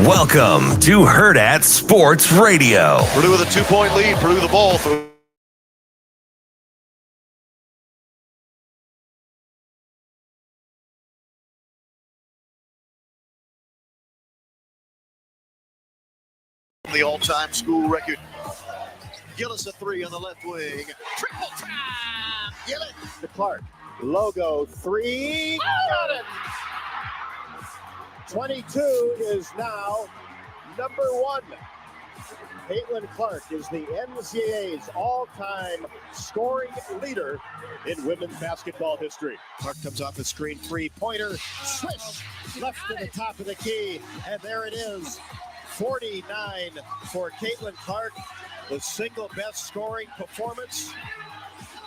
Welcome to Hurrdat Sports Radio. Purdue with a 2-point lead. Purdue the ball. The all-time school record. Gillis a 3 on the left wing. Triple time. Gillis to Clark. Logo 3. Got it. 22 is now number 1. Caitlin Clark is the NCAA's all-time scoring leader in women's basketball history. Clark comes off the screen, 3-pointer, swish, left to the top of the key, and there it is, 49 for Caitlin Clark, the single best scoring performance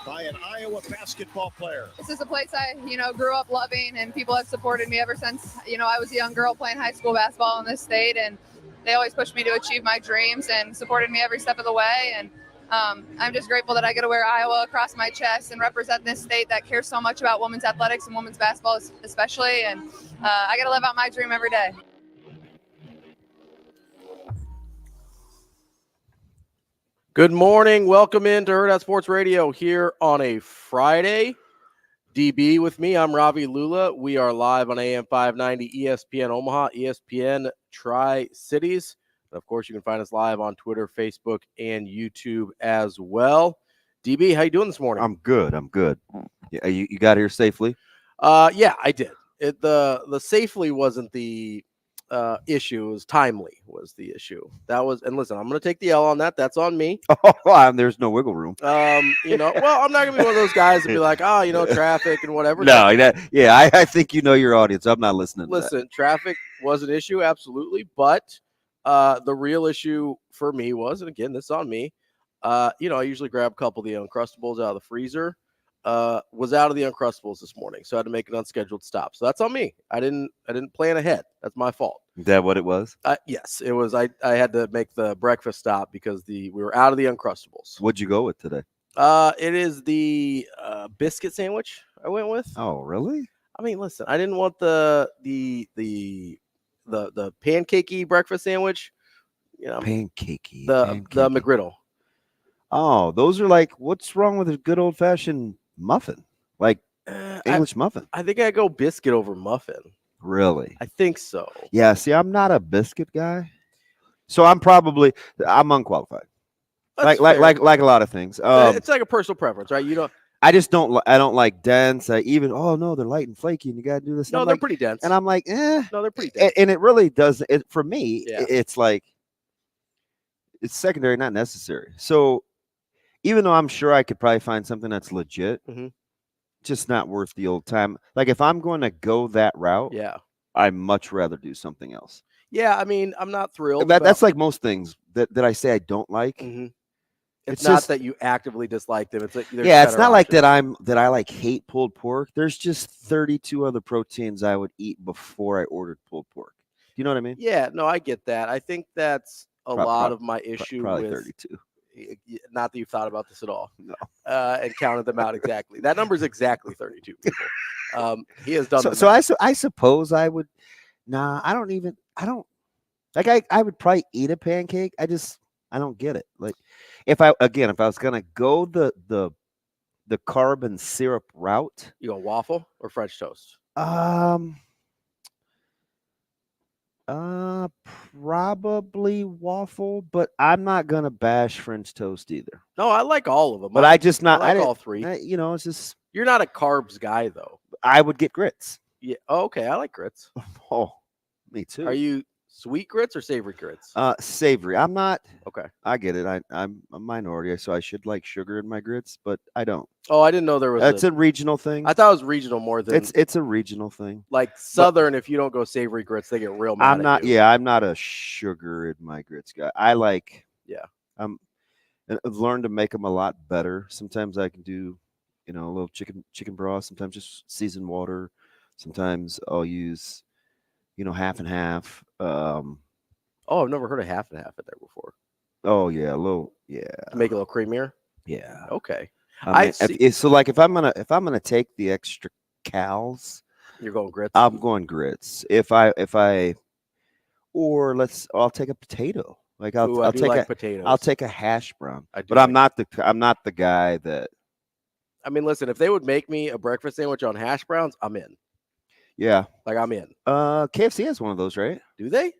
by an Iowa basketball player. This is a place I, grew up loving, and people have supported me ever since, I was a young girl playing high school basketball in this state, and they always pushed me to achieve my dreams and supported me every step of the way. And I'm just grateful that I get to wear Iowa across my chest and represent this state that cares so much about women's athletics and women's basketball especially. And I get to live out my dream every day. Good morning. Welcome into Hurrdat Sports Radio here on a Friday. DB with me. I'm Ravi Lulla. We are live on AM 590 ESPN Omaha, ESPN Tri-Cities. And of course, you can find us live on Twitter, Facebook, and YouTube as well. DB, how you doing this morning? I'm good. Yeah, you got here safely? Yeah, I did. The safely wasn't the issue. It was timely was the issue. That was, and listen, I'm going to take the L on that. That's on me. Oh, there's no wiggle room. Well, I'm not going to be one of those guys to be like, traffic and whatever. No, I think you know your audience. I'm not listening to that. Traffic was an issue, absolutely. But the real issue for me was, and again, this is on me, I usually grab a couple of the Uncrustables out of the freezer. Was out of the Uncrustables this morning, so I had to make an unscheduled stop. So that's on me. I didn't plan ahead. That's my fault. Is that what it was? Yes, it was. I had to make the breakfast stop because we were out of the Uncrustables. What'd you go with today? It is the biscuit sandwich I went with. Oh, really? I mean, listen, I didn't want the pancakey breakfast sandwich. Pancakey. The McGriddle. Oh, those are like, what's wrong with a good old fashioned muffin? Like English muffin. I think I go biscuit over muffin. Really? I think so. Yeah, see, I'm not a biscuit guy. So I'm unqualified. Like a lot of things. It's like a personal preference, right? I don't like dense. They're light and flaky and you got to do this. No, they're pretty dense. And I'm like, No, they're pretty dense. And it really does it for me. Yeah. It's like, it's secondary, not necessary. So even though I'm sure I could probably find something that's legit, just not worth the old time. Like if I'm going to go that route, I'd much rather do something else. Yeah, I mean, I'm not thrilled. That's like most things that I say I don't like. Mm-hmm. It's not just that you actively dislike them. It's like it's not like that I like hate pulled pork. There's just 32 other proteins I would eat before I ordered pulled pork. Do you know what I mean? Yeah, no, I get that. I think that's a lot of my issue probably with 32. Not that you've thought about this at all. No. And counted them out exactly. That number is exactly 32 people. He has done I suppose I would. I would probably eat a pancake. I don't get it. Like if I was gonna go the carb and syrup route, you go waffle or French toast? Probably waffle, but I'm not gonna bash French toast either. No, I like all of them. But I like all three. It's just you're not a carbs guy though. I would get grits. Yeah. Oh, okay. I like grits. Oh, me too. Are you sweet grits or savory grits? Savory. I'm not. Okay. I get it. I'm a minority, so I should like sugar in my grits, but I don't. Oh, I didn't know there was. That's a regional thing. I thought it was regional more than. It's a regional thing. Like Southern, if you don't go savory grits, they get real mad. I'm not a sugar in my grits guy. I like. Yeah. And I've learned to make them a lot better. Sometimes I can do, a little chicken broth. Sometimes just seasoned water. Sometimes I'll use, half and half. I've never heard of half and half in there before. Oh yeah, a little, yeah. To make it a little creamier. Yeah. Okay. I mean, so like if I'm gonna take the extra cals, You're going grits. I'm going grits. I'll take a potato. Like I'll take potatoes. I'll take a hash brown. But I'm not the guy that. I mean, listen, if they would make me a breakfast sandwich on hash browns, I'm in. Yeah. Like I'm in. KFC has one of those, right? Do they?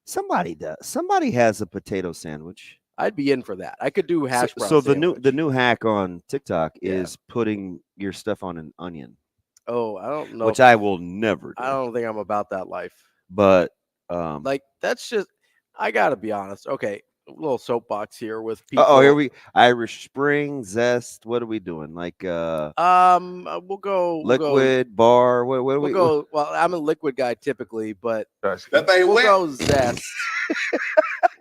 Somebody does. Somebody has a potato sandwich. I'd be in for that. I could do hash brown. So sandwich. the new hack on TikTok is putting your stuff on an onion. Oh, I don't know. Which I will never do. I don't think I'm about that life. But like that's just I gotta be honest. Okay, a little soapbox here with people. Oh, here we Irish Spring, Zest. What are we doing? Like we'll go liquid bar. We'll go. Well, I'm a liquid guy typically, but we'll go Zest.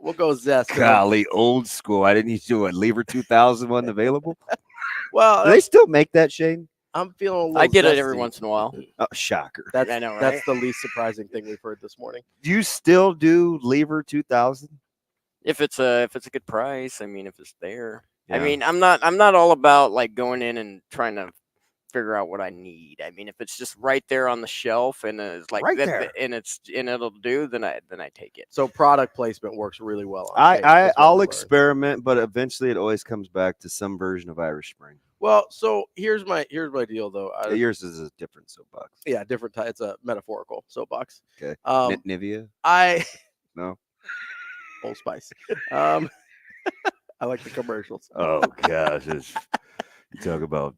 We'll go Zest. Golly, old school. I didn't need to do a Lever 2000 one available. Well, do they still make that, Shane? I'm feeling a little I get zesty. it every once in a while. Oh, shocker. That's, I know, right? That's the least surprising thing we've heard this morning. Do you still do Lever 2000? If it's a good price, I mean, if it's there. Yeah. I mean, I'm not all about like going in and trying to figure out what I need. I mean, if it's just right there on the shelf and it's like right that, there. and it'll do, then I take it. So product placement works really well. I'll experiment, but eventually it always comes back to some version of Irish Spring. Well, so here's my deal though. Yours is a different soapbox. Yeah, different. It's a metaphorical soapbox. Okay. Nivea. No. Old Spice. I like the commercials. Oh gosh, you talk about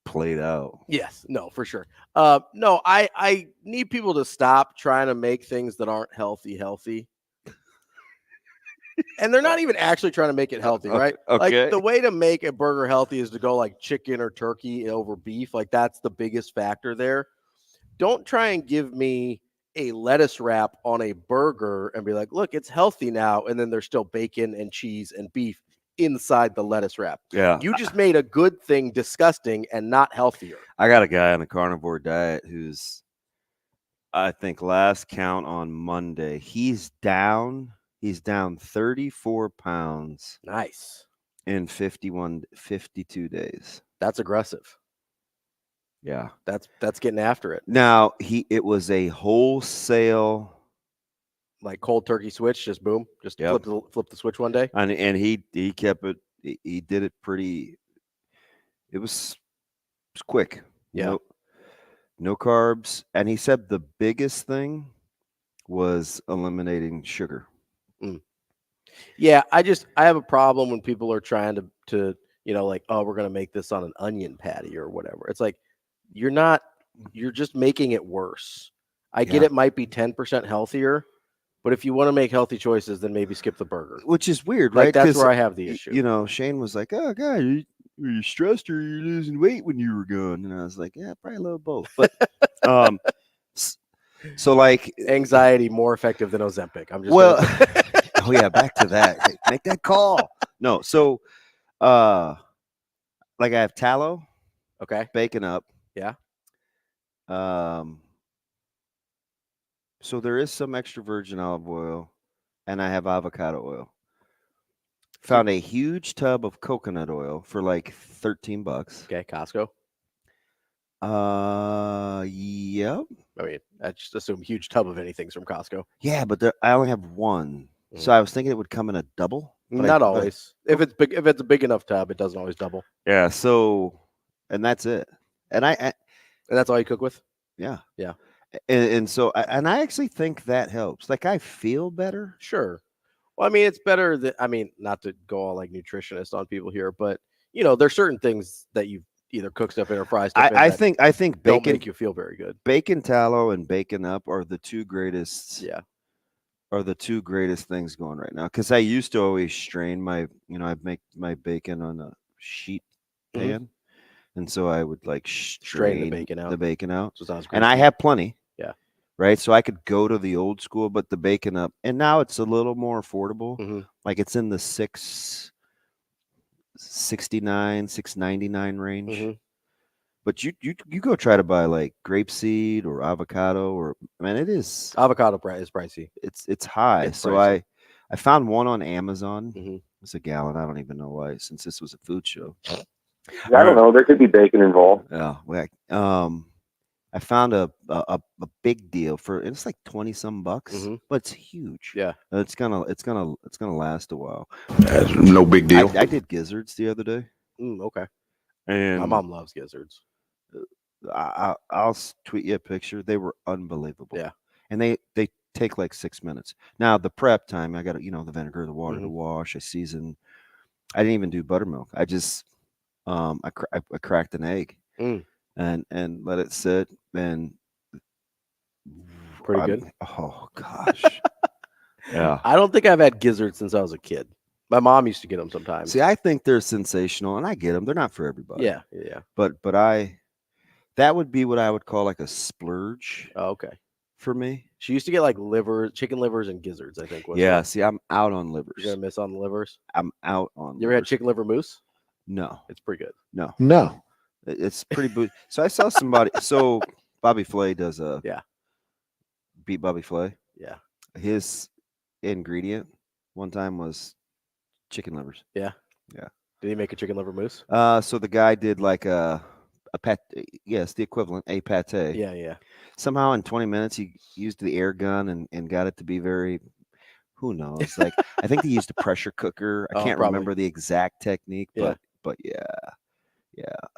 played out. Yes, no, for sure. No, I need people to stop trying to make things that aren't healthy. And they're not even actually trying to make it healthy, right? Okay. Like the way to make a burger healthy is to go like chicken or turkey over beef. Like that's the biggest factor there. Don't try and give me a lettuce wrap on a burger and be like, look, it's healthy now. And then there's still bacon and cheese and beef inside the lettuce wrap. Yeah. You just made a good thing disgusting and not healthier. I got a guy on a carnivore diet who's, I think last count on Monday, he's down 34 pounds. Nice. In 52 days. That's aggressive. Yeah. That's getting after it. Now, it was a wholesale, like cold turkey switch, just boom, just flip the switch one day. And he kept it, he did it pretty, it was quick. Yeah. No carbs. And he said the biggest thing was eliminating sugar. Yeah, I have a problem when people are trying to like, oh, we're gonna make this on an onion patty or whatever. It's like you're just making it worse. I get it might be 10% healthier, but if you want to make healthy choices, then maybe skip the burger. Which is weird, like, right? That's where I have the issue. Shane was like, oh God, were you stressed or you're losing weight when you were gone? And I was like, yeah, probably a little both. But so like anxiety more effective than Ozempic. I'm just oh yeah, back to that. Hey, make that call. No, so like I have tallow, okay, bacon up. Yeah. So there is some extra virgin olive oil, and I have avocado oil. Found a huge tub of coconut oil for like $13. Okay, Costco. Yep. I mean, I just assume huge tub of anything's from Costco. Yeah, but I only have one, so I was thinking it would come in a double. Not always. If it's big, if it's a big enough tub, it doesn't always double. Yeah. So, and that's it. And and that's all you cook with. Yeah. Yeah. And so, and I actually think that helps. Like I feel better. Sure. Well, I mean, it's better that, I mean, not to go all like nutritionist on people here, but there's certain things that you either cook stuff in or fry stuff in. I think bacon don't make you feel very good. Bacon tallow and bacon up are the two greatest. Yeah. Are the two greatest things going right now. Because I used to always strain my, I'd make my bacon on a sheet pan. And so I would like strain the bacon out. So sounds great. And I have plenty. Yeah. Right. So I could go to the old school, but the bacon up. And now it's a little more affordable. Like it's in the $6.69, $6.99 range. But you go try to buy like grapeseed or avocado or it is avocado is pricey. It's high. It's so pricey. I found one on Amazon It's a gallon. I don't even know why, since this was a food show. I don't know. There could be bacon involved. Yeah. I found a big deal for it's like 20 some bucks, but it's huge. Yeah. It's gonna last a while. That's no big deal. I did gizzards the other day. Okay. And my mom loves gizzards. I'll tweet you a picture. They were unbelievable. Yeah. And they take like 6 minutes. Now the prep time, I got the vinegar, the water to wash. I season. I didn't even do buttermilk. I just I cracked an egg and let it sit, and pretty good. Oh gosh. Yeah. I don't think I've had gizzards since I was a kid. My mom used to get them sometimes. See, I think they're sensational, and I get them. They're not for everybody. Yeah. But that would be what I would call like a splurge. Oh, okay. For me, she used to get like chicken livers and gizzards, I think. Yeah. See, I'm out on livers. You're gonna miss on the livers. I'm out on. You ever had chicken liver mousse? No. It's pretty good. No. It's pretty. So I saw somebody. So Bobby Flay does a. Yeah. Beat Bobby Flay. Yeah. His ingredient one time was chicken livers. Yeah. Yeah. Did he make a chicken liver mousse? So the guy did like a pate. Yes, the equivalent, a pate. Yeah. Somehow in 20 minutes he used the air gun and got it to be very. Who knows? Like I think he used a pressure cooker. I can't remember the exact technique, but yeah.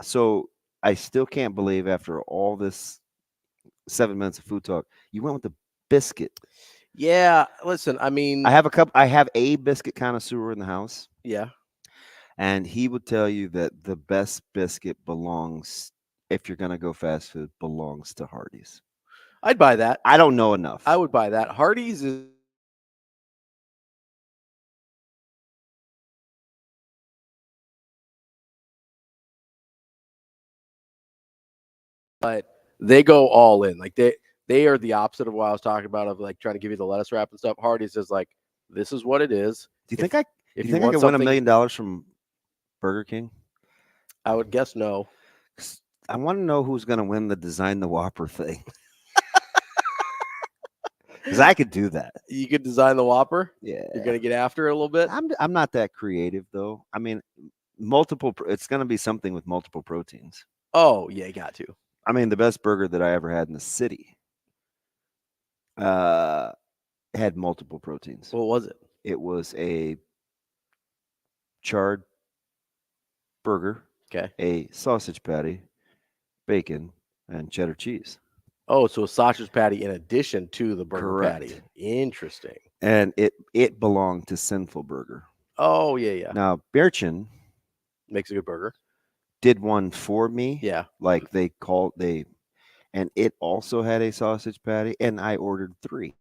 So I still can't believe after all this 7 minutes of food talk, you went with the biscuit. Yeah, listen, I mean, I have a biscuit connoisseur in the house. Yeah. And he would tell you that the best biscuit belongs, if you're going to go fast food, belongs to Hardee's. I'd buy that. I don't know enough. I would buy that. Hardee's is but they go all in. Like they are the opposite of what I was talking about of like trying to give you the lettuce wrap and stuff. Hardee's is like, this is what it is. Do you think I could win $1 million from Burger King? I would guess no. I want to know who's going to win the Design the Whopper thing. Because I could do that. You could design the Whopper? Yeah. You're going to get after it a little bit? I'm not that creative, though. I mean, it's going to be something with multiple proteins. Oh, yeah, you got to. I mean, the best burger that I ever had in the city had multiple proteins. What was it? It was a charred burger, a sausage patty, bacon, and cheddar cheese. Oh, so a sausage patty in addition to the burger Correct. patty. Interesting. And it belonged to Sinful Burger. Oh, yeah. Now, Birchin makes a good burger. Did one for me. Yeah. Like and it also had a sausage patty, and I ordered 3.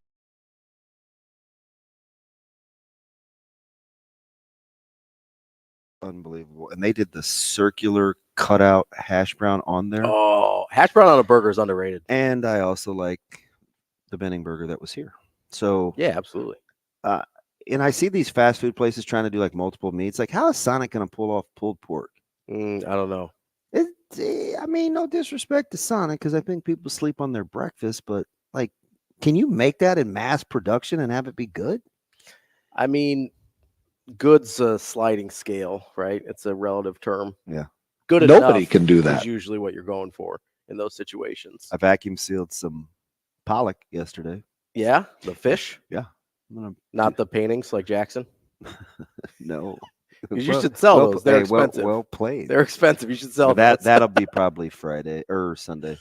Unbelievable. And they did the circular cutout hash brown on there. Oh, hash brown on a burger is underrated. And I also like the Benning burger that was here. So yeah, absolutely. And I see these fast food places trying to do like multiple meats. Like, how is Sonic going to pull off pulled pork? I don't know. I mean, no disrespect to Sonic, because I think people sleep on their breakfast, but like, can you make that in mass production and have it be good? I mean, good's a sliding scale, right? It's a relative term. Yeah. Good Nobody can do that. Is usually what you're going for in those situations. I vacuum sealed some pollock yesterday. Yeah, the fish. Yeah. Not the paintings like Jackson. No. You should sell those. They're expensive. Well played. They're expensive. You should sell that. That'll be probably Friday or Sunday.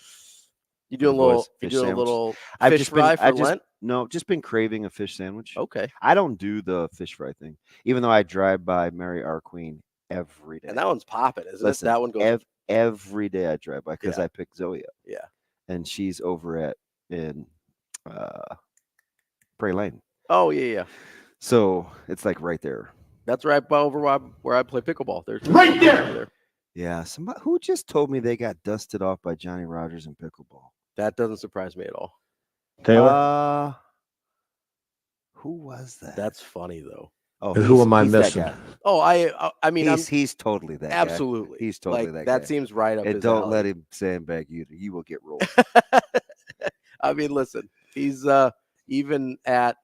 You do a little fish fry for Lent? No, just been craving a fish sandwich. Okay. I don't do the fish fry thing, even though I drive by Mary Our Queen every day. And that one's popping, isn't it? That one goes every day. I drive by because I picked Zoe up. Yeah. And she's over in Prairie Lane. Oh yeah. So it's like right there. That's right over where I play pickleball. There's right there. Yeah. Somebody who just told me they got dusted off by Johnny Rogers in pickleball. That doesn't surprise me at all. Taylor? Who was that? That's funny though. Oh, who am I missing? Oh, I mean, he's totally that. Absolutely, guy. He's totally like, that. Guy. That seems right up. And his don't alley. let him sandbag you. You will get rolled. I mean, listen, he's even at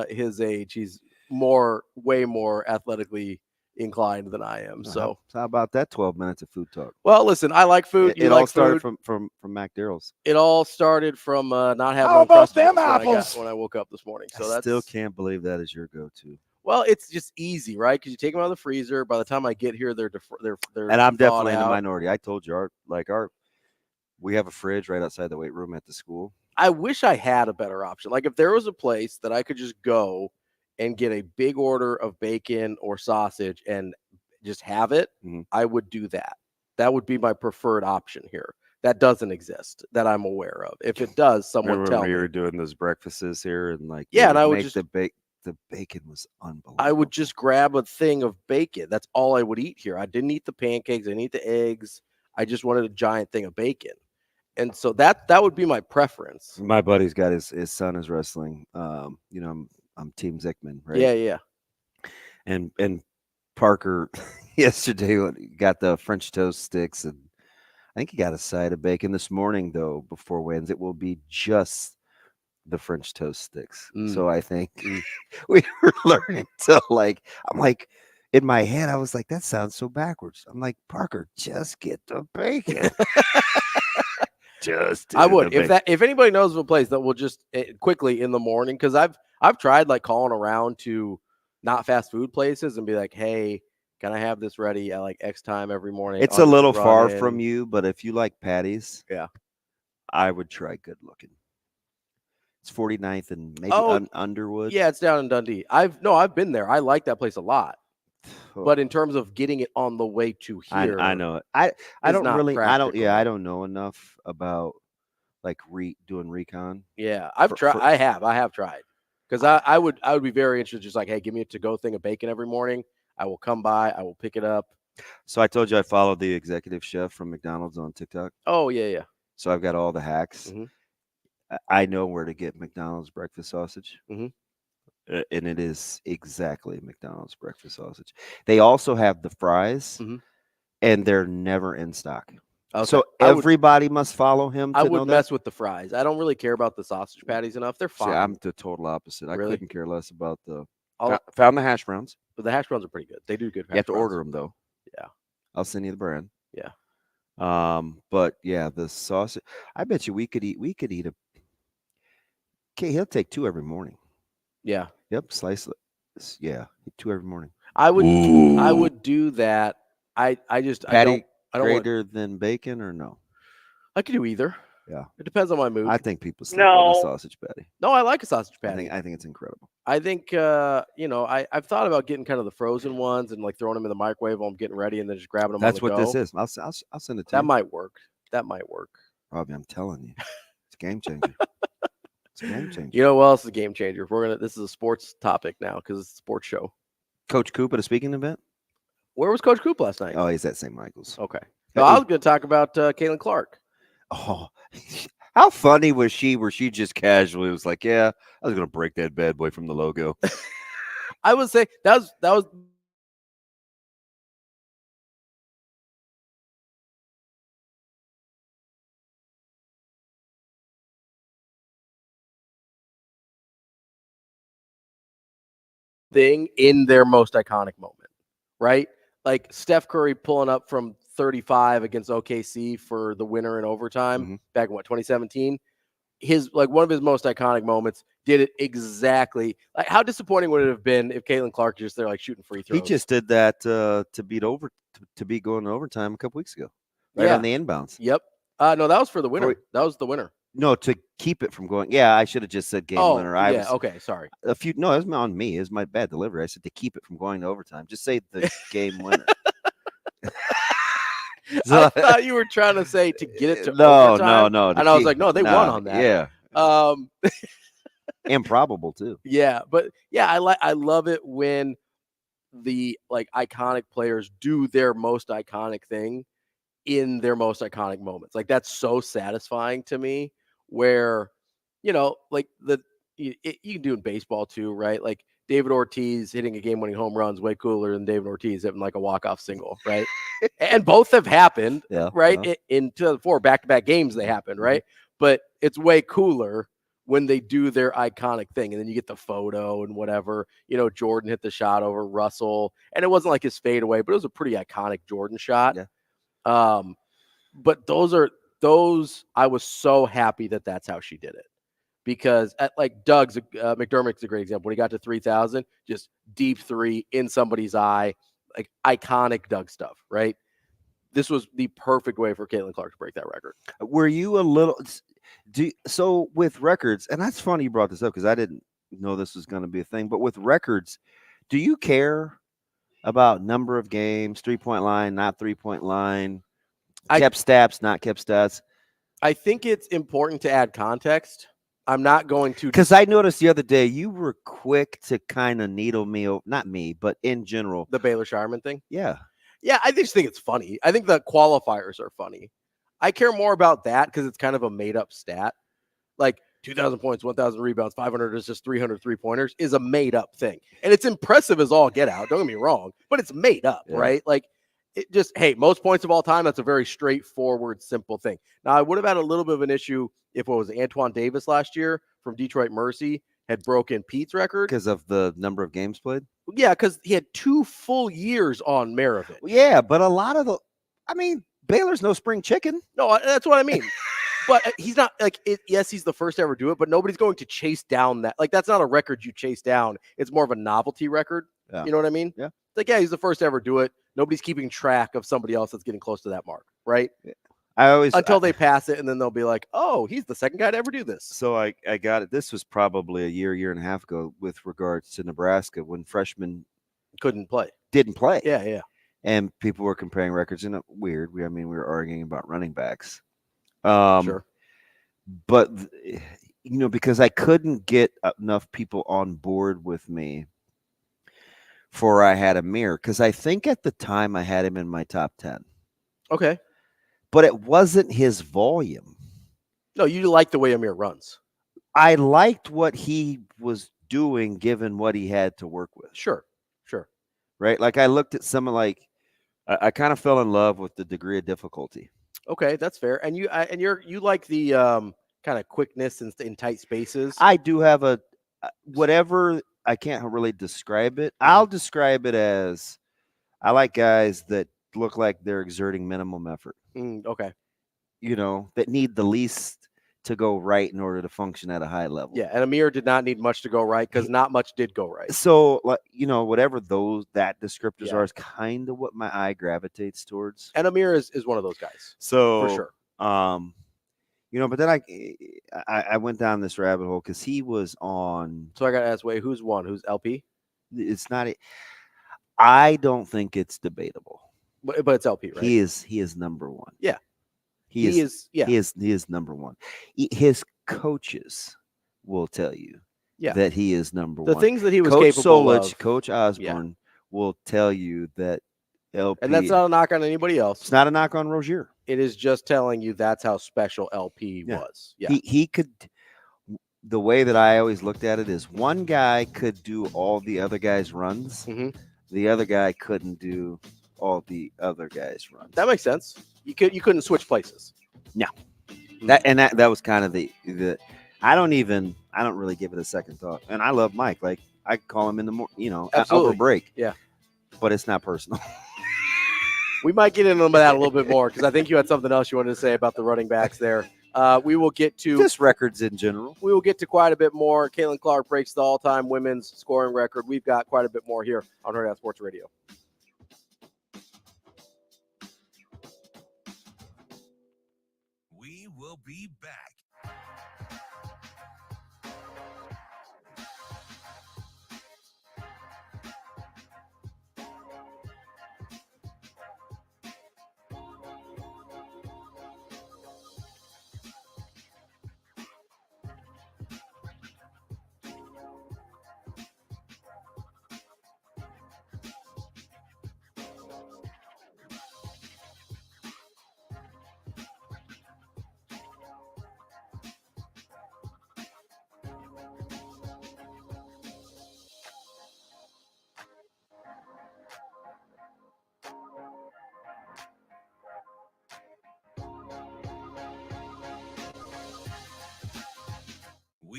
his age, he's way more athletically inclined than I am. So how about that 12 minutes of food talk? Well, listen, I like food. It all started from Mac Darrell's. It all started from not having How about Uncrustables them apples? when I woke up this morning. So I still can't believe that is your go-to. Well, it's just easy, right? Because you take them out of the freezer. By the time I get here, they're and I'm definitely in the out. minority. I told you, we have a fridge right outside the weight room at the school. I wish I had a better option. Like if there was a place that I could just go and get a big order of bacon or sausage and just have it, I would do that. That would be my preferred option here. That doesn't exist that I'm aware of. If it does, someone tell me. We were doing those breakfasts here and and I would just the bacon was unbelievable. I would just grab a thing of bacon. That's all I would eat here. I didn't eat the pancakes. I didn't eat the eggs. I just wanted a giant thing of bacon. And so that would be my preference. My buddy's got his son is wrestling. I'm Team Zickman, right? Yeah. And Parker yesterday got the French toast sticks, and I think he got a side of bacon this morning. Though before wins, it will be just the French toast sticks. So I think we were learning to I'm like, in my head, I was like, that sounds so backwards. I'm like, Parker, just get the bacon. I would if anybody knows of a place that will just quickly in the morning, because I've tried like calling around to not fast food places and be like, hey, can I have this ready at like X time every morning? It's a little far from you, but if you like patties, I would try Good Looking. It's 49th and maybe Underwood. Yeah, it's down in Dundee. I've been there. I like that place a lot. But in terms of getting it on the way to here, I know it. I don't know enough about like doing recon. Yeah, I have tried because I would be very interested. Just like, hey, give me a to-go thing of bacon every morning. I will come by. I will pick it up. So I told you I followed the executive chef from McDonald's on TikTok. Oh yeah. So I've got all the hacks. I know where to get McDonald's breakfast sausage. And it is exactly McDonald's breakfast sausage. They also have the fries, and they're never in stock. Okay. So everybody must follow him. I would mess with the fries. I don't really care about the sausage patties enough. They're fine. See, I'm the total opposite. Really? I couldn't care less about found the hash browns. But the hash browns are pretty good. They do good. You have to order them though. Yeah, I'll send you the brand. Yeah. But yeah, the sausage. I bet you we could eat a. Okay, he'll take 2 every morning. Yeah. Yep. Slice it. Yeah. 2 every morning. I would do that. I don't greater than bacon or no? I could do either. Yeah. It depends on my mood. I think people sleep on a sausage patty. No, I like a sausage patty. I think it's incredible. I think I've thought about getting kind of the frozen ones and like throwing them in the microwave while I'm getting ready and then just grabbing them. That's what this is. I'll send it to you. That might work. Robbie, I'm telling you. It's a game changer. It's a game changer. You know what else is a game changer? This is a sports topic now because it's a sports show. Coach Coop at a speaking event? Where was Coach Coop last night? Oh, he's at St. Michael's. Okay. So I was going to talk about Catilin Clark. Oh, how funny was she where she just casually was like, yeah, I was going to break that bad boy from the logo. I would say that was thing in their most iconic moment, right? Like Steph Curry pulling up from 35 against OKC for the winner in overtime back in 2017. One of his most iconic moments, did it exactly. Like, how disappointing would it have been if Catilin Clark just there like shooting free throws? He just did that to beat going to overtime a couple weeks ago, right on the inbounds. Yep. No, that was for the winner. That was the winner. No, to keep it from going. Yeah, I should have just said game winner. Okay, sorry. It was on me. It was my bad delivery. I said to keep it from going to overtime. Just say the game winner. I thought you were trying to say to get it to overtime. No. And I was like, no, they won on that. Yeah. Improbable too. Yeah, but yeah, I love it when the like iconic players do their most iconic thing in their most iconic moments. Like that's so satisfying to me. Where, like you can do in baseball too, right? Like David Ortiz hitting a game-winning home run is way cooler than David Ortiz hitting like a walk-off single, right? And both have happened, right? In 2004 back-to-back games they happened, right? But it's way cooler when they do their iconic thing. And then you get the photo and whatever. Jordan hit the shot over Russell. And it wasn't like his fadeaway, but it was a pretty iconic Jordan shot. Yeah. But those I was so happy that that's how she did it. Because Doug's McDermott's a great example. When he got to 3,000, just deep three in somebody's eye, like iconic Doug stuff, right? This was the perfect way for Catilin Clark to break that record. Were you a little so with records, and that's funny you brought this up because I didn't know this was going to be a thing, but with records, do you care about number of games, 3-point line, not 3-point line, kept stats, not kept stats? I think it's important to add context. I'm not going to, because I noticed the other day you were quick to kind of needle me, not me, but in general. The Baylor Shireman thing? Yeah. Yeah, I just think it's funny. I think the qualifiers are funny. I care more about that because it's kind of a made-up stat. Like 2,000 points, 1,000 rebounds, 500 assists, 300 three-pointers is a made-up thing. And it's impressive as all get out, don't get me wrong, but it's made up, right? Like, it just, hey, most points of all time, that's a very straightforward, simple thing. Now, I would have had a little bit of an issue if it was Antoine Davis last year from Detroit Mercy had broken Pete's record. Because of the number of games played? Yeah, because he had 2 full years on Maravich. Yeah, but a lot of Baylor's no spring chicken. No, that's what I mean. But he's not yes, he's the first to ever do it, but nobody's going to chase down that. Like, that's not a record you chase down. It's more of a novelty record. Yeah. You know what I mean? Yeah. It's like, yeah, he's the first to ever do it. Nobody's keeping track of somebody else that's getting close to that mark, right? Yeah. Until they pass it, and then they'll be like, oh, he's the second guy to ever do this. So I got it. This was probably a year and a half ago with regards to Nebraska when freshmen didn't play. Yeah. And people were comparing records, and weird. We were arguing about running backs. Sure. But because I couldn't get enough people on board with me for I had Amir, because I think at the time I had him in my top 10. Okay. But it wasn't his volume. No, you like the way Amir runs. I liked what he was doing given what he had to work with. Sure. Right? Like I looked at some I kind of fell in love with the degree of difficulty. Okay, that's fair. And you like the kind of quickness in tight spaces. I do have whatever. I can't really describe it. I'll describe it as I like guys that look like they're exerting minimum effort. Okay. That need the least to go right in order to function at a high level. Yeah, and Amir did not need much to go right because not much did go right. So, whatever that descriptors are is kind of what my eye gravitates towards. And Amir is one of those guys. So, for sure. But then I went down this rabbit hole because he was on. So I got to ask, wait, who's one? Who's LP? It's not. I don't think it's debatable. But it's LP, right? He is number one. Yeah. He is number one. His coaches will tell you that he is number one. The things that he was Coach capable Solich, of. Coach Osborne will tell you that LP. And that's not a knock on anybody else. It's not a knock on Rozier. It is just telling you that's how special LP was. Yeah. He could. The way that I always looked at it is one guy could do all the other guys' runs. Mm-hmm. The other guy couldn't do all the other guys' runs. That makes sense. You couldn't switch places. No. That was kind of the I don't really give it a second thought. And I love Mike. Like I call him in the morning, over break. Yeah. But it's not personal. We might get into that a little bit more because I think you had something else you wanted to say about the running backs there. We will get to just records in general. We will get to quite a bit more. Catilin Clark breaks the all-time women's scoring record. We've got quite a bit more here on Hurrdat Sports Radio. We will be back.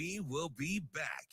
We will be back.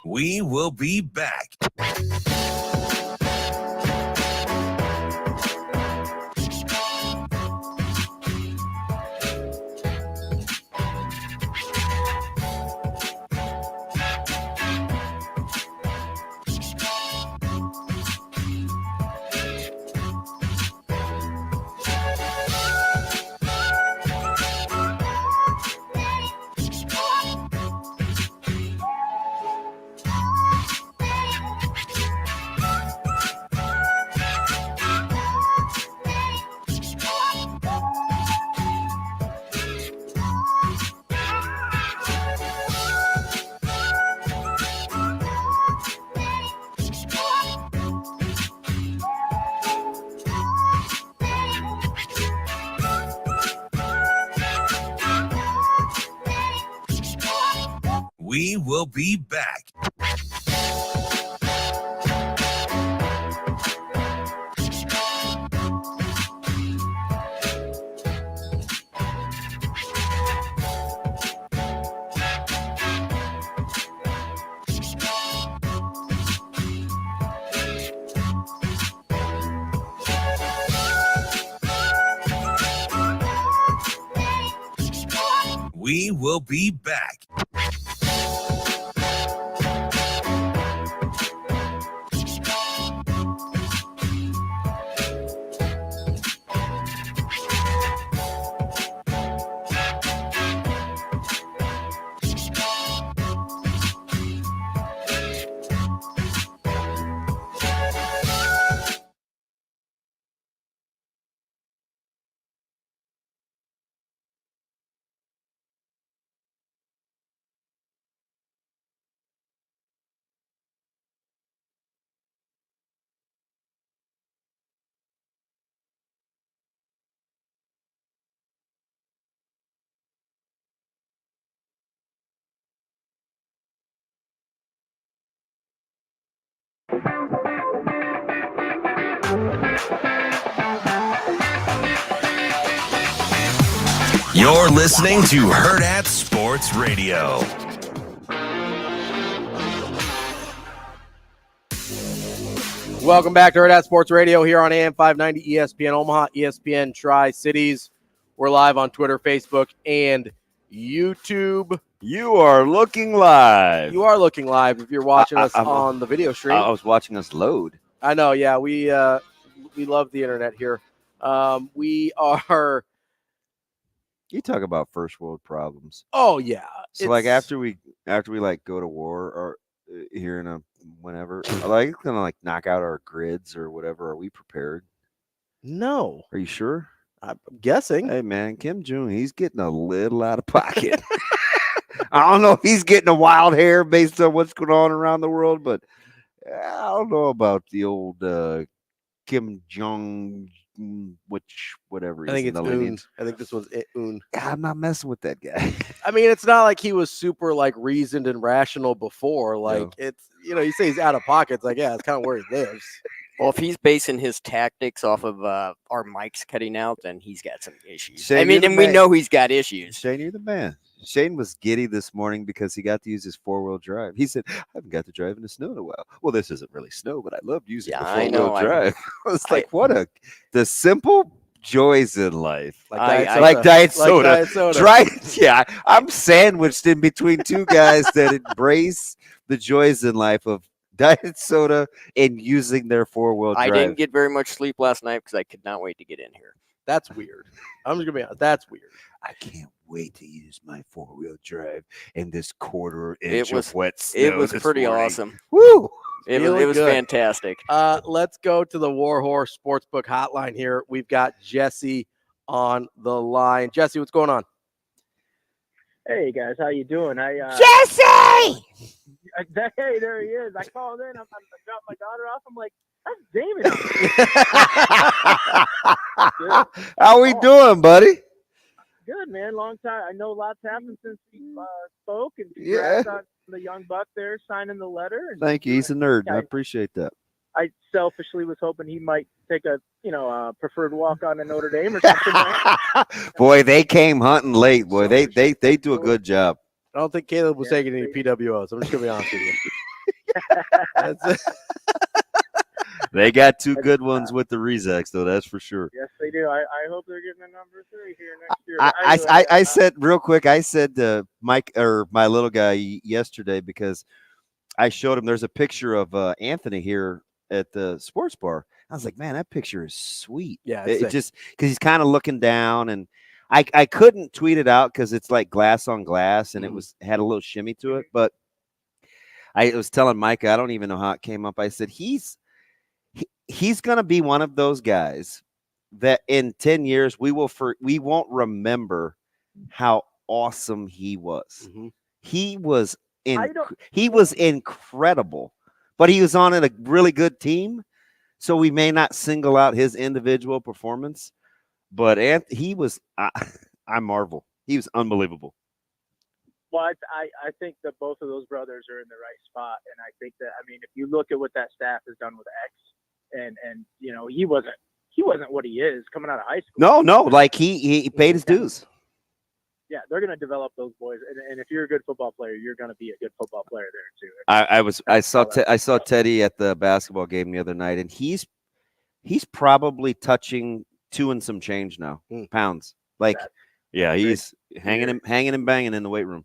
We will be back. We will be back. We will be back. You're listening to Hurrdat Sports Radio. Welcome back to Hurrdat Sports Radio here on AM 590 ESPN Omaha, ESPN Tri-Cities. We're live on Twitter, Facebook, and YouTube. You are looking live. You are looking live if you're watching us on the video stream. I was watching us load. I know, yeah. We love the internet here. We are. You talk about first world problems. Oh yeah. So like after we like go to war or here in a whenever, like gonna like knock out our grids or whatever. Are we prepared? No. Are you sure? I'm guessing. Hey, man, Kim Jong, he's getting a little out of pocket. I don't know if he's getting a wild hair based on what's going on around the world, but I don't know about the old Kim Jong, whatever. I think it's the Un. lineage. I think this was Un. I'm not messing with that guy. I mean, it's not like he was super like reasoned and rational before. Like it's, you say he's out of pocket. It's like, yeah, it's kind of where he lives. Well, if he's basing his tactics off of our mics cutting out, then he's got some issues. Shane, I mean, and we know he's got issues. Shane, you're the man. Shane was giddy this morning because he got to use his 4-wheel drive. He said, I haven't got to drive in the snow in a while. Well, this isn't really snow, but I loved using the 4-wheel drive. I was like, the simple joys in life. Like diet soda. Yeah, I'm sandwiched in between two guys that embrace the joys in life of diet soda and using their 4-wheel drive. I didn't get very much sleep last night because I could not wait to get in here. That's weird. I'm just going to be honest. That's weird. I can't wait to use my 4-wheel drive in this quarter-inch of wet snow. It was pretty morning. Awesome. Woo! It was fantastic. Let's go to the Warhorse Sportsbook hotline here. We've got Jesse on the line. Jesse, what's going on? Hey, guys. How you doing? Jesse! Hey, there he is. I called in. I dropped my daughter off. I'm like, that's Damon. How we doing, buddy? Good, man. Long time. I know lots happened since we spoke, and congrats on the young buck there signing the letter. And thank you. He's a nerd. I appreciate that. I selfishly was hoping he might take a preferred walk on to Notre Dame or something. Boy, they came hunting late. Boy, they do a good job. I don't think Caleb was taking any PWOs. I'm just gonna be honest with you. That's it. They got two good ones with the Rezacs, though. That's for sure. Yes, they do. I hope they're getting a number 3 here next year. I said real quick. I said to Mike or my little guy yesterday because I showed him. There's a picture of Anthony here at the sports bar. I was like, man, that picture is sweet. Yeah, it just because he's kind of looking down, and I couldn't tweet it out because it's like glass on glass, and it had a little shimmy to it. But I was telling Mike, I don't even know how it came up. I said he's going to be one of those guys that in 10 years we won't remember how awesome he was. Mm-hmm. He was incredible, but he was on a really good team, so we may not single out his individual performance. But he was, I marvel. He was unbelievable. Well, I think that both of those brothers are in the right spot, and I think that if you look at what that staff has done with X. And he wasn't what he is coming out of high school. No, like he paid his dues. Yeah, they're going to develop those boys, and if you're a good football player, you're going to be a good football player there too. I saw Teddy at the basketball game the other night, and he's probably touching 2 and some change now pounds. Like, yeah, he's hanging and banging in the weight room.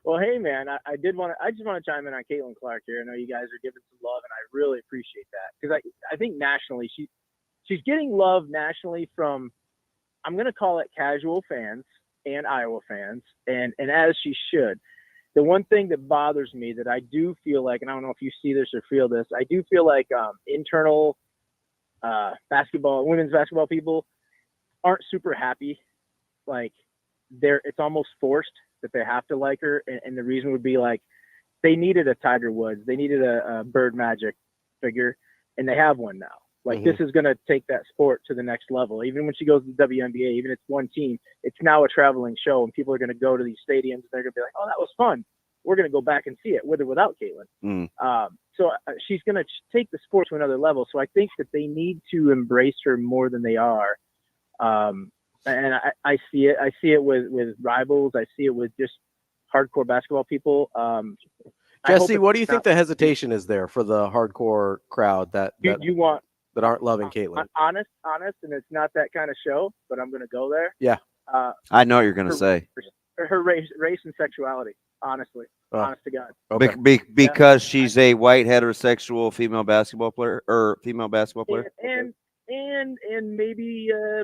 Well, hey, man, I just want to chime in on Catilin Clark here. I know you guys are giving some love, and I really appreciate that because I think nationally she's getting love nationally from, I'm going to call it casual fans and Iowa fans, and as she should. The one thing that bothers me that I do feel like, and I don't know if you see this or feel this, I do feel like internal women's basketball people aren't super happy. Like it's almost forced that they have to like her, and the reason would be like they needed a Tiger Woods, they needed a Bird Magic figure, and they have one now. Like this is going to take that sport to the next level. Even when she goes to the WNBA, even if it's one team, it's now a traveling show, and people are going to go to these stadiums and they're going to be like, "Oh, that was fun. We're going to go back and see it with or without Catilin." So she's going to take the sport to another level. So I think that they need to embrace her more than they are. And I see it. I see it with rivals. I see it with just hardcore basketball people. Jesse, what do you think the hesitation is there for the hardcore crowd that aren't loving Catilin? Honest, and it's not that kind of show, but I'm going to go there. Yeah. I know what you're going to say. Her race and sexuality, honestly. Honest to God. Okay. Because she's a white heterosexual female basketball player. And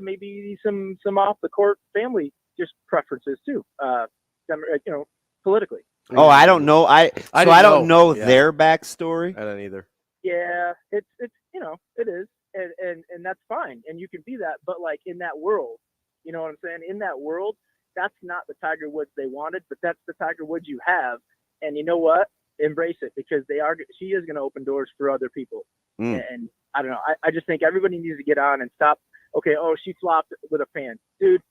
maybe some off the court family just preferences too. Politically. Oh, I don't know. I don't know their backstory. I don't either. Yeah, it's it is. and that's fine, and you can be that. But like in that world, you know what I'm saying? In that world, that's not the Tiger Woods they wanted, but that's the Tiger Woods you have. And you know what? Embrace it, because she is going to open doors for other people. And I don't know. I just think everybody needs to get on and stop. Okay, oh, she flopped with a fan, dude.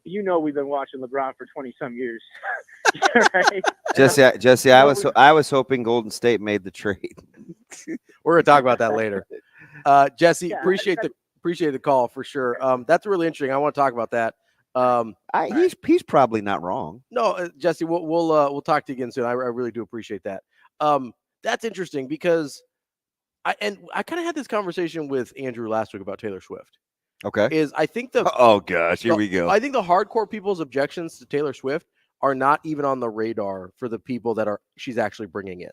You know we've been watching LeBron for 20-some years, right? Jesse, I was hoping Golden State made the trade. We're gonna talk about that later. Jesse, appreciate the call for sure. That's really interesting. I want to talk about that. He's probably not wrong. No, Jesse, we'll talk to you again soon. I really do appreciate that. That's interesting because I kind of had this conversation with Andrew last week about Taylor Swift. Okay. I think oh gosh, here we go. I think the hardcore people's objections to Taylor Swift are not even on the radar for the people that she's actually bringing in.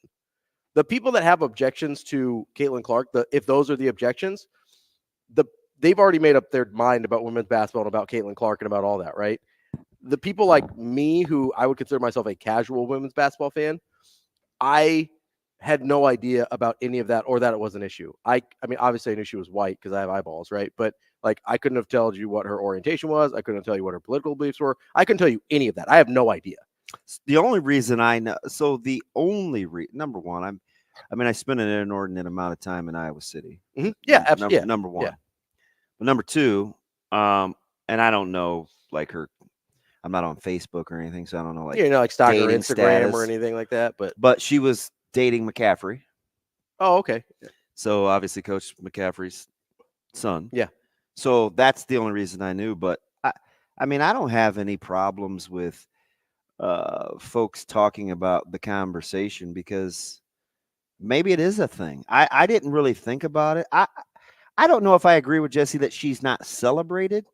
The people that have objections to Caitlin Clark, if those are the objections, they've already made up their mind about women's basketball and about Caitlin Clark and about all that, right? The people like me, who I would consider myself a casual women's basketball fan, I had no idea about any of that or that it was an issue. I mean, obviously I knew she was white because I have eyeballs, right? But like, I couldn't have told you what her orientation was. I couldn't tell you what her political beliefs were. I couldn't tell you any of that. I have no idea. The only reason I know, number one, I spent an inordinate amount of time in Iowa City. Mm-hmm. Yeah, absolutely. Number one. Yeah. But number two, and I don't know, like I'm not on Facebook or anything, so I don't know, like, like stalking her Instagram status or anything like that. But she was dating McCaffrey. Oh, okay. So obviously Coach McCaffrey's son. Yeah. So that's the only reason I knew. But I mean, I don't have any problems with folks talking about the conversation, because maybe it is a thing. I didn't really think about it. I don't know if I agree with Jesse that she's not celebrated.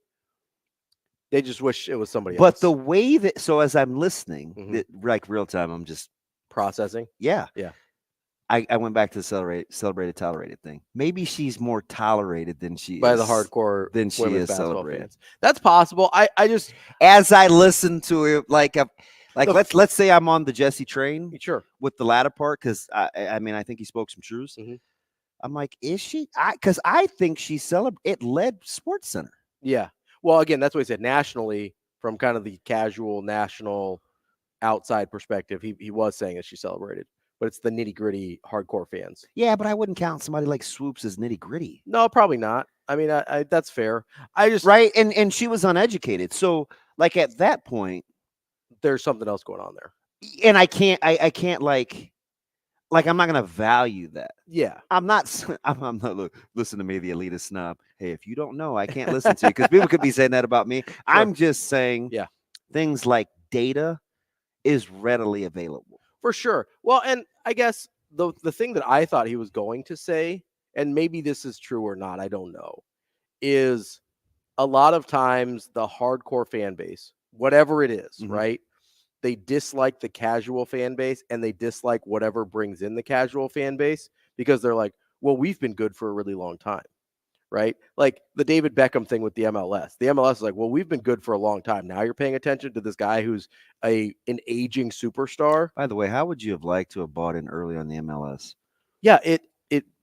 They just wish it was somebody else. But the way that, so as I'm listening, like real time, I'm just processing. Yeah. Yeah. I went back to the celebrated, tolerated thing. Maybe she's more tolerated than she by is the hardcore than she is celebrated. Fans. That's possible. I just, as I listen to it, let's say I'm on the Jesse train, sure, with the latter part, because I mean, I think he spoke some truths. Mm-hmm. I'm like, is she? Because I think she it led Sports Center. Yeah. Well, again, that's what he said. Nationally, from kind of the casual national outside perspective, he was saying that she celebrated. But it's the nitty-gritty hardcore fans. Yeah, but I wouldn't count somebody like Swoops as nitty-gritty. No, probably not. I mean, I that's fair. I just... Right, and she was uneducated. So, like, at that point... There's something else going on there. And I can't, I'm not going to value that. Yeah. I'm not, look, listen to me, the elitist snob. Hey, if you don't know, I can't listen to you, because people could be saying that about me. Sure. I'm just saying things like data is readily available. For sure. Well, and I guess the thing that I thought he was going to say, and maybe this is true or not, I don't know, is a lot of times the hardcore fan base, whatever it is, right? They dislike the casual fan base, and they dislike whatever brings in the casual fan base, because they're like, well, we've been good for a really long time, right? Like the David Beckham thing with the MLS. The MLS is like, well, we've been good for a long time. Now you're paying attention to this guy who's an aging superstar. By the way, how would you have liked to have bought in early on the MLS? Yeah,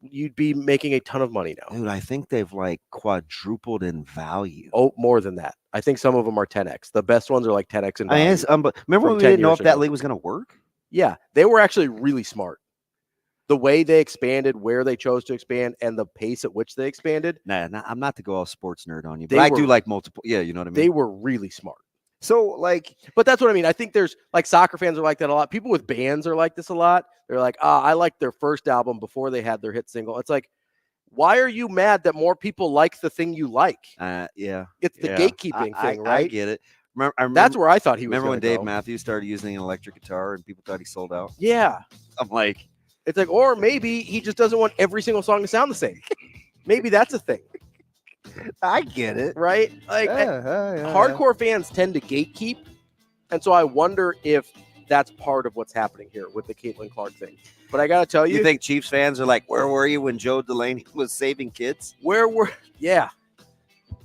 you'd be making a ton of money now. Dude, I think they've like quadrupled in value. Oh, more than that. I think some of them are 10x. The best ones are like 10x in value. Remember when we didn't know if that league was going to work? Yeah, they were actually really smart. The way they expanded, where they chose to expand, and the pace at which they expanded. Nah, I'm not to go all sports nerd on you, but I do like multiple. Yeah, you know what I mean? They were really smart. So, but that's what I mean. I think there's like soccer fans are like that a lot. People with bands are like this a lot. They're like, I liked their first album before they had their hit single. It's like, why are you mad that more people like the thing you like? Yeah. It's the gatekeeping thing, right? I get it. That's where I thought he was. Remember when Dave Matthews started using an electric guitar and people thought he sold out? Yeah. I'm like, it's like, or maybe he just doesn't want every single song to sound the same. Maybe that's a thing. I get it. Right? Like hardcore fans tend to gatekeep. And so I wonder if that's part of what's happening here with the Caitlin Clark thing. But I got to tell you. You think Chiefs fans are like, where were you when Joe Delaney was saving kids? Yeah.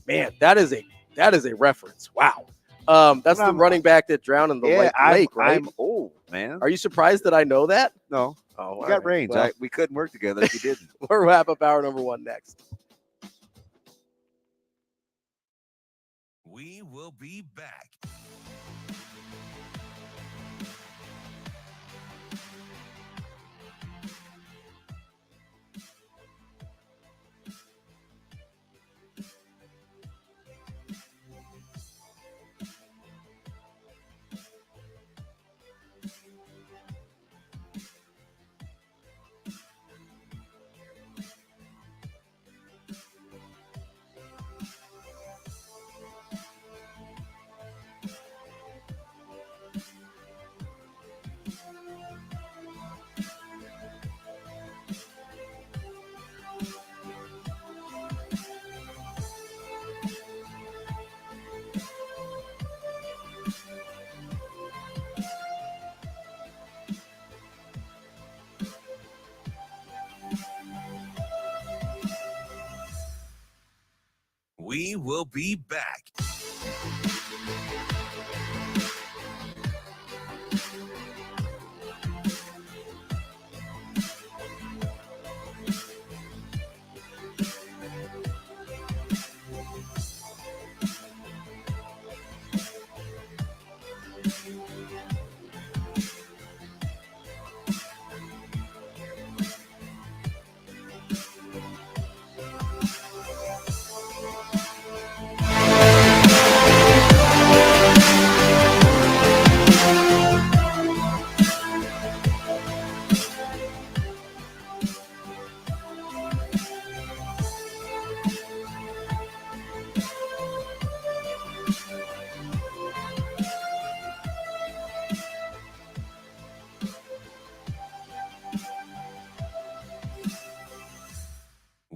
Man, that is a reference. Wow. That's the running back that drowned in the lake, right? I'm old, man. Are you surprised that I know that? No. Oh, you got range. Well, we couldn't work together if you didn't. We'll wrap up hour number 1 next. We will be back. We will be back.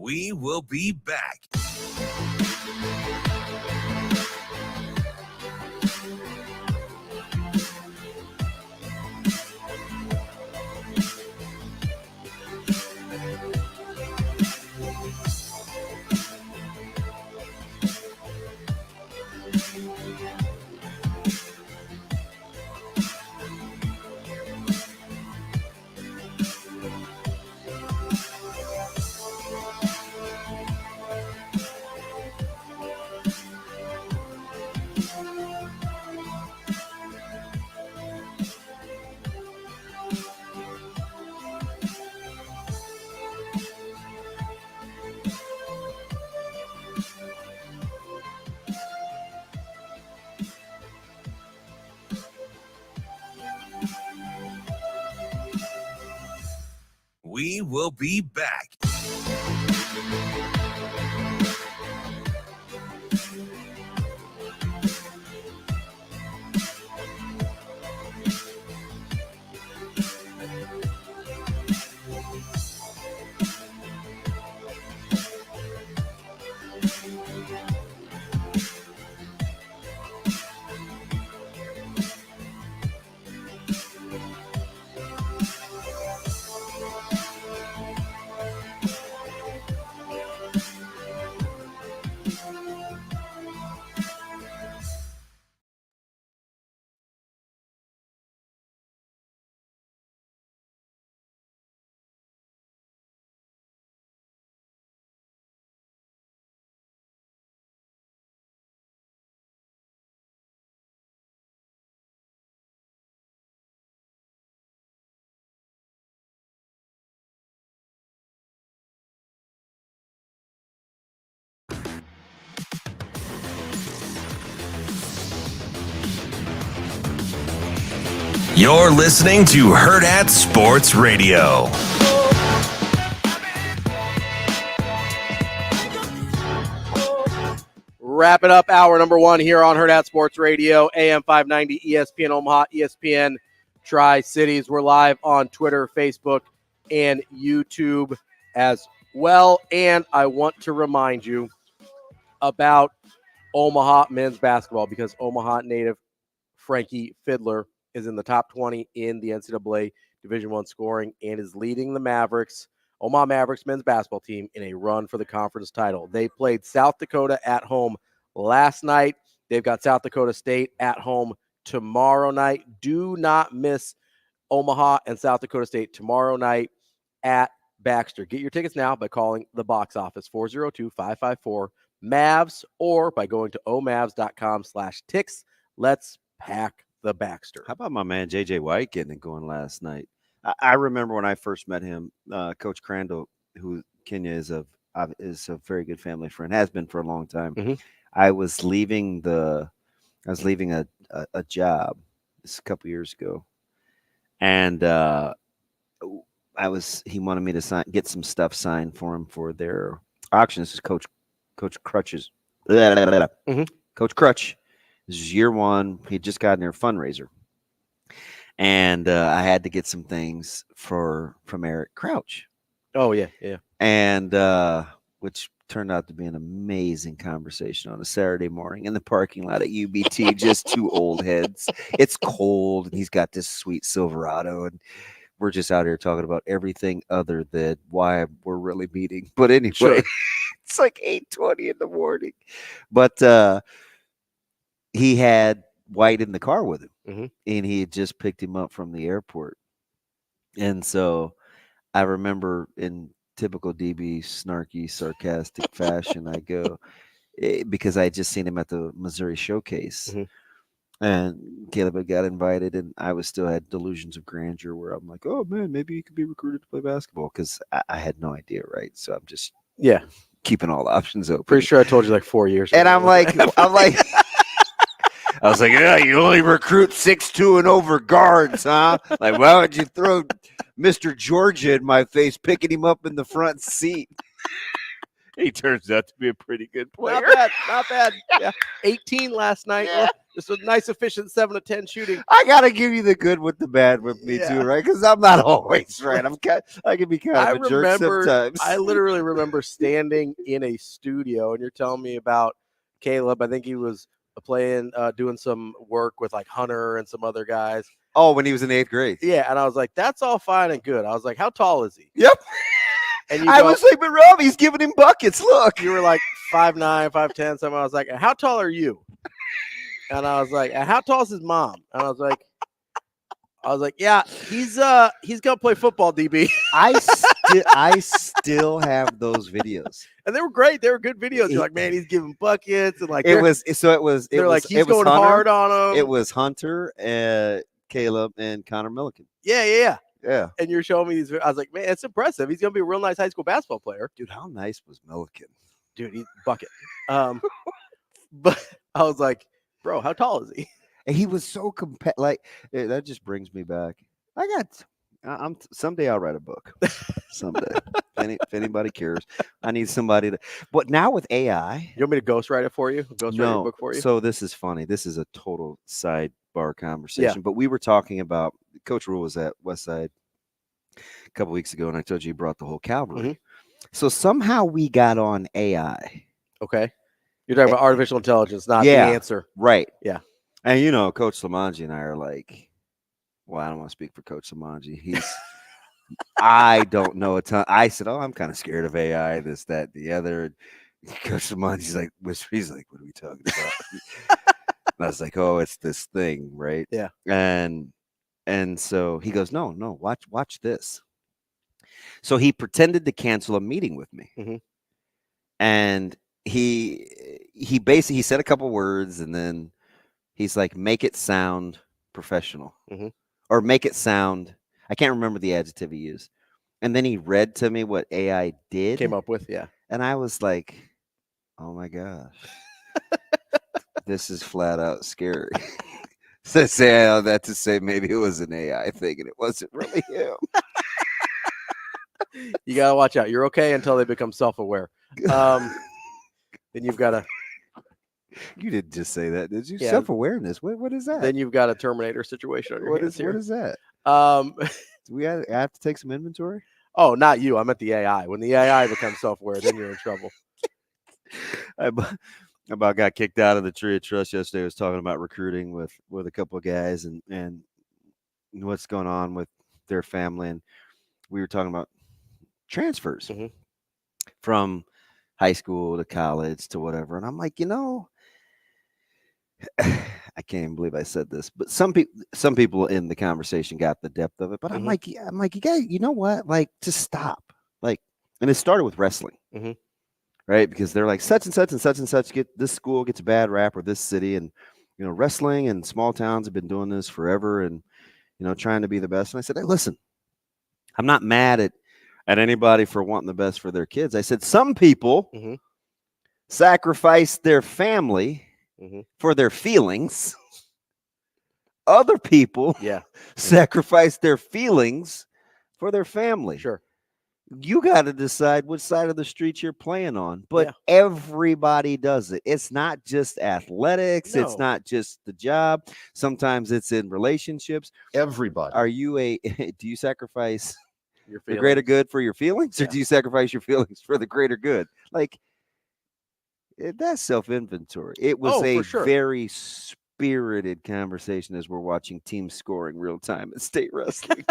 We will be back. We will be back. You're listening to Hurrdat Sports Radio. Wrap it up, hour number one here on Hurrdat Sports Radio, AM 590, ESPN Omaha, ESPN Tri-Cities. We're live on Twitter, Facebook, and YouTube as well. And I want to remind you about Omaha men's basketball because Omaha native Frankie Fiddler is in the top 20 in the NCAA Division I scoring and is leading the Omaha Mavericks men's basketball team in a run for the conference title. They played South Dakota at home last night. They've got South Dakota State at home tomorrow night. Do not miss Omaha and South Dakota State tomorrow night at Baxter. Get your tickets now by calling the box office, 402-554 Mavs or by going to omavs.com/ticks. Let's pack the Baxter. How about my man JJ White getting it going last night? I remember when I first met him, Coach Crandall, who Kenya is a very good family friend, has been for a long time. Mhm. I was leaving a job this a couple years ago, and he wanted me to get some stuff signed for him for their auction. This is Coach Crutch's. Mhm. Coach Crutch. This is year one. He just got in their fundraiser, and I had to get some things from Eric Crouch. Oh yeah. And which turned out to be an amazing conversation on a Saturday morning in the parking lot at UBT. Just two old heads. It's cold, and he's got this sweet Silverado, and we're just out here talking about everything other than why we're really meeting. But anyway, Sure. It's like 8:20 in the morning. But he had White in the car with him, Mhm. and he had just picked him up from the airport. And so I remember in typical DB snarky, sarcastic fashion, I go, because I had just seen him at the Missouri Showcase. Mhm. And Caleb had got invited, and I still had delusions of grandeur where I'm like, oh, man, maybe he could be recruited to play basketball, because I had no idea, right? So I'm just keeping all options open. Pretty sure I told you like 4 years ago. And I'm like, I was like, yeah, you only recruit 6'2" and over guards, huh? Like, why would you throw Mr. Georgia in my face, picking him up in the front seat? He turns out to be a pretty good player. Not bad. Yeah. 18 last night. Yeah. Just a nice, efficient 7 of 10 shooting. I got to give you the good with the bad with me too, right? Because I'm not always right. I can be kind of a jerk sometimes. I literally remember standing in a studio, and you're telling me about Caleb. I think he was doing some work with like Hunter and some other guys. Oh, when he was in 8th grade. Yeah, and I was like, that's all fine and good. I was like, how tall is he? Yep. And I was like, but Ravi's giving him buckets. Look. You were like 5'9", 5'10", something. I was like, how tall are you? And I was like, how tall is his mom? And I was like, yeah, he's gonna play football, DB. I still have those videos, and they were great. They were good videos. You're like, man, he's giving buckets, and like They're like, he's going hard on him. It was Hunter, Caleb, and Connor Milliken. Yeah. Yeah. And you're showing me these. I was like, man, it's impressive. He's gonna be a real nice high school basketball player. Dude, how nice was Milliken? Dude, he's bucket. But I was like, bro, how tall is he? And he was so like that just brings me back. I'm someday I'll write a book. Someday. If anybody cares. I need somebody to. But now with AI, you want me to ghostwrite it for you? Ghostwrite your book for you? So this is funny. This is a total sidebar conversation. But we were talking about Coach Rule was at Westside a couple weeks ago, and I told you he brought the whole cavalry. Mm-hmm. So somehow we got on AI. Okay. You're talking about artificial intelligence, not the answer. Right. Yeah. And Coach Slamanji and I are like, well, I don't want to speak for Coach Slamanji. I don't know a ton. I said, I'm kind of scared of AI, this, that, the other. Coach Slamanji's like, he's like, what are we talking about? And I was like, oh, it's this thing, right? Yeah. And so he goes, no, watch this. So he pretended to cancel a meeting with me. Mm-hmm. And he basically said a couple words, and then he's like, make it sound professional. Mm-hmm. Or make it sound, I can't remember the adjective he used. And then he read to me what AI came up with, yeah. And I was like, oh my gosh. This is flat out scary. So say all that to say maybe it was an AI thing and it wasn't really him. You gotta watch out. You're okay until they become self-aware. Then you've got to. You didn't just say that, did you? Yeah. Self-awareness. What is that? Then you've got a Terminator situation on your hands here. What is that? Do we have to take some inventory? Oh, not you. I'm at the AI. When the AI becomes self-aware, then you're in trouble. I about got kicked out of the Tree of Trust yesterday. I was talking about recruiting with a couple of guys and what's going on with their family, and we were talking about transfers from high school to college to whatever. And I'm like, I can't even believe I said this, but some people in the conversation got the depth of it. But I'm like, you guys, you know what? Like, just stop. Like, and it started with wrestling. right? Because they're like such and such and such and such this school gets a bad rap, or this city, and wrestling and small towns have been doing this forever, and trying to be the best. And I said, hey, listen, I'm not mad at anybody for wanting the best for their kids. I said some people sacrifice their family for their feelings. Other people sacrifice their feelings for their family. Sure. You got to decide which side of the street you're playing on. But everybody does it. It's not just athletics. No. It's not just the job. Sometimes it's in relationships. Everybody. Do you sacrifice Your the greater good for your feelings, or do you sacrifice your feelings for the greater good? Like, that's self-inventory. It was very spirited conversation as we're watching teams scoring real time at state wrestling.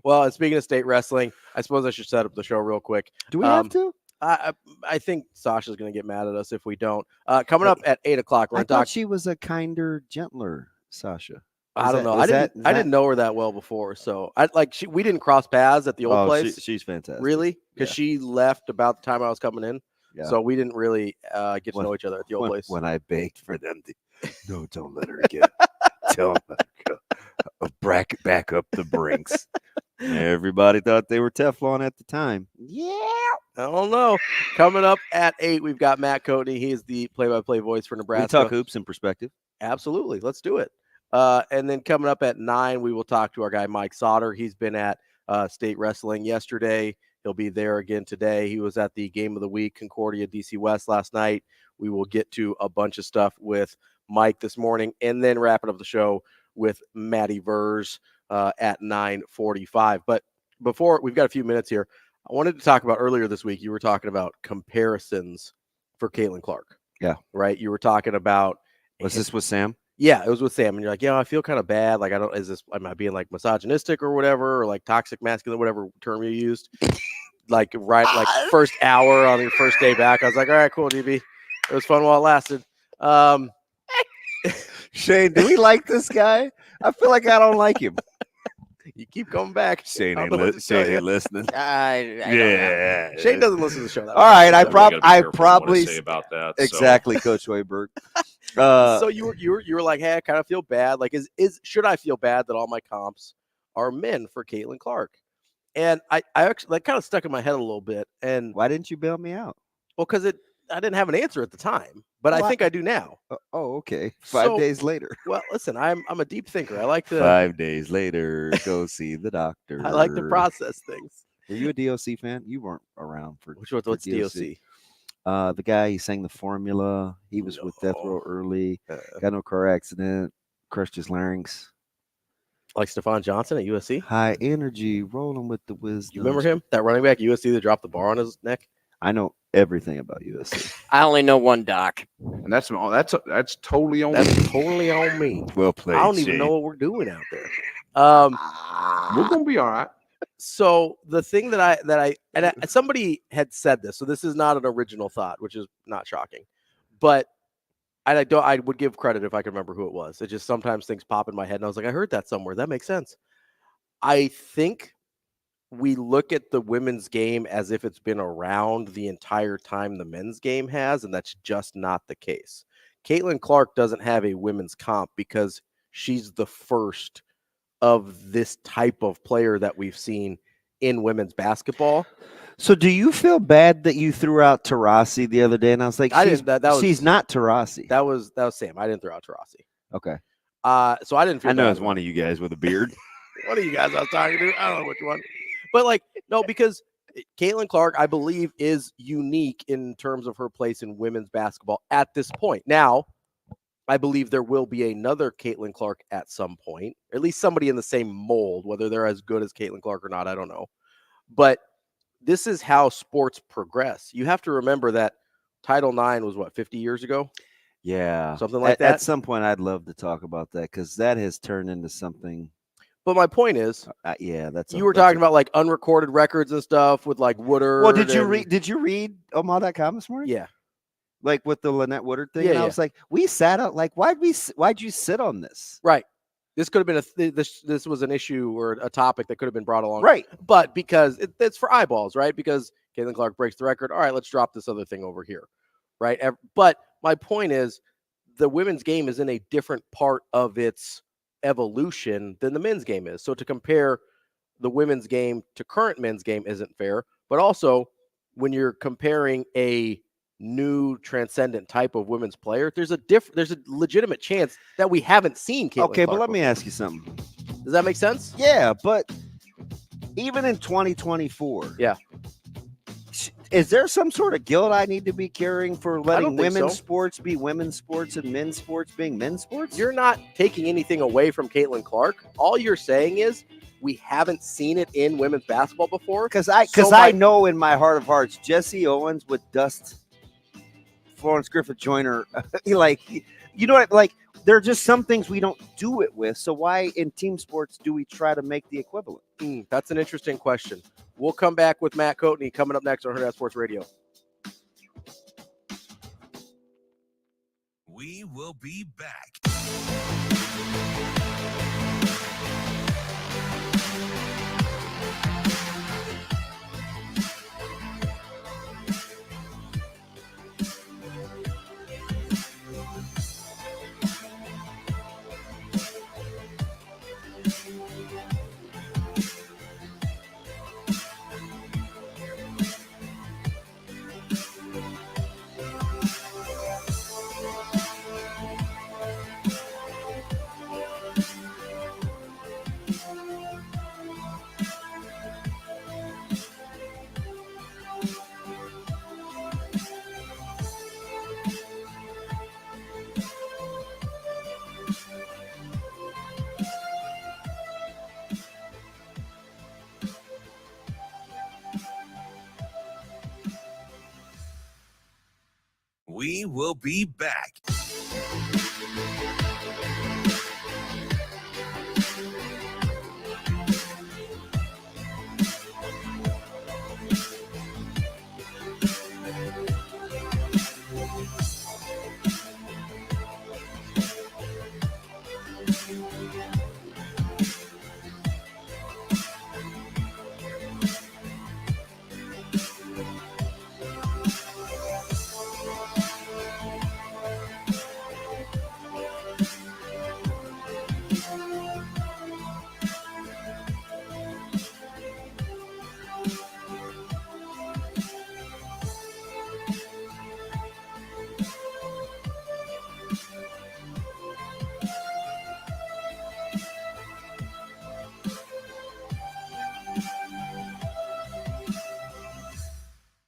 Well, and speaking of state wrestling, I suppose I should set up the show real quick. Do we have to? I think Sasha's going to get mad at us if we don't. Coming up at 8 o'clock, we're I going to talk. thought she was a kinder, gentler Sasha. I don't know. I didn't know her that well before, so we didn't cross paths at the old place. She's fantastic. Really? Because she left about the time I was coming in, so we didn't really get to know each other at the old place. When I begged for them to, no, don't let her get. Tell them back up the brinks. Everybody thought they were Teflon at the time. Yeah. I don't know. Coming up at 8, we've got Matt Coatney. He is the play-by-play voice for Nebraska. We talk hoops in perspective. Absolutely. Let's do it. And then coming up at 9, we will talk to our guy, Mike Sautter. He's been at state wrestling yesterday. He'll be there again today. He was at the game of the week, Concordia DC West last night. We will get to a bunch of stuff with Mike this morning, and then wrapping up the show with Matty Vrzal at 9:45. But before, we've got a few minutes here. I wanted to talk about earlier this week. You were talking about comparisons for Catilin Clark. Yeah. Right. You were talking about. Was this with Sam? Yeah, it was with Sam. And you're like, I feel kind of bad. Like, am I being like misogynistic or whatever, or like toxic masculine, whatever term you used? Like first hour on your first day back, I was like, all right, cool, DB. It was fun while it lasted. Shane, do we like this guy? I feel like I don't like him. You keep coming back. Shane ain't listening. Yeah. Shane doesn't listen to the show. All right, I probably say about that. Exactly, Coach Hoiberg. So you were like, hey, I kind of feel bad. Like, should I feel bad that all my comps are men for Catilin Clark? And I actually kind of stuck in my head a little bit. And why didn't you bail me out? Well, because I didn't have an answer at the time, but I think I do now. Okay. 5 days later. Well, listen, I'm a deep thinker. I like to 5 days later go see the doctor. I like to process things. Were you a DOC fan? You weren't around for what's DOC? The guy, he sang the formula. He was with Death Row early. Got no car accident. Crushed his larynx. Like Stephon Johnson at USC? High energy, rolling with the wisdom. You remember him? That running back at USC that dropped the bar on his neck? I know everything about USC. I only know one doc. And that's totally on me. That's totally on me. Well played. I don't even know what we're doing out there. We're gonna be all right. So the thing somebody had said this, so this is not an original thought, which is not shocking, but I would give credit if I could remember who it was. It just sometimes things pop in my head, and I was like, I heard that somewhere. That makes sense. I think we look at the women's game as if it's been around the entire time the men's game has, and that's just not the case. Catilin Clark doesn't have a women's comp because she's the first of this type of player that we've seen in women's basketball. So do you feel bad that you threw out Taurasi the other day? And I was like, she's not Taurasi. That was Sam. I didn't throw out Taurasi. Okay. So I didn't feel I know bad it's one of you guys with a beard. One of you guys I was talking to. I don't know which one. But no, because Catilin Clark, I believe, is unique in terms of her place in women's basketball at this point. Now, I believe there will be another Catilin Clark at some point, or at least somebody in the same mold. Whether they're as good as Catilin Clark or not, I don't know. But this is how sports progress. You have to remember that Title IX was 50 years ago? Yeah. Something like that. At some point, I'd love to talk about that because that has turned into something. But my point is, you were talking about unrecorded records and stuff with Woodard. Well, did you read Omaha.com this morning? Yeah. With the Lynette Woodard thing? Yeah, I was like, we sat out, why'd you sit on this? Right. This could have been this was an issue or a topic that could have been brought along. Right. But because it's for eyeballs, right? Because Catilin Clark breaks the record. All right, let's drop this other thing over here, right? But my point is the women's game is in a different part of its evolution than the men's game is. So to compare the women's game to current men's game isn't fair. But also, when you're comparing a new transcendent type of women's player, there's a legitimate chance that we haven't seen Catilin Okay, Clark but let me before. ask you something. Does that make sense? Yeah, but even in 2024, yeah, is there some sort of guilt I need to be carrying for letting women's so. sports be women's sports and men's sports being men's sports? You're not taking anything away from Catilin Clark. All you're saying is we haven't seen it in women's basketball before. Because I know in my heart of hearts, Jesse Owens would dust Florence Griffith Joyner. There are just some things we don't do it with. So why in team sports do we try to make the equivalent? That's an interesting question. We'll come back with Matt Coatney coming up next on Hurrdat Sports Radio. We will be back. We will be back.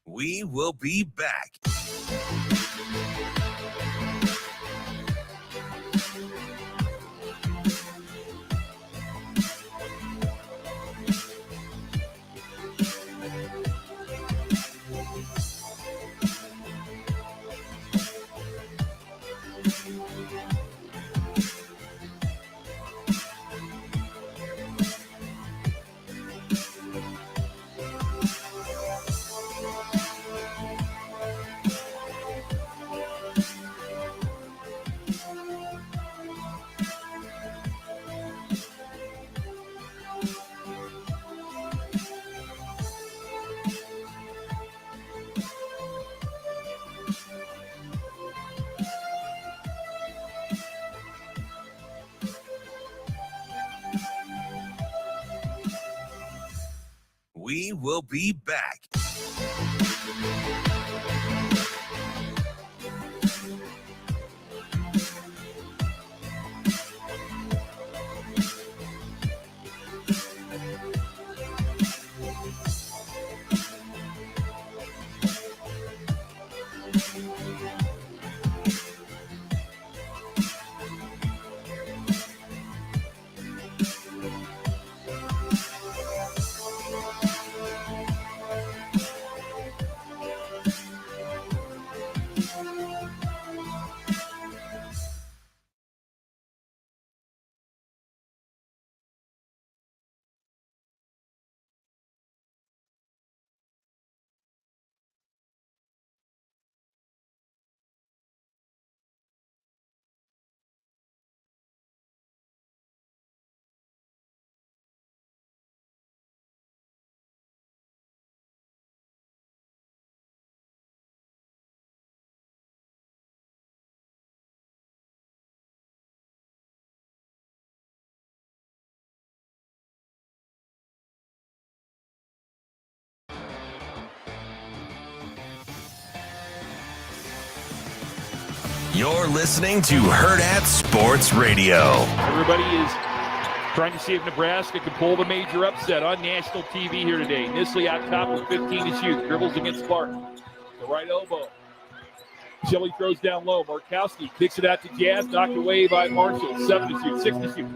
We will be back. We will be back. You're listening to Hurrdat Sports Radio. Everybody is trying to see if Nebraska can pull the major upset on national TV here today. Nisley out top with 15 to shoot. Dribbles against Clark. The right elbow. Shelley throws down low. Markowski kicks it out to Jazz. Knocked away by Marshall. 7 to shoot. 6 to shoot.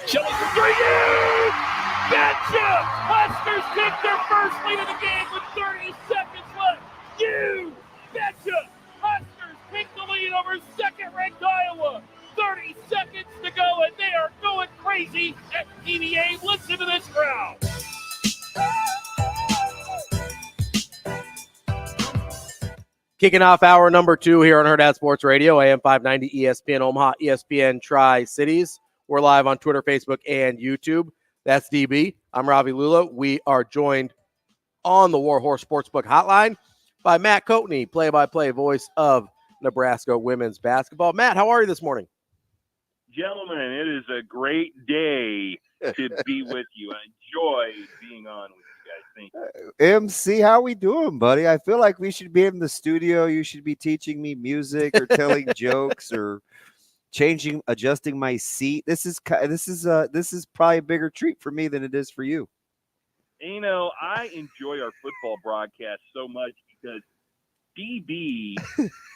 Shelley for 3. Gotcha! Huskers take their first lead of the game with 30 seconds left. You betcha! Huskers take the lead over second-ranked Iowa. 30 seconds to go, and they are going crazy at TBA. Listen to this crowd. Kicking off hour number 2 here on Hurrdat Sports Radio, AM 590, ESPN Omaha, ESPN Tri-Cities. We're live on Twitter, Facebook, and YouTube. That's DB. I'm Ravi Lulla. We are joined on the Warhorse Sportsbook Hotline by Matt Coatney, play-by-play voice of Nebraska women's basketball. Matt, how are you this morning? Gentlemen, it is a great day to be with you. I enjoy being on with you guys. Thank you. MC, how we doing, buddy? I feel like we should be in the studio. You should be teaching me music or telling jokes or adjusting my seat. This is probably a bigger treat for me than it is for you. You know, I enjoy our football broadcast so much because DB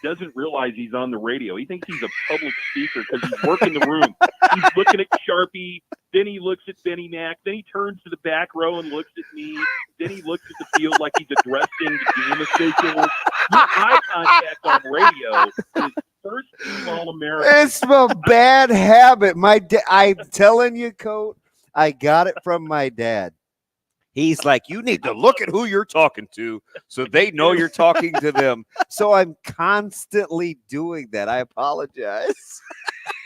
doesn't realize he's on the radio. He thinks he's a public speaker because he's working the room. He's looking at Sharpie, then he looks at Benny Mac, then he turns to the back row and looks at me, then he looks at the field like he's addressing the game officials. Your eye contact on radio is first team All-American. It's a bad habit. I'm telling you, Coach, I got it from my dad. He's like, you need to look at who you're talking to so they know you're talking to them. So I'm constantly doing that. I apologize.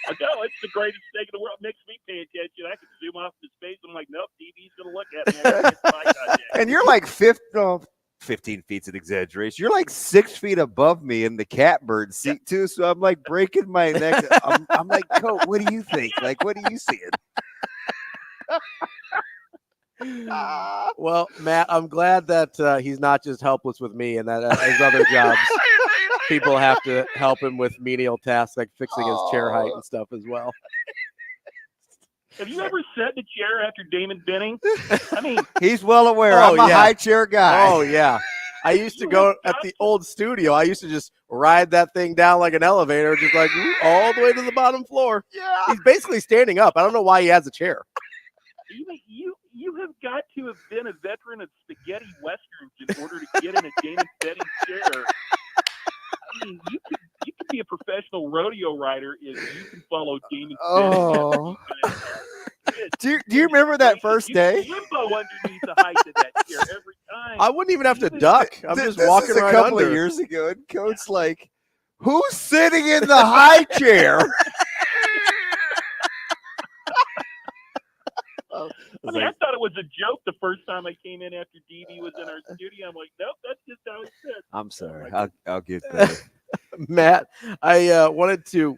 I know, it's the greatest thing in the world. It makes me pay attention. I can zoom off his face. I'm like, nope, DB's going to look at me. I get my contact. And you're like 15 feet's an exaggeration. You're like 6 feet above me in the catbird seat, too. So I'm like breaking my neck. I'm like, Coach, what do you think? Like, what are you seeing? Well, Matt, I'm glad that he's not just helpless with me and that his other jobs, people have to help him with menial tasks like fixing his chair height and stuff as well. Have you ever sat in a chair after Damon Benning? I mean, he's well aware. I'm a high chair guy. Oh, yeah. I used to go at the old studio. I used to just ride that thing down like an elevator, just like all the way to the bottom floor. Yeah. He's basically standing up. I don't know why he has a chair. You have got to have been a veteran of spaghetti westerns in order to get in a Damon Benning chair. I mean, you could be a professional rodeo rider if you can follow Damon Benning. Do you remember that first day? Limbo underneath the height of that chair every time. I wouldn't even have to duck. I'm just walking this is right a couple under. of years ago, and Coach like, who's sitting in the high chair? I mean, I thought it was a joke the first time I came in after DB was in our studio. I'm like, nope, that's just how it said. I'm sorry. I'll get better. Matt, I wanted to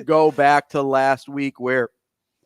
go back to last week where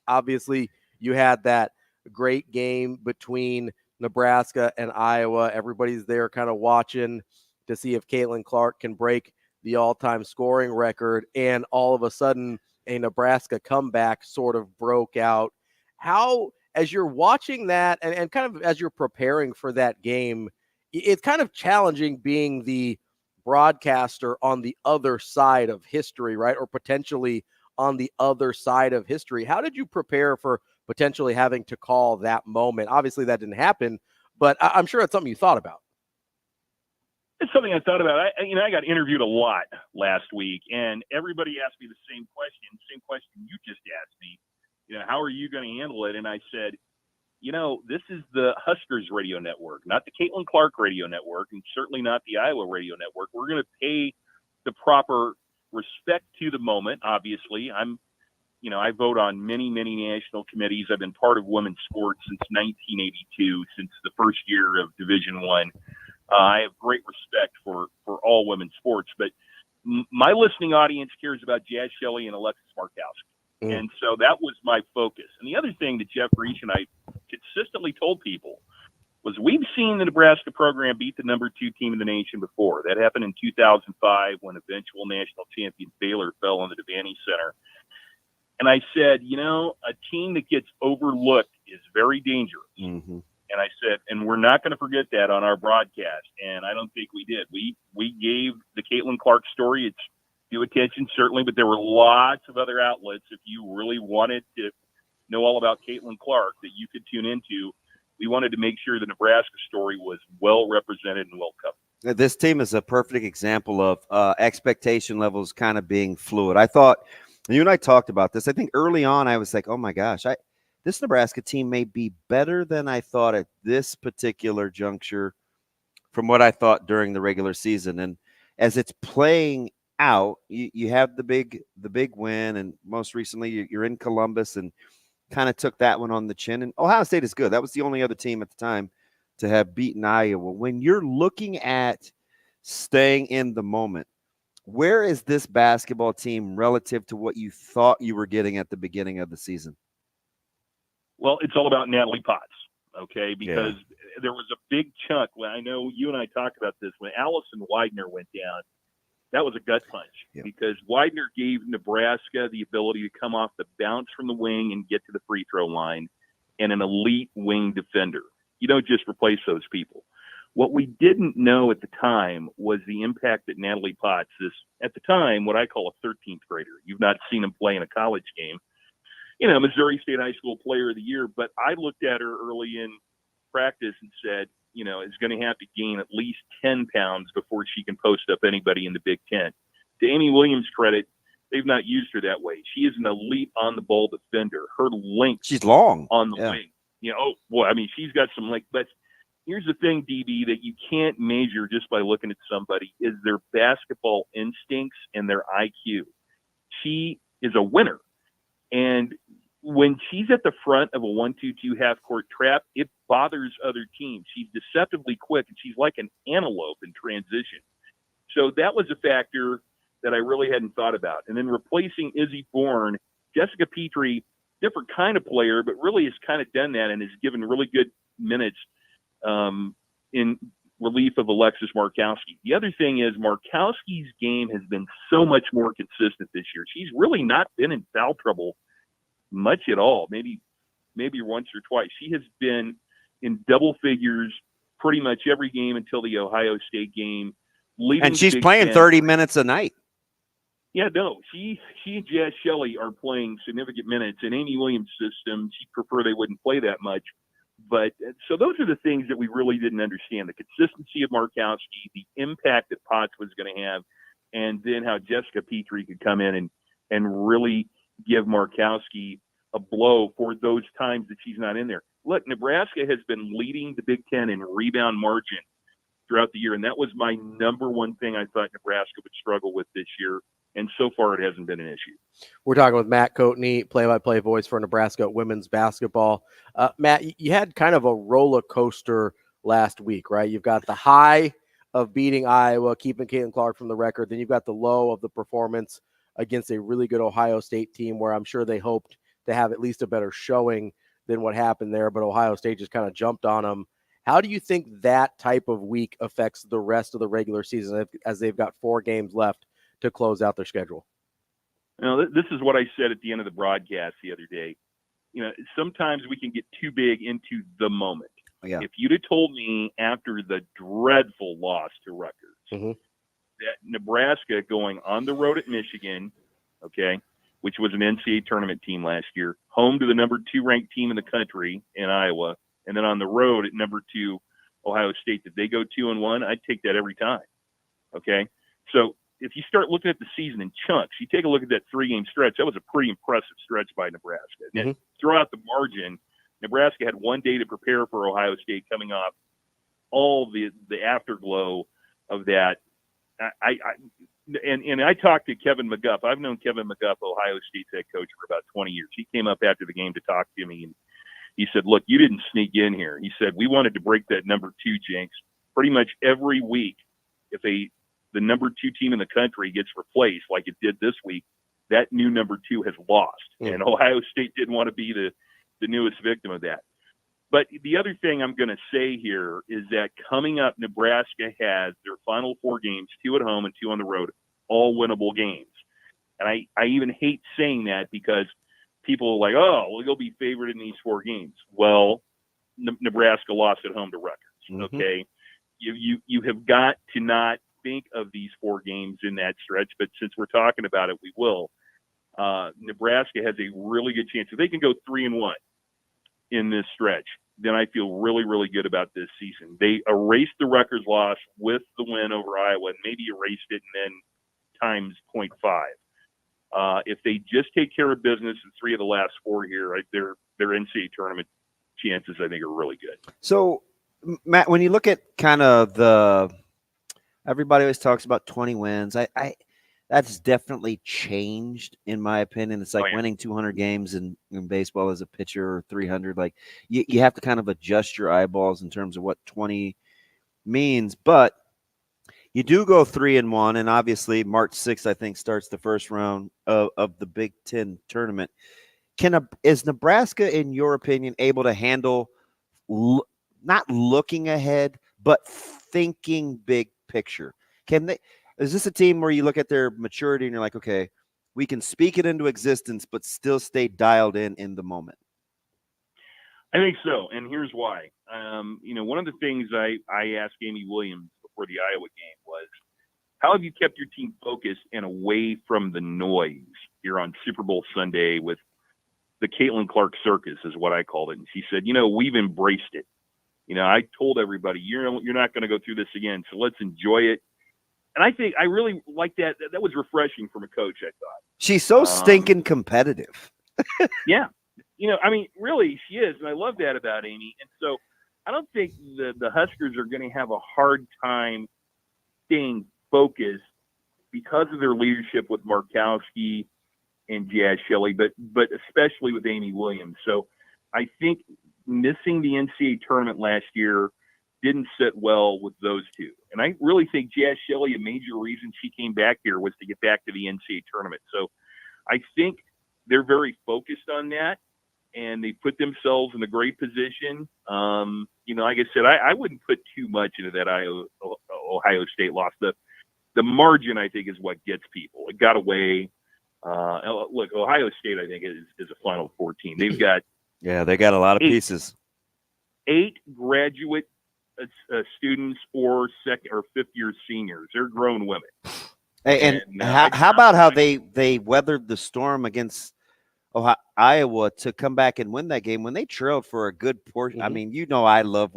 obviously you had that great game between Nebraska and Iowa. Everybody's there kind of watching to see if Catilin Clark can break the all-time scoring record. And all of a sudden, a Nebraska comeback sort of broke out. How, as you're watching that and kind of as you're preparing for that game, it's kind of challenging being the broadcaster on the other side of history, right? Or potentially on the other side of history. How did you prepare for potentially having to call that moment? Obviously that didn't happen, but I'm sure it's something you thought about. It's something I thought about. I got interviewed a lot last week, and everybody asked me the same question you just asked me. How are you going to handle it? And I said, this is the Huskers radio network, not the Catilin Clark radio network, and certainly not the Iowa radio network. We're going to pay the proper respect to the moment. Obviously, I vote on many, many national committees. I've been part of women's sports since 1982, since the first year of Division I. I have great respect for all women's sports, but my listening audience cares about Jazz Shelley and Alexis Markowski. And so that was my focus. And the other thing that Jeff Reich and I consistently told people was we've seen the Nebraska program beat the number 2 team in the nation before. That happened in 2005 when eventual national champion Baylor fell on the Devaney Center. And I said, a team that gets overlooked is very dangerous. Mm-hmm. And I said, and we're not going to forget that on our broadcast. And I don't think we did. We gave the Catilin Clark story its due attention, certainly, but there were lots of other outlets, if you really wanted to know all about Catilin Clark, that you could tune into. We wanted to make sure the Nebraska story was well represented and well covered. This team is a perfect example of expectation levels kind of being fluid. I thought, and you and I talked about this, I think early on I was like, oh my gosh, this Nebraska team may be better than I thought at this particular juncture from what I thought during the regular season. And as it's playing out, you have the big win, and most recently you're in Columbus and kind of took that one on the chin. And Ohio State is good. That was the only other team at the time to have beaten Iowa. When you're looking at staying in the moment, where is this basketball team relative to what you thought you were getting at the beginning of the season? Well, it's all about Natalie Potts, okay? Because there was a big chunk. I know you and I talked about this. When Allison Widener went down, that was a gut punch because Widener gave Nebraska the ability to come off the bounce from the wing and get to the free throw line, and an elite wing defender. You don't just replace those people. What we didn't know at the time was the impact that Natalie Potts, at the time, what I call a 13th grader. You've not seen him play in a college game. Missouri State High School Player of the Year, but I looked at her early in practice and said, is going to have to gain at least 10 pounds before she can post up anybody in the Big Ten. To Amy Williams' credit, they've not used her that way. She is an elite on-the-ball defender. Her length, she's long on the wing. She's got some length. But here's the thing, DB, that you can't measure just by looking at somebody is their basketball instincts and their IQ. She is a winner. And when she's at the front of a 1-2-2 half-court trap, it bothers other teams. She's deceptively quick, and she's like an antelope in transition. So that was a factor that I really hadn't thought about. And then replacing Izzy Bourne, Jessica Petrie, different kind of player, but really has kind of done that and has given really good minutes in relief of Alexis Markowski. The other thing is Markowski's game has been so much more consistent this year. She's really not been in foul trouble much at all, maybe once or twice. She has been in double figures pretty much every game until the Ohio State game. And she's playing 30 minutes a night. Yeah, no, she and Jazz Shelley are playing significant minutes. In Amy Williams' system, she'd prefer they wouldn't play that much. But so those are the things that we really didn't understand: the consistency of Markowski, the impact that Potts was going to have, and then how Jessica Petrie could come in and really give Markowski a blow for those times that she's not in there. Look, Nebraska has been leading the Big Ten in rebound margin throughout the year, and that was my number one thing I thought Nebraska would struggle with this year, and so far it hasn't been an issue. We're talking with Matt Coatney, play-by-play voice for Nebraska women's basketball. Matt, you had kind of a roller coaster last week, right? You've got the high of beating Iowa, keeping Catilin Clark from the record. Then you've got the low of the performance against a really good Ohio State team where I'm sure they hoped to have at least a better showing than what happened there, but Ohio State just kind of jumped on them. How do you think that type of week affects the rest of the regular season as they've got 4 games left to close out their schedule? This is what I said at the end of the broadcast the other day. Sometimes we can get too big into the moment. Yeah. If you'd have told me after the dreadful loss to Rutgers that Nebraska going on the road at Michigan, which was an NCAA tournament team last year, home to the number 2 ranked team in the country in Iowa, and then on the road at number 2 Ohio State, did they go 2-1? I'd take that every time. Okay. So if you start looking at the season in chunks, you take a look at that 3-game stretch. That was a pretty impressive stretch by Nebraska. And throw out the margin, Nebraska had 1 day to prepare for Ohio State, coming off all the afterglow of that. And I talked to Kevin McGuff. I've known Kevin McGuff, Ohio State's head coach, for about 20 years. He came up after the game to talk to me, and he said, look, you didn't sneak in here. He said, we wanted to break that number 2 jinx pretty much every week. If the number 2 team in the country gets replaced like it did this week, that new number 2 has lost. And Ohio State didn't want to be the newest victim of that. But the other thing I'm going to say here is that coming up, Nebraska has their final 4 games, 2 at home and 2 on the road, all winnable games. And I even hate saying that because people are like, oh, well, you'll be favored in these 4 games. Well, Nebraska lost at home to Rutgers. Okay, you have got to not think of these 4 games in that stretch. But since we're talking about it, we will. Nebraska has a really good chance if they can go 3-1 in this stretch. Then I feel really, really good about this season. They erased the Rutgers loss with the win over Iowa, and maybe erased it and then times 0.5. If they just take care of business in 3 of the last 4 here, their NCAA tournament chances, I think, are really good. So, Matt, when you look at kind of everybody always talks about 20 wins. That's definitely changed, in my opinion. It's like winning 200 games in baseball as a pitcher, or 300. Like you have to kind of adjust your eyeballs in terms of what 20 means. But you do go 3-1, and obviously March 6th, I think, starts the first round of the Big Ten tournament. Is Nebraska, in your opinion, able to handle not looking ahead, but thinking big picture? Is this a team where you look at their maturity and you're like, okay, we can speak it into existence, but still stay dialed in the moment? I think so, and here's why. One of the things I asked Amy Williams before the Iowa game was, how have you kept your team focused and away from the noise here on Super Bowl Sunday with the Caitlin Clark circus, is what I called it. And she said, we've embraced it. I told everybody, you're not going to go through this again, so let's enjoy it. And I think I really like that. That was refreshing from a coach, I thought. She's so stinking competitive. Yeah. Really, she is. And I love that about Amy. And so I don't think the Huskers are going to have a hard time staying focused because of their leadership with Markowski and Jazz Shelley, but especially with Amy Williams. So I think missing the NCAA tournament last year didn't sit well with those two. And I really think Jazz Shelley, a major reason she came back here was to get back to the NCAA tournament. So I think they're very focused on that, and they put themselves in a great position. Like I said, I wouldn't put too much into that Ohio State loss. The margin, I think, is what gets people. It got away. Look, Ohio State, I think, is a Final Four team. They've got they got a lot of pieces. 8 graduate students or second or fifth year seniors. They're grown women. And how about how they weathered the storm against Iowa to come back and win that game when they trailed for a good portion? Mm-hmm. I mean, I love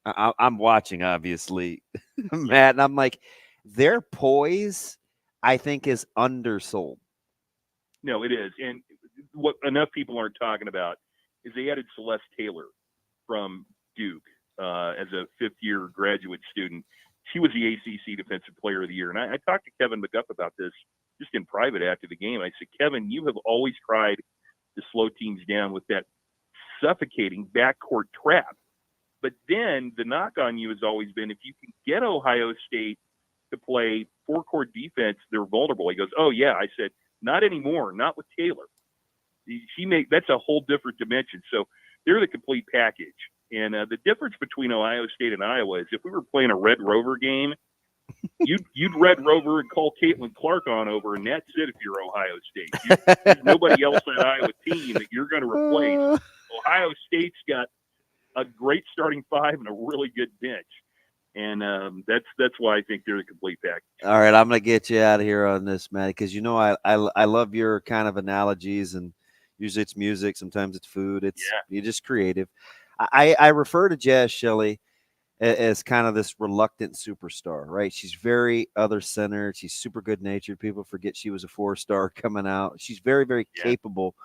I'm watching, obviously, Matt, and I'm like, their poise, I think, is undersold. No, it is. And what enough people aren't talking about is they added Celeste Taylor from Duke as a fifth-year graduate student. She was the ACC Defensive Player of the Year. And I talked to Kevin McGuff about this just in private after the game. I said, Kevin, you have always tried to slow teams down with that suffocating backcourt trap. But then the knock on you has always been, if you can get Ohio State to play four-court defense, they're vulnerable. He goes, oh, yeah. I said, not anymore, not with Taylor. That's a whole different dimension. So they're the complete package. And the difference between Ohio State and Iowa is if we were playing a Red Rover game, you'd Red Rover and call Caitlin Clark on over, and that's it if you're Ohio State. There's nobody else on that Iowa team that you're going to replace. Ohio State's got a great starting 5 and a really good bench. And that's why I think they're the complete package. All right, I'm going to get you out of here on this, Matt, because I love your kind of analogies, and usually it's music, sometimes it's food. You're just creative. I refer to Jazz Shelley as kind of this reluctant superstar, right? She's very other-centered. She's super good-natured. People forget she was a 4-star coming out. She's very, very capable.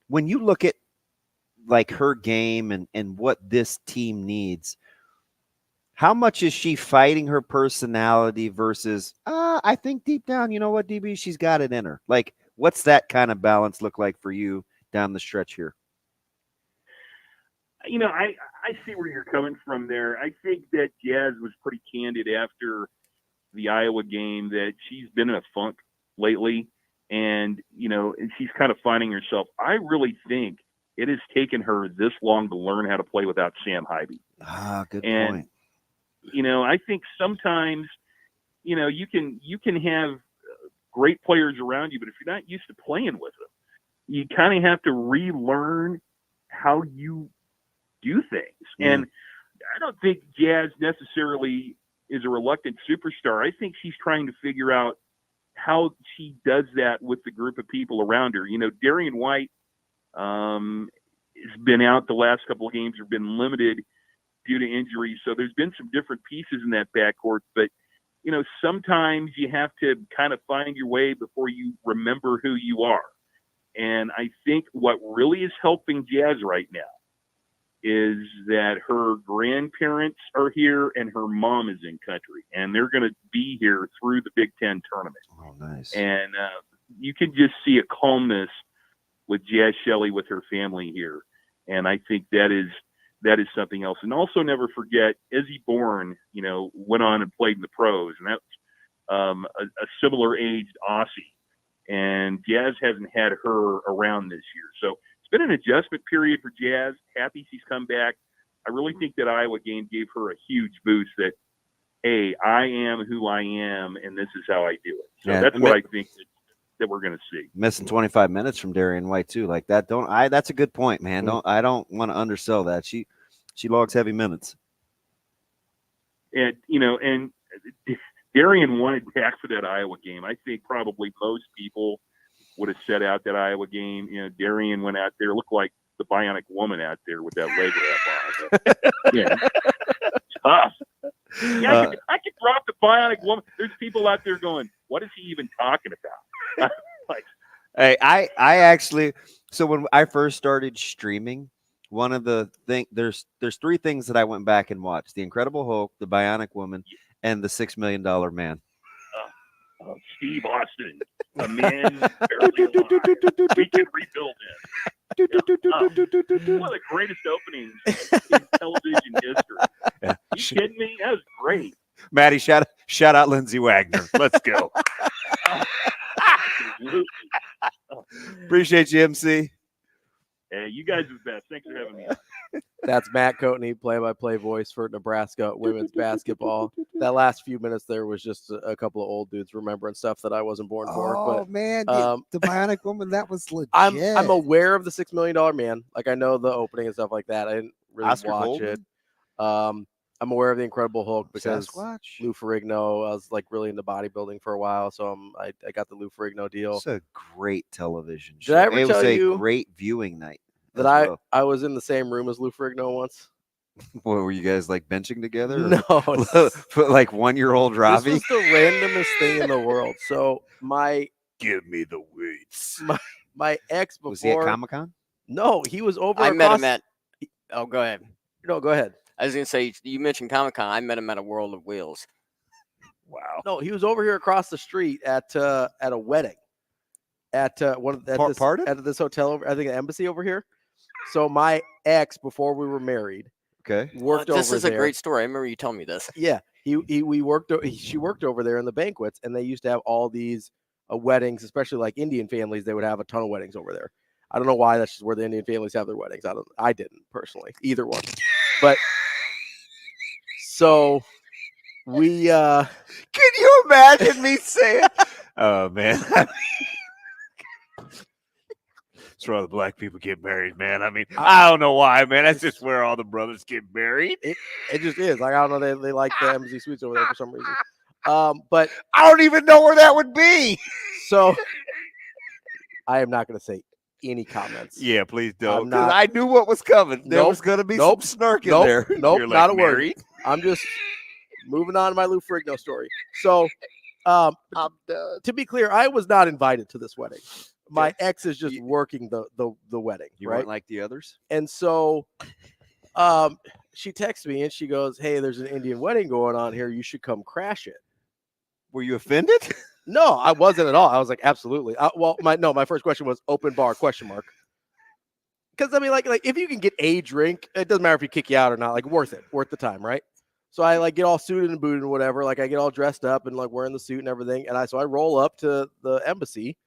When you look at like her game and what this team needs, how much is she fighting her personality versus, I think deep down, you know what, DB, she's got it in her. Like, what's that kind of balance look like for you down the stretch here? I see where you're coming from there. I think that Jazz was pretty candid after the Iowa game that she's been in a funk lately, and she's kind of finding herself. I really think it has taken her this long to learn how to play without Sam Hybe. Good And, point. I think sometimes, you can have great players around you, but if you're not used to playing with them, you kind of have to relearn how you do things. And I don't think Jazz necessarily is a reluctant superstar. I think she's trying to figure out how she does that with the group of people around her. Darian White has been out the last couple of games, or been limited due to injuries. So there's been some different pieces in that backcourt, but sometimes you have to kind of find your way before you remember who you are. And I think what really is helping Jazz right now is that her grandparents are here and her mom is in country, and they're going to be here through the Big Ten tournament. Oh, nice. And you can just see a calmness with Jazz Shelley with her family here. And I think that is something else. And also never forget, Izzy Bourne, went on and played in the pros, and that's a similar aged Aussie. And Jazz hasn't had her around this year. So it's been an adjustment period for Jazz. Happy she's come back. I really think that Iowa game gave her a huge boost that, hey, I am who I am, and this is how I do it. So that's what I think that we're going to see. Missing 25 minutes from Darian White too, like that. That's a good point, man. I don't want to undersell that. She logs heavy minutes. And and Darian wanted back for that Iowa game. I think probably most people would have set out that Iowa game. Darian went out there, looked like the Bionic Woman out there with that leg wrap on. Yeah, tough. Yeah, I could drop the Bionic Woman. There's people out there going, "What is he even talking about?" Hey, I actually. So when I first started streaming, one of the there's three things that I went back and watched: The Incredible Hulk, The Bionic Woman, and The $6 Million Man. Steve Austin, a man barely alive. We can rebuild him. One of the greatest openings in television history. Yeah. You kidding me? That was great. Maddie, shout out Lindsey Wagner. Let's go. Absolutely. Appreciate you, MC. Hey, you guys are the best. Thanks for having me on. That's Matt Coatney, play-by-play voice for Nebraska women's basketball. That last few minutes there was just a couple of old dudes remembering stuff that I wasn't born for. Oh, man, the Bionic Woman, that was legit. I'm aware of the $6 Million Man. Like, I know the opening and stuff like that. I didn't really watch it. I'm aware of the Incredible Hulk because Lou Ferrigno. I was like really into bodybuilding for a while, so I got the Lou Ferrigno deal. It's a great television show. Did I ever tell you a great viewing night that I was in the same room as Lou Ferrigno once? What, were you guys like benching together? No, like 1-year-old Ravi. This was the randomest thing in the world. So give me the weights. My ex before was he at Comic-Con? No, he was over. I met him at. Oh, go ahead. No, go ahead. I was gonna say you mentioned Comic-Con. I met him at a World of Wheels. Wow. No, he was over here across the street at a wedding at this hotel over. I think an embassy over here. So my ex, before we were married, worked over there. This is a great story. I remember you telling me this. Yeah, she worked over there in the banquets, and they used to have all these weddings, especially like Indian families. They would have a ton of weddings over there. I don't know why. That's just where the Indian families have their weddings. I didn't personally either one, but. So we can you imagine me saying, oh man. That's where all the black people get married, man. I mean, I don't know why, man. That's just where all the brothers get married. It just is. Like, I don't know, they like the embassy suites over there for some reason. But I don't even know where that would be. So I am not gonna say any comments. Yeah, please don't. Because I knew what was coming. There was gonna be some snark in there. Nope, like, not a word. I'm just moving on to my Lou Ferrigno story. So, I'm done. To be clear, I was not invited to this wedding. My ex is just working the wedding. You right? weren't like the others? And so she texts me and she goes, "Hey, there's an Indian wedding going on here. You should come crash it." Were you offended? No, I wasn't at all. I was like, absolutely. My first question was open bar ? Because I mean, like if you can get a drink, it doesn't matter if you kick you out or not. Like worth the time, right? So I like get all suited and booted and whatever. Like I get all dressed up and like wearing the suit and everything. And I roll up to the embassy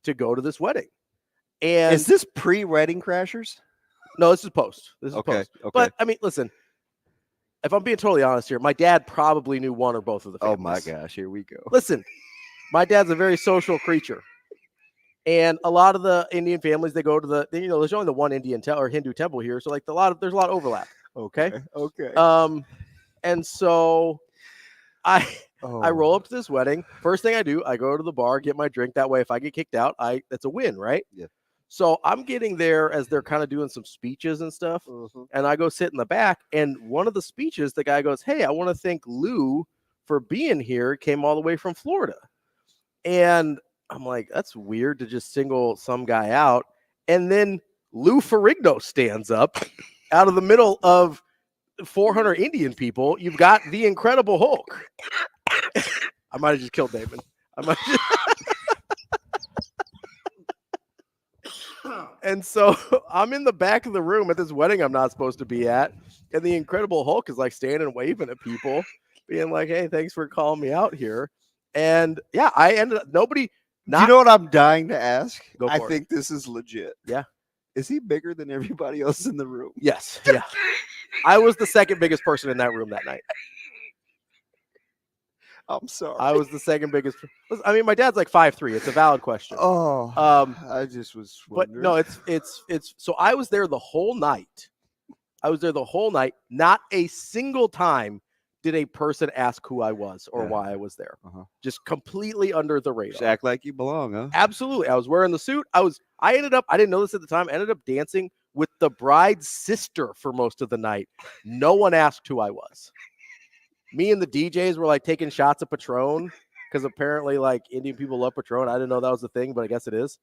to go to this wedding. And is this pre-wedding Crashers? No, this is post. This is Okay, post. okay. But I mean, listen. If I'm being totally honest here, my dad probably knew one or both of the families. Oh my gosh, here we go. Listen, my dad's a very social creature. And a lot of the Indian families, they go to there's only the one Indian or Hindu temple here. So like there's a lot of overlap. Okay. And so I roll up to this wedding. First thing I do, I go to the bar, get my drink. That way, if I get kicked out, that's a win, right? Yeah. So I'm getting there as they're kind of doing some speeches and stuff. Mm-hmm. And I go sit in the back. And one of the speeches, the guy goes, "Hey, I want to thank Lou for being here. Came all the way from Florida." And I'm like, that's weird to just single some guy out. And then Lou Ferrigno stands up out of the middle of 400 Indian people. You've got the Incredible Hulk. I might have just killed Damon. And so I'm in the back of the room at this wedding I'm not supposed to be at. And the Incredible Hulk is like standing waving at people, being like, "Hey, thanks for calling me out here." And yeah, I ended up Do you know what I'm dying to ask? Go for I it. think this is legit. Yeah. Is he bigger than everybody else in the room? Yes. Yeah. I was the second biggest person in that room that night. I'm sorry. I was the second biggest. I mean, my dad's like 5'3". It's a valid question. Oh, I just was wondering. But no, it's. So I was there the whole night. Not a single time did a person ask who I was or why I was there. Just completely under the radar. Just act like you belong, huh? Absolutely. I was wearing the suit. I didn't know this at the time. I ended up dancing with the bride's sister for most of the night. No one asked who I was. Me and the DJs were like taking shots of Patron because apparently like Indian people love Patron. I didn't know that was the thing, but I guess it is.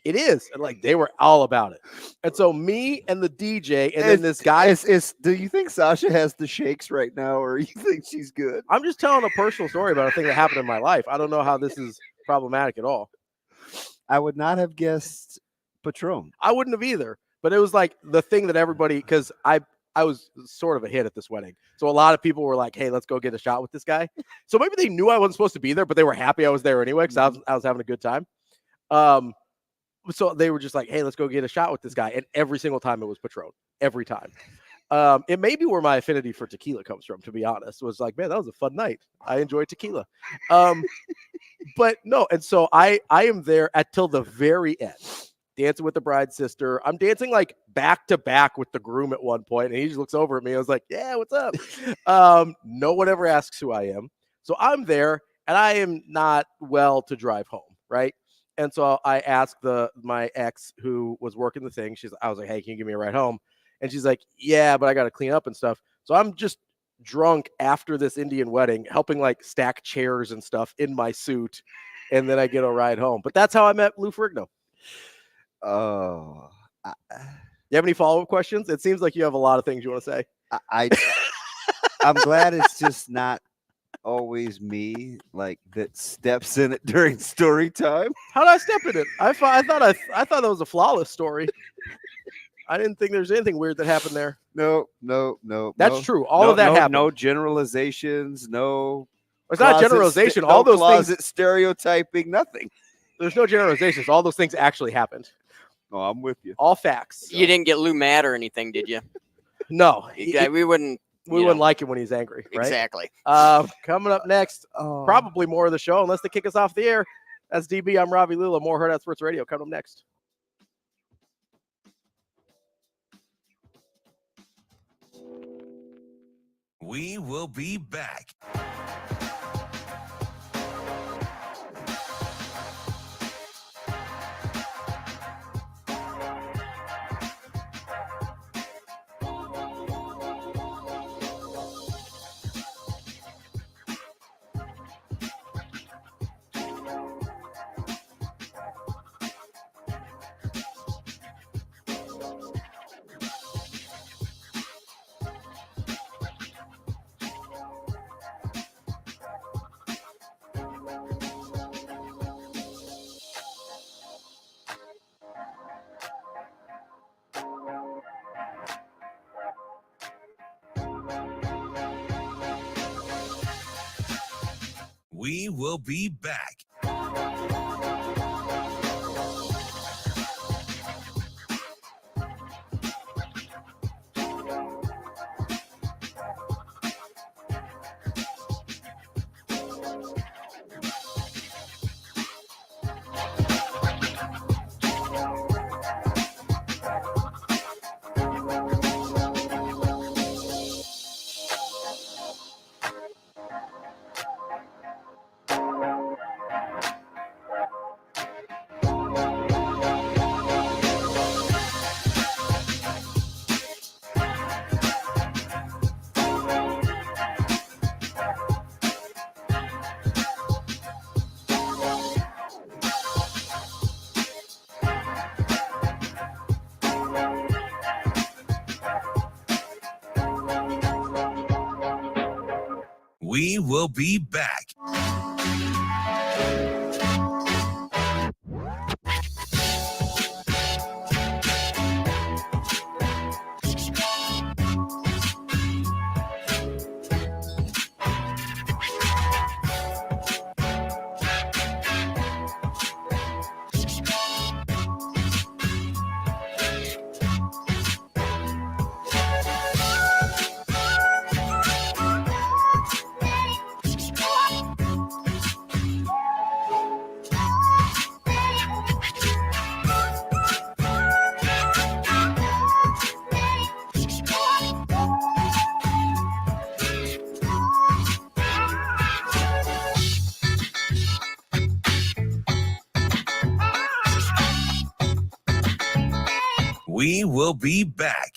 It is. And like they were all about it. And so me and the DJ and then this guy. Do you think Sasha has the shakes right now, or you think she's good? I'm just telling a personal story about a thing that happened in my life. I don't know how this is problematic at all. I would not have guessed Patron. I wouldn't have either. But it was like the thing that everybody, because I was sort of a hit at this wedding. So a lot of people were like, "Hey, let's go get a shot with this guy." So maybe they knew I wasn't supposed to be there, but they were happy I was there anyway because I was having a good time. So they were just like, "Hey, let's go get a shot with this guy." And every single time it was Patron. Every time. It may be where my affinity for tequila comes from, to be honest. It was like, man, that was a fun night. I enjoyed tequila. But no, and so I am there till the very end. Dancing with the bride's sister. I'm dancing like back to back with the groom at one point, and he just looks over at me. I was like, "Yeah, what's up?" No one ever asks who I am. So I'm there, and I am not well to drive home, right? And so I asked my ex who was working the thing. I was like, "Hey, can you give me a ride home?" And she's like, "Yeah, but I got to clean up and stuff." So I'm just drunk after this Indian wedding, helping like stack chairs and stuff in my suit, and then I get a ride home. But that's how I met Lou Ferrigno. Oh, you have any follow-up questions? It seems like you have a lot of things you want to say. I'm glad it's just not always me like that steps in it during story time. How did I step in it? I thought that was a flawless story. I didn't think there's anything weird that happened there. No. That's true. All of that happened. No generalizations. No. It's not generalization. All those closet stereotyping. Nothing. There's no generalizations. All those things actually happened. Oh, I'm with you. All facts. You didn't get Lou mad or anything, did you? No. We wouldn't. We wouldn't like him when he's angry, right? Exactly. Coming up next, probably more of the show, unless they kick us off the air. That's DB. I'm Ravi Lulla. More Hurrdat Sports Radio. Coming up next. We will be back. We will be back. We will be back. We will be back.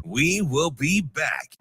We will be back.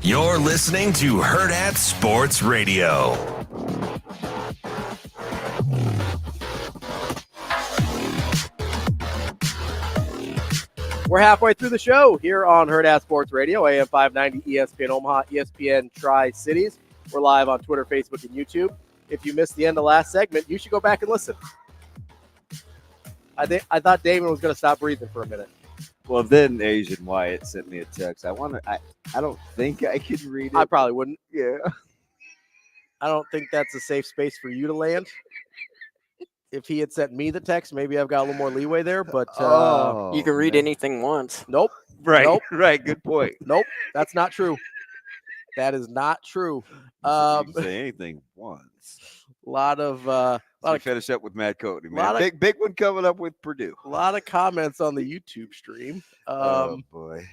You're listening to Hurrdat Sports Radio. We're halfway through the show here on Hurrdat Sports Radio, AM 590, ESPN Omaha, ESPN Tri-Cities. We're live on Twitter, Facebook, and YouTube. If you missed the end of the last segment, you should go back and listen. I thought Damon was going to stop breathing for a minute. Well, then Asian Wyatt sent me a text. I don't think I could read it. I probably wouldn't. Yeah. I don't think that's a safe space for you to land. If he had sent me the text, maybe I've got a little more leeway there, but you can read anything once. Nope. Right. Nope. Right. Good point. Nope. That's not true. That is not true. You can say anything once. A lot of finish up with Matt Coatney, man. Big one coming up with Purdue. A lot of comments on the YouTube stream. Oh boy.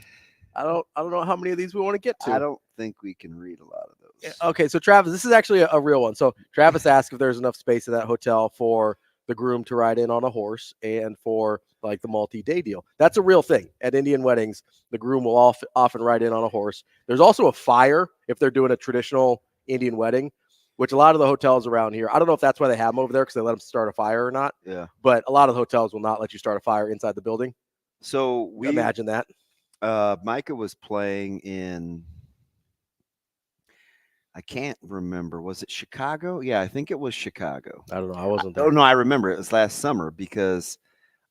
I don't know how many of these we want to get to. I don't think we can read a lot of those. Okay, so Travis, this is actually a real one. So Travis asked if there's enough space at that hotel for the groom to ride in on a horse and for like the multi-day deal. That's a real thing. At Indian weddings, the groom will often ride in on a horse. There's also a fire if they're doing a traditional Indian wedding, which a lot of the hotels around here, I don't know if that's why they have them over there because they let them start a fire or not. Yeah. But a lot of the hotels will not let you start a fire inside the building. So we imagine that. Micah was playing in, I can't remember. Was it Chicago? Yeah, I think it was Chicago. I don't know. I wasn't there. Oh, no, I remember. It was last summer because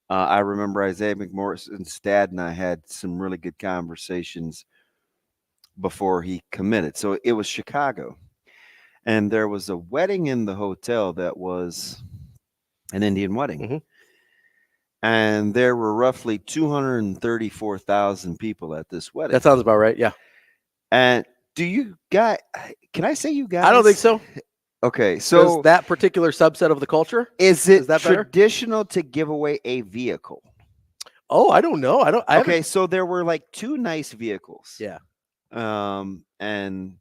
I remember Isaiah McMorrison's dad and I had some really good conversations before he committed. So it was Chicago. And there was a wedding in the hotel that was an Indian wedding. Mm-hmm. And there were roughly 234,000 people at this wedding. That sounds about right. Yeah. And can I say you guys? I don't think so. Okay. So that particular subset of the culture, is that traditional to give away a vehicle? Oh, I don't know. Okay. So there were like 2 nice vehicles. Yeah. And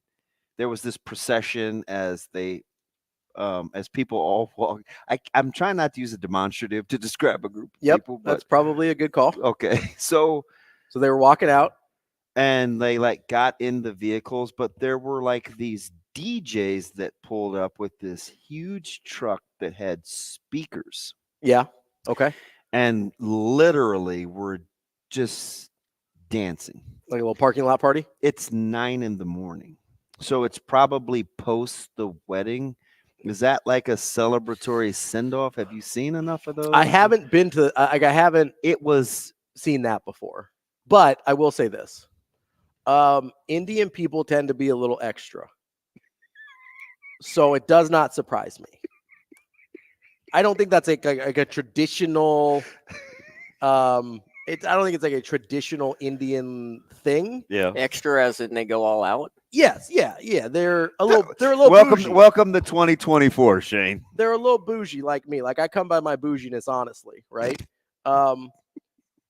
there was this procession as people all walk. I'm trying not to use a demonstrative to describe a group of people. But, that's probably a good call. Okay. So they were walking out. And they got in the vehicles, but there were these DJs that pulled up with this huge truck that had speakers. Yeah. Okay. And literally were just dancing. Like a little parking lot party? It's 9 a.m. So it's probably post the wedding. Is that like a celebratory send-off? Have you seen enough of those? I haven't been to seen that before. But I will say this. Indian people tend to be a little extra. So it does not surprise me. I don't think that's like a traditional I don't think it's like a traditional Indian thing. Yeah. Extra as in they go all out. Yes, yeah. They're a little bougie. Welcome to 2024, Shane. They're a little bougie like me. Like I come by my bouginess honestly, right?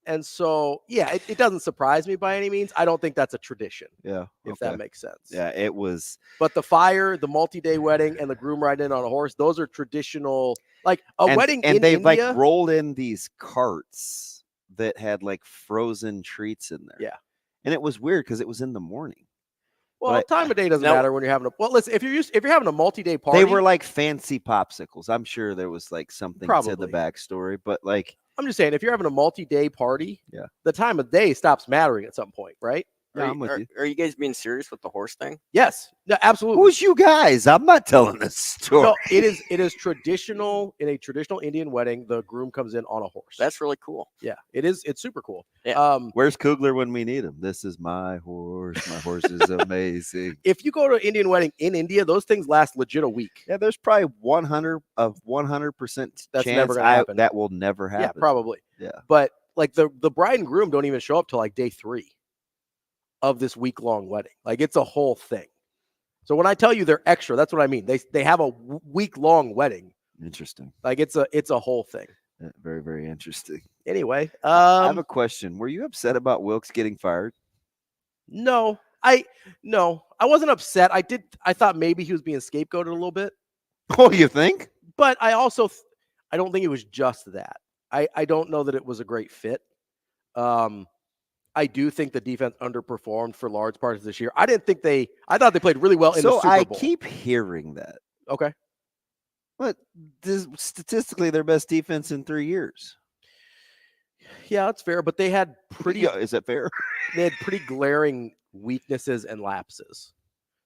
And so, yeah, it doesn't surprise me by any means. I don't think that's a tradition. Yeah. If that makes sense. Yeah, it was. But the fire, the multi-day wedding, and the groom riding in on a horse, those are traditional, like wedding in India. And they rolled in these carts that had frozen treats in there. Yeah. And it was weird because it was in the morning. Well, time of day doesn't matter when you're having listen, if you're having a multi-day party. They were like fancy popsicles. I'm sure there was something to the backstory, but I'm just saying, if you're having a multi-day party, yeah, the time of day stops mattering at some point, right? Are you guys being serious with the horse thing? Yes, no, absolutely. Who's you guys? I'm not telling this story. No, it is traditional. In a traditional Indian wedding, the groom comes in on a horse. That's really cool. Yeah, it is. It's super cool. Yeah. Where's Kugler when we need him? This is my horse. My horse is amazing. If you go to an Indian wedding in India, those things last legit a week. Yeah, there's probably 100% That's chance never gonna happen. that will never happen. Yeah, probably. Yeah, but the bride and groom don't even show up till day 3 of this week-long wedding. It's a whole thing. So when I tell you they're extra, that's what I mean. They have a week-long wedding. Interesting. It's a whole thing. Yeah, very, very interesting. Anyway, I have a question. Were you upset about Wilkes getting fired? No, I wasn't upset. I thought maybe he was being scapegoated a little bit. Oh, you think? But I don't think it was just that. I don't know that it was a great fit. I do think the defense underperformed for large parts of this year. I thought they played really well in the Super Bowl. I keep hearing that. Okay. But statistically, their best defense in 3 years. Yeah, that's fair. But they had is that fair? They had pretty glaring weaknesses and lapses.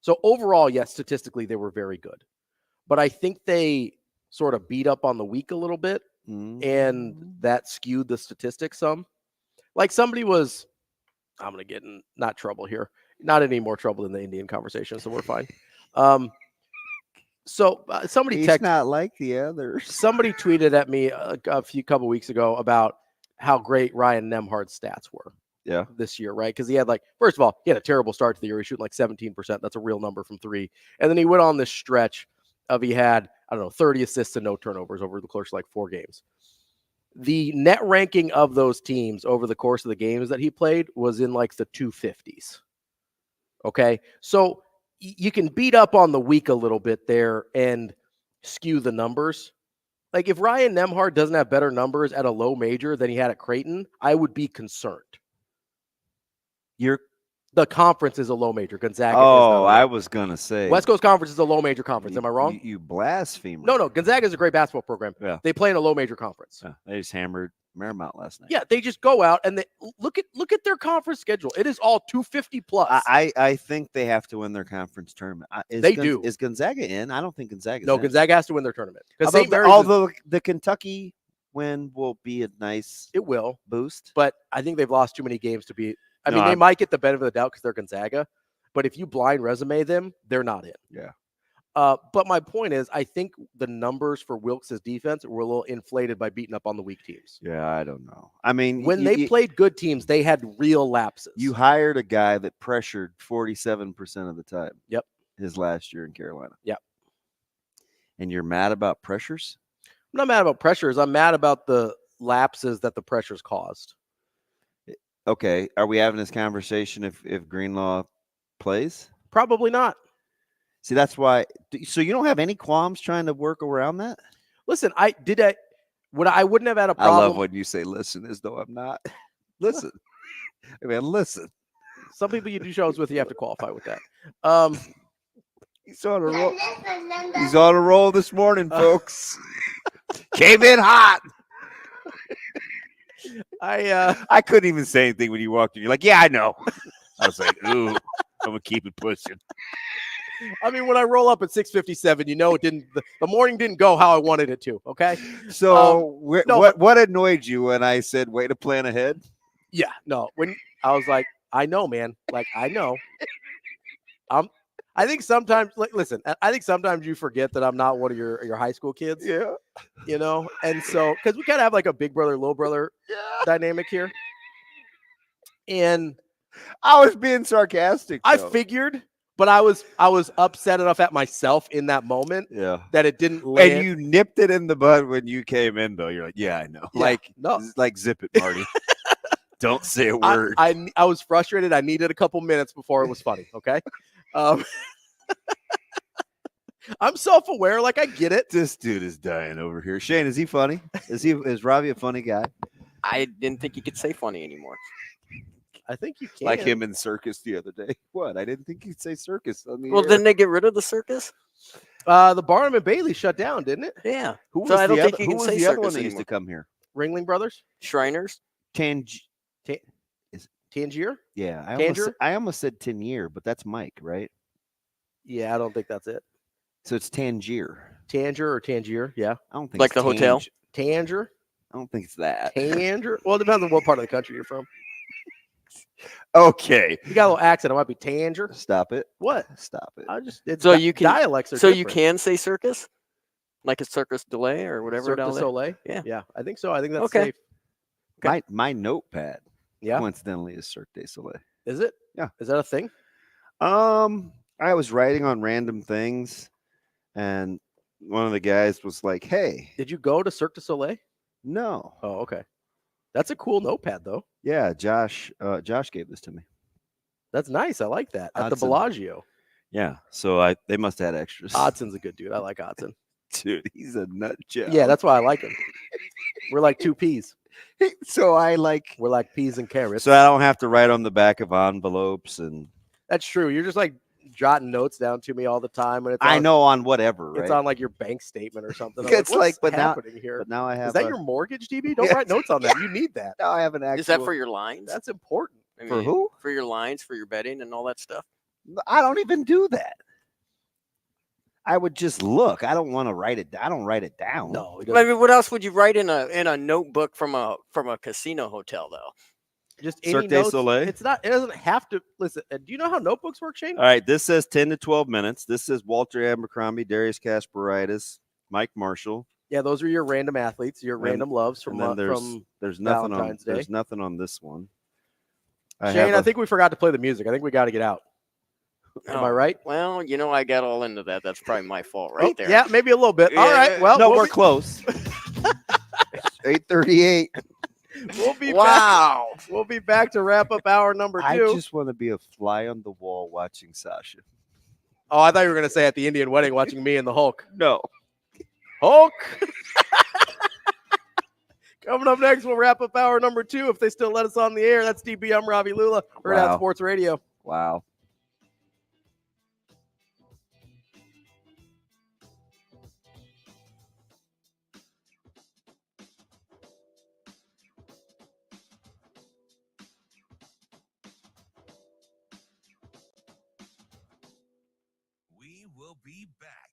So overall, yes, statistically, they were very good. But I think they sort of beat up on the weak a little bit, and that skewed the statistics some. Somebody was, I'm going to get in not trouble here. Not any more trouble than the Indian conversation, so we're fine. Somebody He's not like the others. Somebody tweeted at me a couple weeks ago about how great Ryan Nembhard's stats were. Yeah, this year, right? Because he had first of all, he had a terrible start to the year. He shooting 17%. That's a real number from 3. And then he went on this stretch of he had 30 assists and no turnovers over the course of 4 games. The net ranking of those teams over the course of the games that he played was in the 250s. Okay. So you can beat up on the weak a little bit there and skew the numbers. If Ryan Nembhard doesn't have better numbers at a low major than he had at Creighton, I would be concerned. The conference is a low major. Gonzaga. Oh, I was gonna say West Coast Conference is a low major conference. Am I wrong? You blasphemer. No. Gonzaga is a great basketball program. Yeah. They play in a low major conference. Yeah, they just hammered Marymount last night. Yeah, they just go out and they look at their conference schedule. It is all 250 plus. I think they have to win their conference tournament. They do. Is Gonzaga in? I don't think Gonzaga. No, Gonzaga has to win their tournament. Although the Kentucky win will be a nice It will. boost. But I think they've lost too many games to be. I No, mean, they I'm- might get the benefit of the doubt because they're Gonzaga. But if you blind resume them, they're not in. Yeah. But my point is, I think the numbers for Wilkes' defense were a little inflated by beating up on the weak teams. Yeah, I don't know. I mean, When they played good teams, they had real lapses. You hired a guy that pressured 47% of the time. Yep. His last year in Carolina. Yep. And you're mad about pressures? I'm not mad about pressures. I'm mad about the lapses that the pressures caused. Okay. Are we having this conversation if Greenlaw plays? Probably not. See, that's why. So you don't have any qualms trying to work around that? Listen, I wouldn't have had a I problem. love when you say listen as though I'm not. Listen. I mean, listen. Some people you do shows with, you have to qualify with that. He's on a roll. He's on a roll this morning, folks. Came in hot. I couldn't even say anything when you walked in. You're like, yeah, I know. I was like, ooh, I'm gonna keep it pushing. I mean, when I roll up at 6:57, you know, it didn't. The morning didn't go how I wanted it to. Okay. So what annoyed you when I said way to plan ahead? Yeah, no. When I was like, I know, man. Like, I know. I think sometimes, listen, I think sometimes you forget that I'm not one of your high school kids. Yeah. You know, and so because we kind of have like a big brother, little brother dynamic here. And I was being sarcastic. I figured. But I was upset enough at myself in that moment that it didn't land. And you nipped it in the bud when you came in, though. You're like, yeah, I know. Yeah, Like zip it, Marty. Don't say a word. I was frustrated. I needed a couple minutes before it was funny. Okay. I'm self-aware. Like, I get it. This dude is dying over here. Shane, is he funny? Is Ravi a funny guy? I didn't think you could say funny anymore. I think you can. Like him in circus the other day. What? I didn't think he'd say circus on the Well, air. didn't they get rid of the circus? The Barnum and Bailey shut down, didn't it? Yeah. Who was So I don't the think other, you who can was say the other one circus that used anymore. to come here? Ringling Brothers? Shriners? Tangier? Yeah. Tangier? I almost said Tangier, but that's Mike, right? Yeah, I don't think that's it. So it's Tangier. Tangier or Tangier? Yeah. I don't think Like it's the hotel? Tangier? I don't think it's that. Tangier? Well, it depends on what part of the country you're from. Okay. You got a little accent. It might be Tangier. Stop it. What? Stop it. It's So you can dialects are So you different. can say circus? Like a circus delay or whatever Cirque down du there? Soleil? Yeah. Yeah, I think so. I think that's Okay. safe. My notepad, Yeah. coincidentally, is Cirque du Soleil. Is it? Yeah. Is that a thing? I was writing on random things, and one of the guys was like, "Hey, Did you go to Cirque du Soleil? no, Oh, okay. That's a cool notepad, though. yeah, Josh gave this to me. That's nice. I like that. At the Hudson. Bellagio. Yeah, so they must have had extras. Odson's a good dude. I like Odson. Dude, he's a nut job. Yeah, that's why I like him. We're like two peas. So We're like peas and carrots. So I don't have to write on the back of envelopes, and That's true. You're just like jotting notes down to me all the time, and it's I on, know on whatever. Right? it's on like your bank statement or something. I'm It's like, like, what's but now- happening here? But now I have. Is that a- your mortgage, DB? Don't Yeah. write notes on that. You need that. Now I have an actual. Is that for your lines? That's important. I for mean, who? For your lines, for your betting and all that stuff? I don't even do that. I would just look. I don't want to write it. I don't write it down. No, he I doesn't. mean, what else would you write in a notebook from a casino hotel though? Just any Cirque du notes. Soleil? It's not. It doesn't have to. Listen. Do you know how notebooks work, Shane? All right, this says 10 to 12 minutes. This says Walter Abercrombie, Darius Kasparaitis, Mike Marshall. Yeah, those are your random athletes, your And- random loves and from then there's nothing on Valentine's Day. there's nothing on this one. Shane, I think we forgot to play the music. I think we got to get out. Am I Oh, right? Well, I got all into that. That's probably my fault right there. Yeah, maybe a little bit. All Yeah. right. Well, no, we'll we're be, close. 8:38. We'll be Wow. back. We'll be back to wrap up hour number 2. I just want to be a fly on the wall watching Sasha. Oh, I thought you were going to say at the Indian wedding watching me and the Hulk. No. Hulk. Coming up next, we'll wrap up hour number 2 if they still let us on the air. That's DB. I'm Ravi Lulla. Hurrdat Wow. Sports Radio. Wow. We will be back.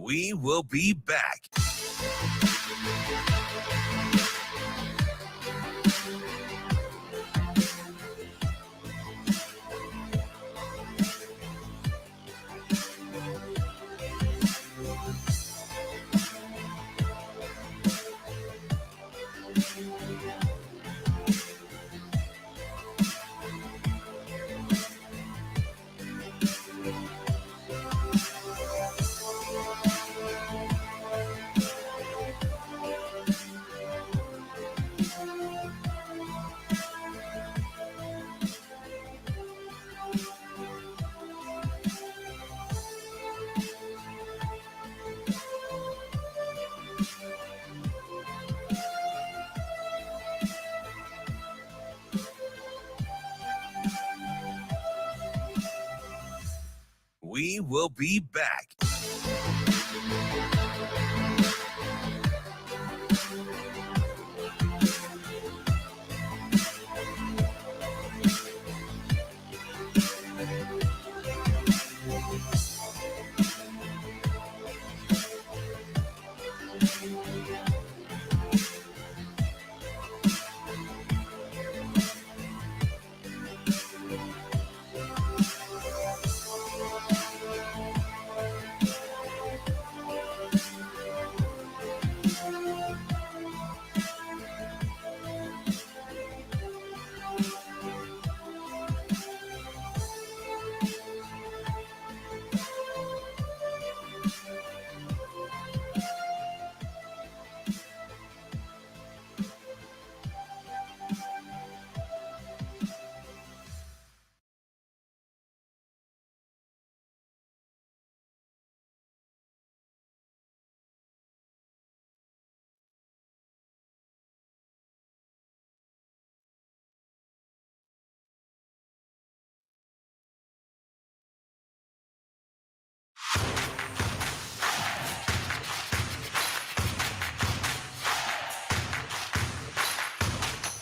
We will be back. We will be back.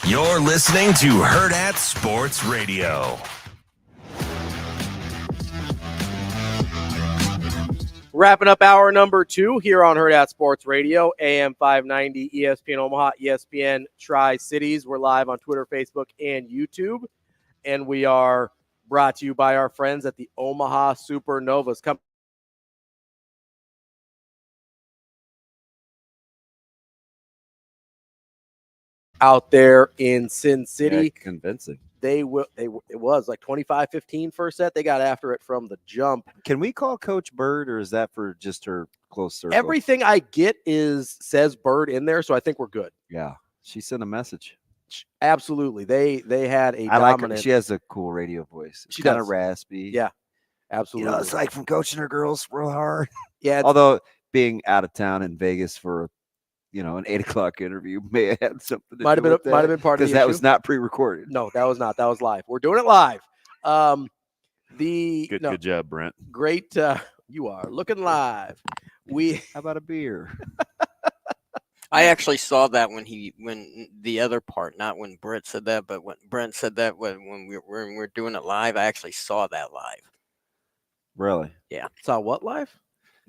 You're listening to Hurrdat Sports Radio. Wrapping up hour number 2 here on Hurrdat Sports Radio, AM 590, ESPN Omaha, ESPN Tri-Cities. We're live on Twitter, Facebook, and YouTube. And we are brought to you by our friends at the Omaha Supernovas. Come out there in Sin City. Yeah, convincing. It was like 25-15 first set. They got after it from the jump. Can we call Coach Bird, or is that for just her close circle? Everything I get says Bird in there, so I think we're good. Yeah, she sent a message. Absolutely. They had a I like dominant. her. She has a cool radio voice. It's She kind does. of raspy. Yeah, absolutely. It's like from coaching her girls real hard. Yeah. Although being out of town in Vegas for an 8:00 interview may have had something to might have do with been part of the because that issue. was not pre-recorded. No, that was not. That was live. We're doing it live. Good job, Brent. Great. You are looking live. How about a beer? I actually saw that when the other part, not when Brent said that, but when Brent said that when we were doing it live, I actually saw that live. Really? Yeah. Saw what live?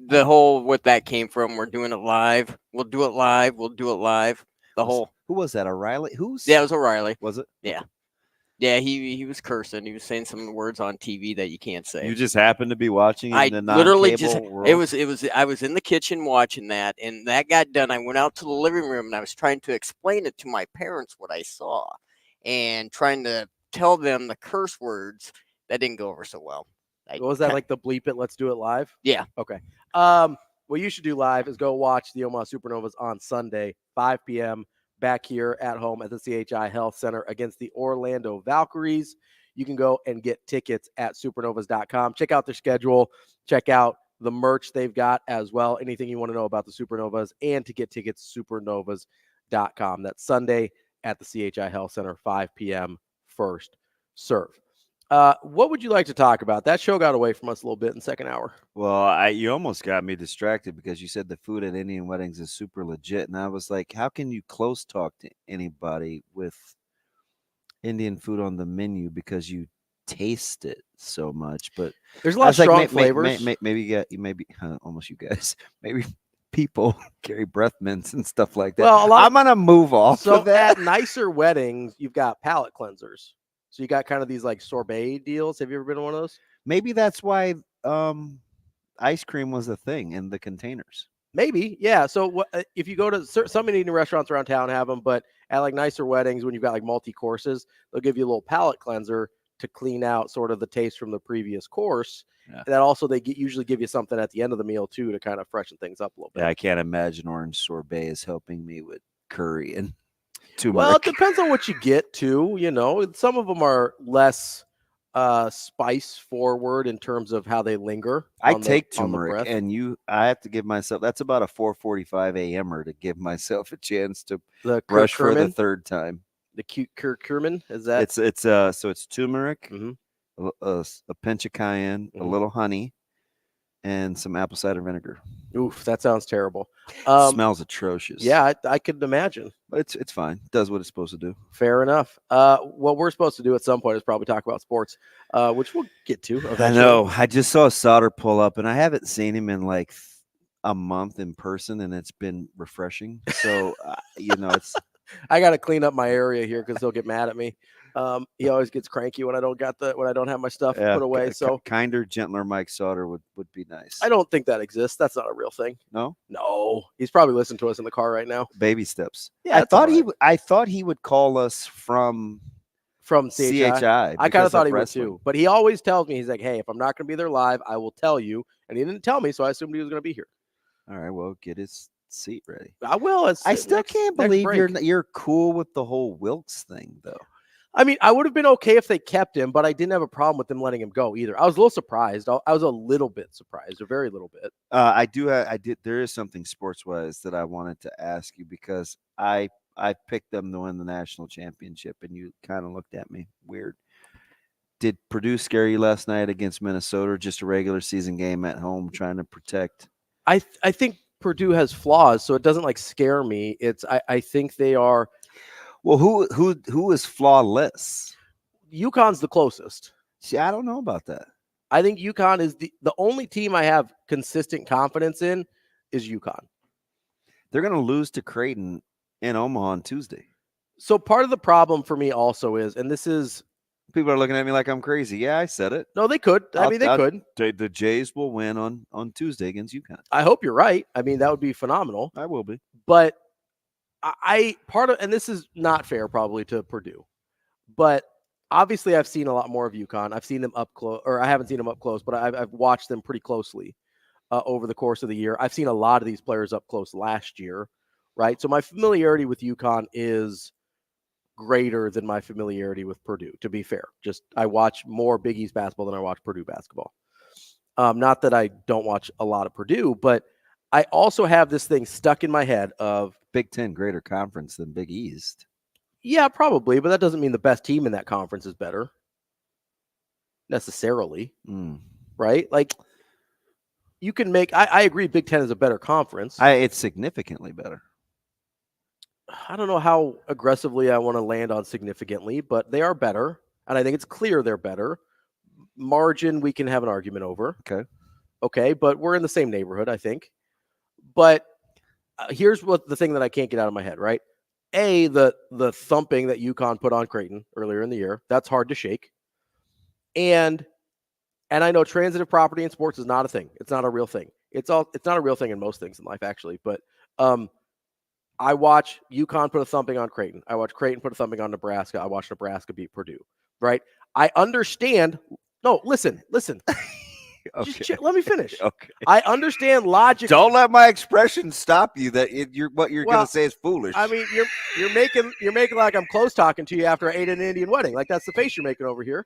The whole what that came from. We're doing it live. We'll do it live. We'll do it live. Who was that? O'Reilly? Yeah, it was O'Reilly. Was it? Yeah. Yeah, he was cursing. He was saying some words on TV that you can't say. You just happened to be watching it in the literally just world? it was I was in the kitchen watching that, and that got done. I went out to the living room and I was trying to explain it to my parents what I saw, and trying to tell them the curse words. That didn't go over so well. What was that, like the bleep it, let's do it live? Yeah. Okay. What you should do live is go watch the Omaha Supernovas on Sunday, 5 p.m. back here at home at the CHI Health Center against the Orlando Valkyries. You can go and get tickets at supernovas.com. Check out their schedule. Check out the merch they've got as well. Anything you want to know about the Supernovas, and to get tickets, supernovas.com. That's Sunday at the CHI Health Center, 5 p.m. first serve. What would you like to talk about? That show got away from us a little bit in the second hour. Well, you almost got me distracted because you said the food at Indian weddings is super legit. And I was like, how can you close talk to anybody with Indian food on the menu? Because you taste it so much. But there's a lot of strong flavors. flavors. Maybe almost you guys. Maybe people carry breath mints and stuff like that. Well, I'm gonna move off. So of that. at nicer weddings, you've got palate cleansers. So you got kind of these like sorbet deals. Have you ever been to one of those? Maybe that's why ice cream was a thing in the containers. Maybe, yeah. So if you go to some eating restaurants around town have them, but at like nicer weddings, when you've got like multi-courses, they'll give you a little palate cleanser to clean out sort of the taste from the previous course. Yeah. That also usually give you something at the end of the meal too to kind of freshen things up a little bit. Yeah, I can't imagine orange sorbet is helping me with curry and turmeric. Well, it depends on what you get too. You know, some of them are less spice forward in terms of how they linger. I take turmeric, and I have to give myself. That's about a 4:45 a.m.er to give myself a chance to brush for the third time. The cute curcumin, is that? It's turmeric, mm-hmm. a pinch of cayenne, mm-hmm. a little honey, and some apple cider vinegar. Oof, that sounds terrible. Smells atrocious. Yeah, I could imagine. But it's fine. It does what it's supposed to do. Fair enough. What we're supposed to do at some point is probably talk about sports, which we'll get to eventually. I know. I just saw Sautter pull up, and I haven't seen him in like a month in person, and it's been refreshing. So, it's. I got to clean up my area here because he'll get mad at me. He always gets cranky when I don't have my stuff put away. So kinder, gentler Mike Sautter would be nice. I don't think that exists. That's not a real thing. No. He's probably listening to us in the car right now. Baby steps. Yeah, I thought he would call us from CHI. I kind of thought he would too. But he always tells me, he's like, "Hey, if I'm not going to be there live, I will tell you." And he didn't tell me, so I assumed he was going to be here. All right. Well, get his seat ready. I will. I still can't believe you're cool with the whole Wilkes thing, though. I mean, I would have been okay if they kept him, but I didn't have a problem with them letting him go either. I was a little surprised. I was a little bit surprised, a very little bit. I did. There is something sports-wise that I wanted to ask you because I picked them to win the national championship, and you kind of looked at me weird. Did Purdue scare you last night against Minnesota? Just a regular season game at home, trying to protect. I think Purdue has flaws, so it doesn't like scare me. I think they are. Well, who is flawless? UConn's the closest. See, I don't know about that. I think UConn is the only team I have consistent confidence in is UConn. They're going to lose to Creighton in Omaha on Tuesday. So part of the problem for me also is, and this is. People are looking at me like I'm crazy. Yeah, I said it. No, they could. They could. The Jays will win on Tuesday against UConn. I hope you're right. I mean, that would be phenomenal. I will be. But and this is not fair probably to Purdue, but obviously I've seen a lot more of UConn. I've seen them up close, or I haven't seen them up close, but I've watched them pretty closely over the course of the year. I've seen a lot of these players up close last year, right? So my familiarity with UConn is greater than my familiarity with Purdue, to be fair. Just I watch more Big East basketball than I watch Purdue basketball. Not that I don't watch a lot of Purdue, but I also have this thing stuck in my head of Big Ten greater conference than Big East. Yeah, probably, but that doesn't mean the best team in that conference is better necessarily, right? Like you can make. I agree. Big Ten is a better conference. It's significantly better. I don't know how aggressively I want to land on significantly, but they are better, and I think it's clear they're better. Margin we can have an argument over. Okay, but we're in the same neighborhood, I think. But here's what the thing that I can't get out of my head, right? The thumping that UConn put on Creighton earlier in the year, that's hard to shake. And I know transitive property in sports is not a thing. It's not a real thing. It's not a real thing in most things in life, actually. But I watch UConn put a thumping on Creighton. I watch Creighton put a thumping on Nebraska. I watch Nebraska beat Purdue, right? I understand. No, listen. Okay. Just let me finish. Okay. I understand logic. Don't let my expression stop you. That what you're going to say is foolish. I mean, you're making like I'm close talking to you after I ate an Indian wedding. Like that's the face you're making over here.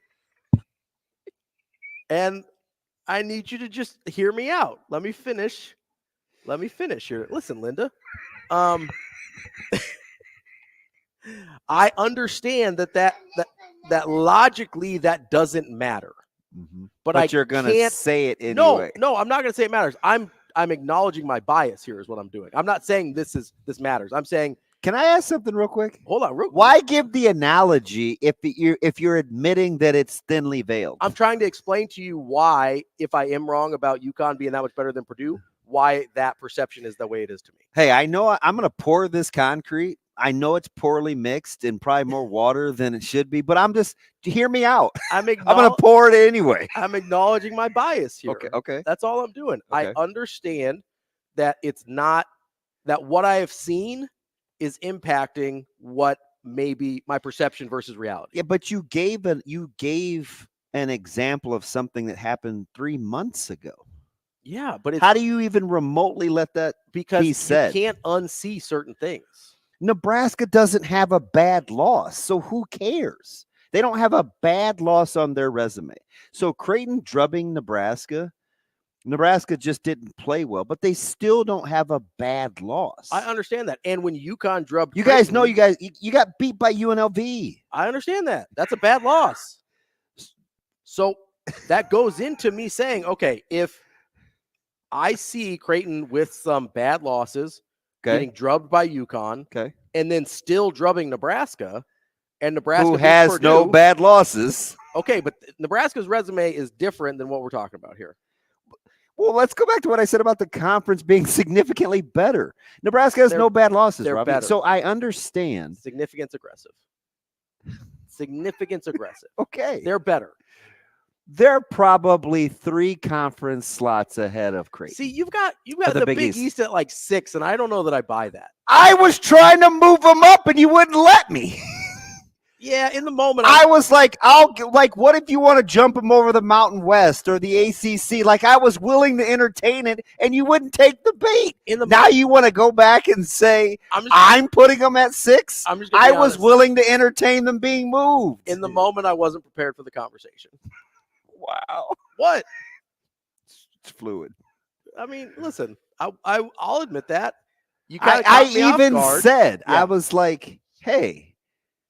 And I need you to just hear me out. Let me finish here. Listen, Linda. I understand that logically that doesn't matter. Mm-hmm. But you're going to say it anyway. No, I'm not going to say it matters. I'm acknowledging my bias here is what I'm doing. I'm not saying this matters. I'm saying Can I ask something real quick? Hold on. Why give the analogy if you're admitting that it's thinly veiled? I'm trying to explain to you why, if I am wrong about UConn being that much better than Purdue, why that perception is the way it is to me. Hey, I know I'm going to pour this concrete. I know it's poorly mixed and probably more water than it should be, but hear me out. I'm going to pour it anyway. I'm acknowledging my bias here. Okay. That's all I'm doing. Okay. I understand that it's not that what I have seen is impacting what maybe my perception versus reality. Yeah, but you gave an example of something that happened 3 months ago. Yeah, but how do you even remotely let that be said? You can't unsee certain things. Nebraska doesn't have a bad loss, so who cares? They don't have a bad loss on their resume. So Creighton drubbing Nebraska just didn't play well, but they still don't have a bad loss. I understand that. And when UConn drubbed you guys know you got beat by UNLV. I understand that. That's a bad loss. So that goes into me saying, okay, if I see Creighton with some bad losses, getting drubbed by UConn, and then still drubbing Nebraska, and Nebraska who has Purdue, no bad losses. Okay, but Nebraska's resume is different than what we're talking about here. Well, let's go back to what I said about the conference being significantly better. Nebraska has no bad losses, they're Robbie. better. So I understand. Significance aggressive. Okay. They're better. They're probably 3 conference slots ahead of Creighton. See, you've got the Big East at like 6, and I don't know that I buy that. I was trying to move them up, and you wouldn't let me. Yeah, in the moment, I was like, what if you want to jump them over the Mountain West or the ACC? Like, I was willing to entertain it, and you wouldn't take the bait. Now you want to go back and say, I'm putting them at 6? I was willing to entertain them being moved. In the moment, I wasn't prepared for the conversation. Wow. What? It's fluid. I mean, listen, I'll admit that. I even said, I was like, hey,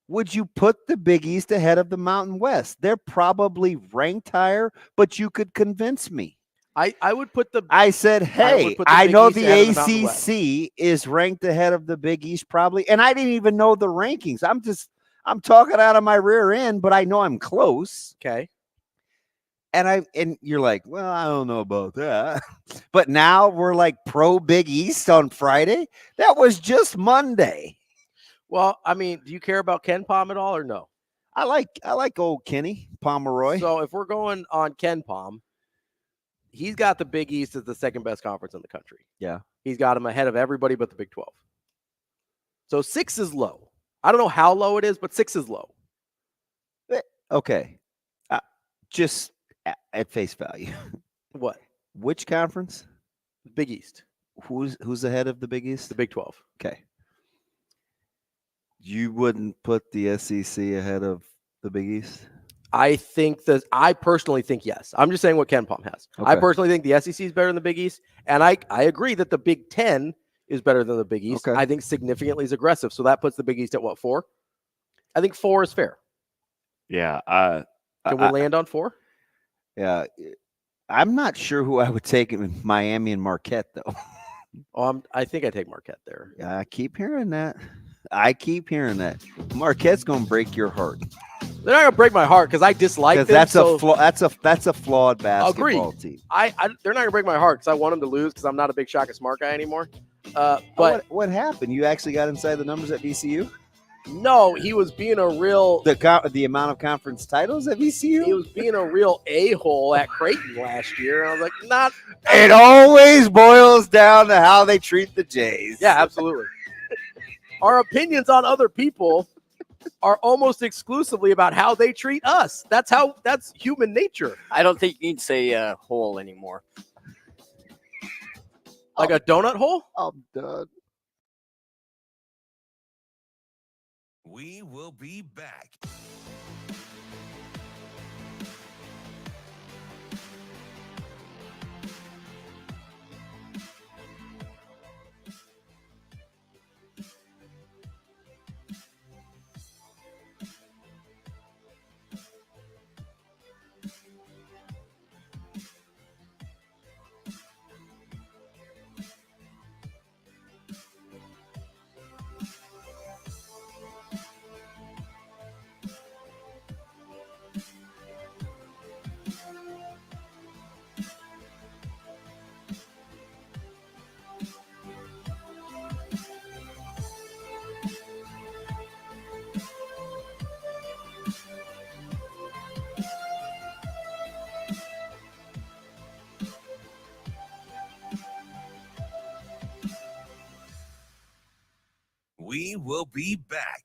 would you put the Big East ahead of the Mountain West? They're probably ranked higher, but you could convince me. I would put the. I said, hey, I know the ACC is ranked ahead of the Big East probably, and I didn't even know the rankings. I'm talking out of my rear end, but I know I'm close. Okay. And you're like, well, I don't know about that. But now we're like pro Big East on Friday. That was just Monday. Well, I mean, do you care about Ken Pom at all or no? I like old Kenny Pomeroy. So if we're going on Ken Pom, he's got the Big East as the second best conference in the country. Yeah. He's got him ahead of everybody but the Big 12. So 6 is low. I don't know how low it is, but 6 is low. Okay. Just at face value. What? Which conference? Big East. Who's ahead of the Big East? The Big 12. Okay. You wouldn't put the SEC ahead of the Big East? I personally think yes. I'm just saying what Ken Pom has. Okay. I personally think the SEC is better than the Big East, and I agree that the Big 10 is better than the Big East. Okay. I think significantly is aggressive, so that puts the Big East at what, 4? I think 4 is fair. Yeah. Can we land on 4? Yeah. I'm not sure who I would take in Miami and Marquette, though. I think I take Marquette there. Yeah, I keep hearing that. Marquette's going to break your heart. They're not going to break my heart because I dislike them. That's a flawed basketball team. They're not going to break my heart because I want them to lose because I'm not a big Shaka Smart guy anymore. But what happened? You actually got inside the numbers at VCU? No, he was being a real the amount of conference titles at VCU. He was being a real a-hole at Creighton last year. I was like, not. It always boils down to how they treat the Jays. Yeah, absolutely. Our opinions on other people are almost exclusively about how they treat us. That's human nature. I don't think you need to say hole anymore. Like a donut hole? I'm done. We will be back. will be back.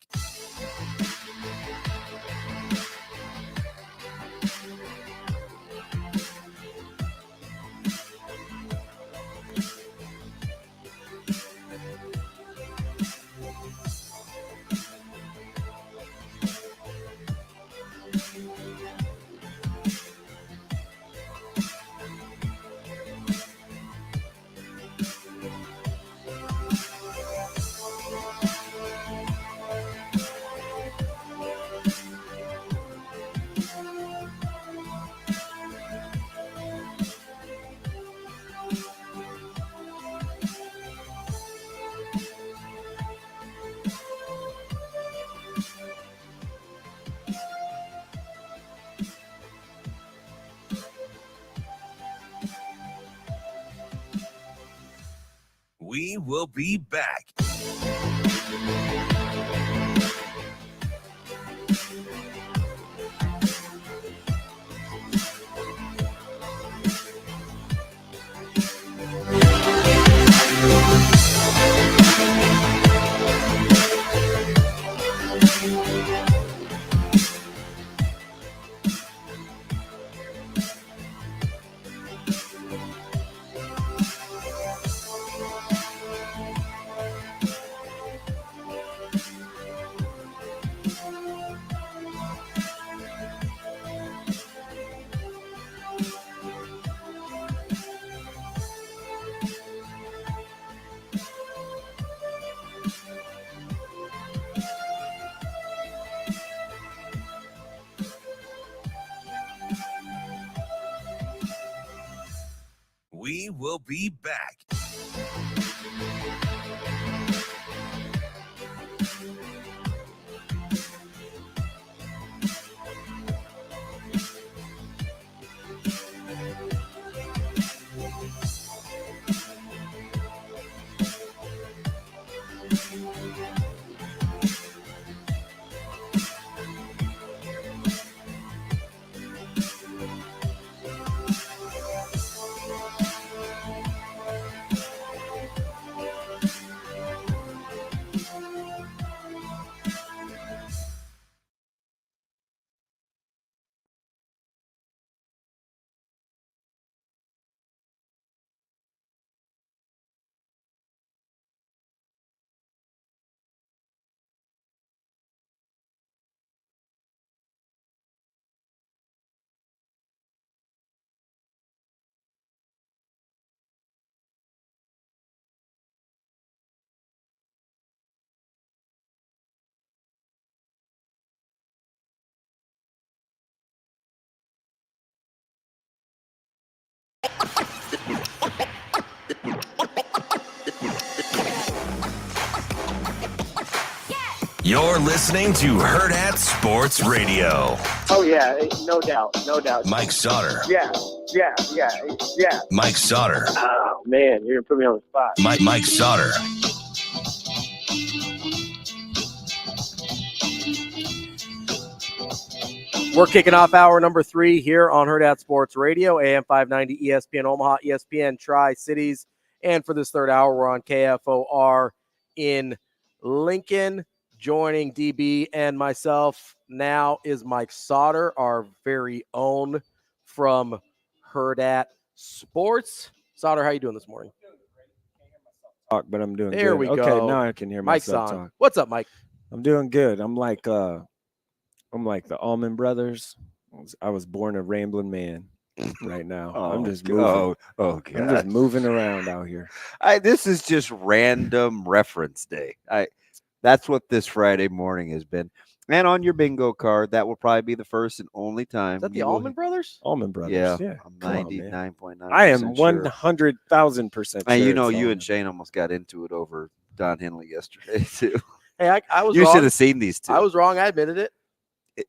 We will be back. We will be back. You're listening to Hurrdat Sports Radio. Oh, yeah, no doubt, no doubt. Mike Sautter. Yeah. Mike Sautter. Oh, man, you're going to put me on the spot. Mike Sautter. We're kicking off hour number 3 here on Hurrdat Sports Radio, AM 590, ESPN Omaha, ESPN Tri-Cities. And for this third hour, we're on KFOR in Lincoln. Joining DB and myself now is Mike Sautter, our very own from Hurrdat Sports. Sautter, how you doing this morning? Talk, but I'm doing there good. we okay, go. Now I can hear Mike's myself on. talk. What's up, Mike? I'm doing good. I'm like the Allman Brothers. I was born a rambling man right now. I'm just moving. Oh, God. I'm just moving around out here. This is just random reference day. That's what this Friday morning has been. And on your bingo card, that will probably be the first and only time. Is that the Allman Brothers? Allman Brothers. Yeah. I'm 99.9%. I am 100,000%. And you know, you and Shane almost got into it over Don Henley yesterday too. Hey, I was You wrong. should have seen these two. I was wrong. I admitted it.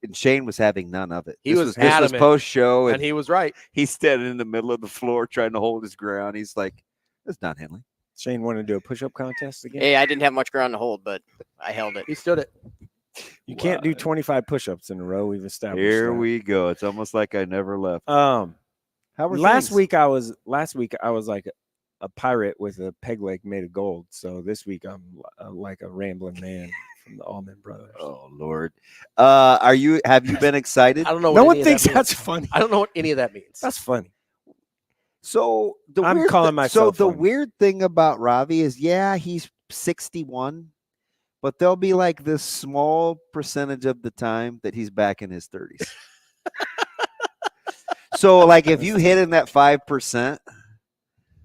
And Shane was having none of it. This was post show, and he was right. He's standing in the middle of the floor trying to hold his ground. He's like, "That's Don Henley." Shane wanted to do a push-up contest again. Hey, I didn't have much ground to hold, but I held it. He stood it. You can't do 25 push-ups in a row. We've established. Here that. we go. It's almost like I never left. How were last things? week? I was like a pirate with a peg leg made of gold. So this week I'm like a rambling man from the Allman Brothers. Oh Lord, have you been excited? I don't know. No what one any of thinks that means. that's funny. I don't know what any of that means. That's funny. So I'm calling myself the funny. weird thing about Ravi is, yeah, he's 61, but there'll be like this small percentage of the time that he's back in his 30s. So like if you hit in that 5%,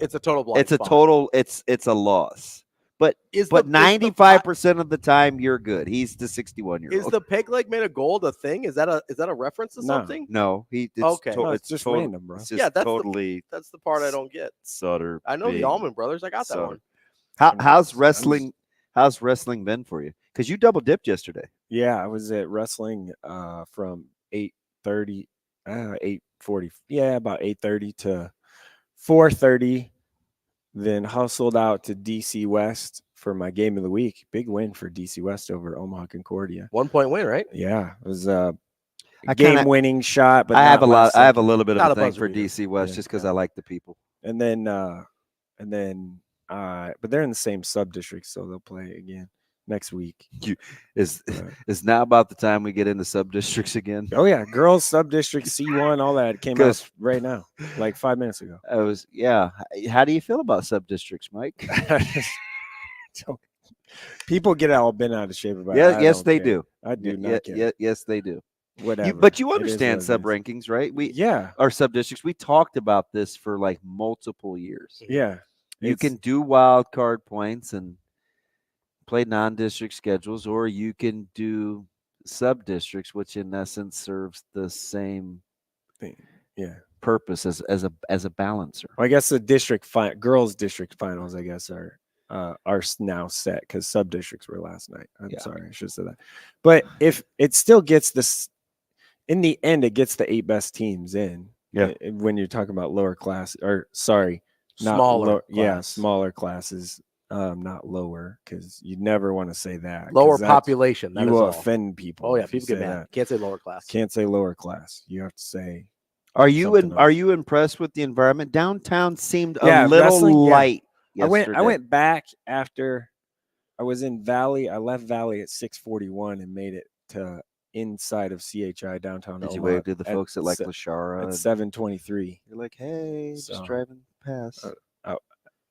it's a total blind it's a spot. total it's a loss. But 95% of the time you're good. He's the 61-year-old. Is the peg leg made of gold a thing? Is that a reference to No. something? No, it's okay. It's just random, bro. It's just totally. That's the part I don't get. Sautter. I know the Allman Brothers. I got that one. How's wrestling? How's wrestling been for you? Because you double dipped yesterday. Yeah, I was at wrestling from 8:30, 8:40. Yeah, about 8:30 to 4:30. Then hustled out to DC West for my game of the week. Big win for DC West over Omaha Concordia. 1-point win, right? Yeah, it was a game-winning shot. But I have a lot. I have a second. little bit of Not a a thing buzzer for beater. DC West just because I like the people. And then, but they're in the same sub-district, so they'll play again next week. Is now about the time we get into sub-districts again? Oh yeah, girls sub-district C1, all that came out right now, like 5 minutes ago. How do you feel about sub-districts, Mike? People get all bent out of shape about it. Yes, they do. I do not care. Yes, they do. Whatever. But you understand sub rankings, right? Our sub districts. We talked about this for like multiple years. Yeah, you can do wild card points and play non-district schedules, or you can do sub districts, which in essence serves the same purpose as a balancer. Well, I guess the girls district finals, I guess, are now set because sub districts were last night. I'm sorry, I should have said that. But if it still gets this, in the end, it gets the 8 best teams in. Yeah. When you're talking about lower class, or sorry, smaller. Smaller classes, not lower, because you never want to say that. Lower population. You will offend people. Oh yeah, people get mad. Can't say lower class. Can't say lower class. You have to say. Are you impressed with the environment? Downtown seemed a little light. I went back after I was in Valley. I left Valley at 6:41 and made it to inside of CHI downtown. Did you wave to the folks at like Lashara at 7:23? You're like, hey, just driving past.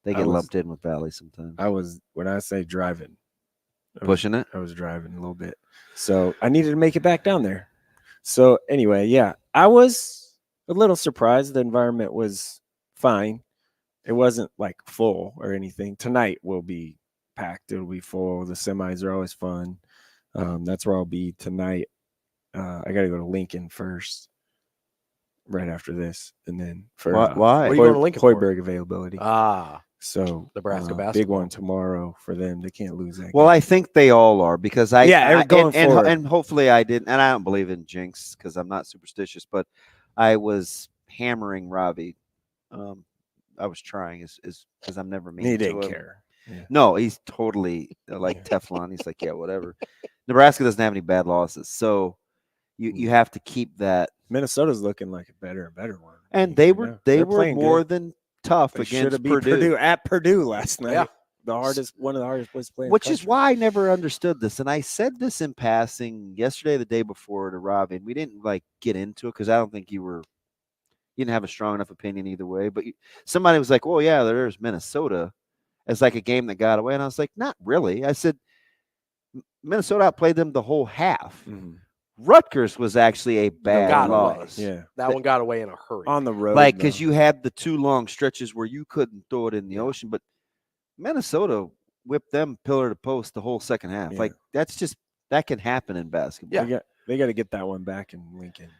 They I get was- lumped in with Valley sometimes. When I say driving, Pushing it? I was driving a little bit, so I needed to make it back down there. So anyway, yeah, I was a little surprised. The environment was fine. It wasn't like full or anything. Tonight will be packed. It'll be full. The semis are always fun. That's where I'll be tonight. I got to go to Lincoln first, right after this, and then for why? What are you going to Lincoln for? Hoiberg availability. So big Nebraska basketball. one tomorrow for them. They can't lose that. Well, game. I think they all are because going forward. and hopefully I didn't, and I don't believe in jinx because I'm not superstitious, but I was hammering Ravi. I was trying is because I'm never mean. He to didn't him. care. Yeah. No, he's totally like Teflon. He's like, yeah, whatever. Nebraska doesn't have any bad losses, so you have to keep that. Minnesota's looking like a better one. And they were playing more good. than tough They should against have beat Purdue. at Purdue last night. Yeah. One of the hardest places to play. Which is why I never understood this. And I said this in passing yesterday, the day before to Ravi, and we didn't like get into it because I don't think you didn't have a strong enough opinion either way. But somebody was like, well, yeah, there's Minnesota as like a game that got away. And I was like, not really. I said, Minnesota outplayed them the whole half. Mm-hmm. Rutgers was actually a bad loss. Yeah. That one got away in a hurry. On the road. Like, because you had the 2 long stretches where you couldn't throw it in the ocean. But Minnesota whipped them pillar to post the whole second half. Yeah. Like, that can happen in basketball. Yeah. They got to get that one back in Lincoln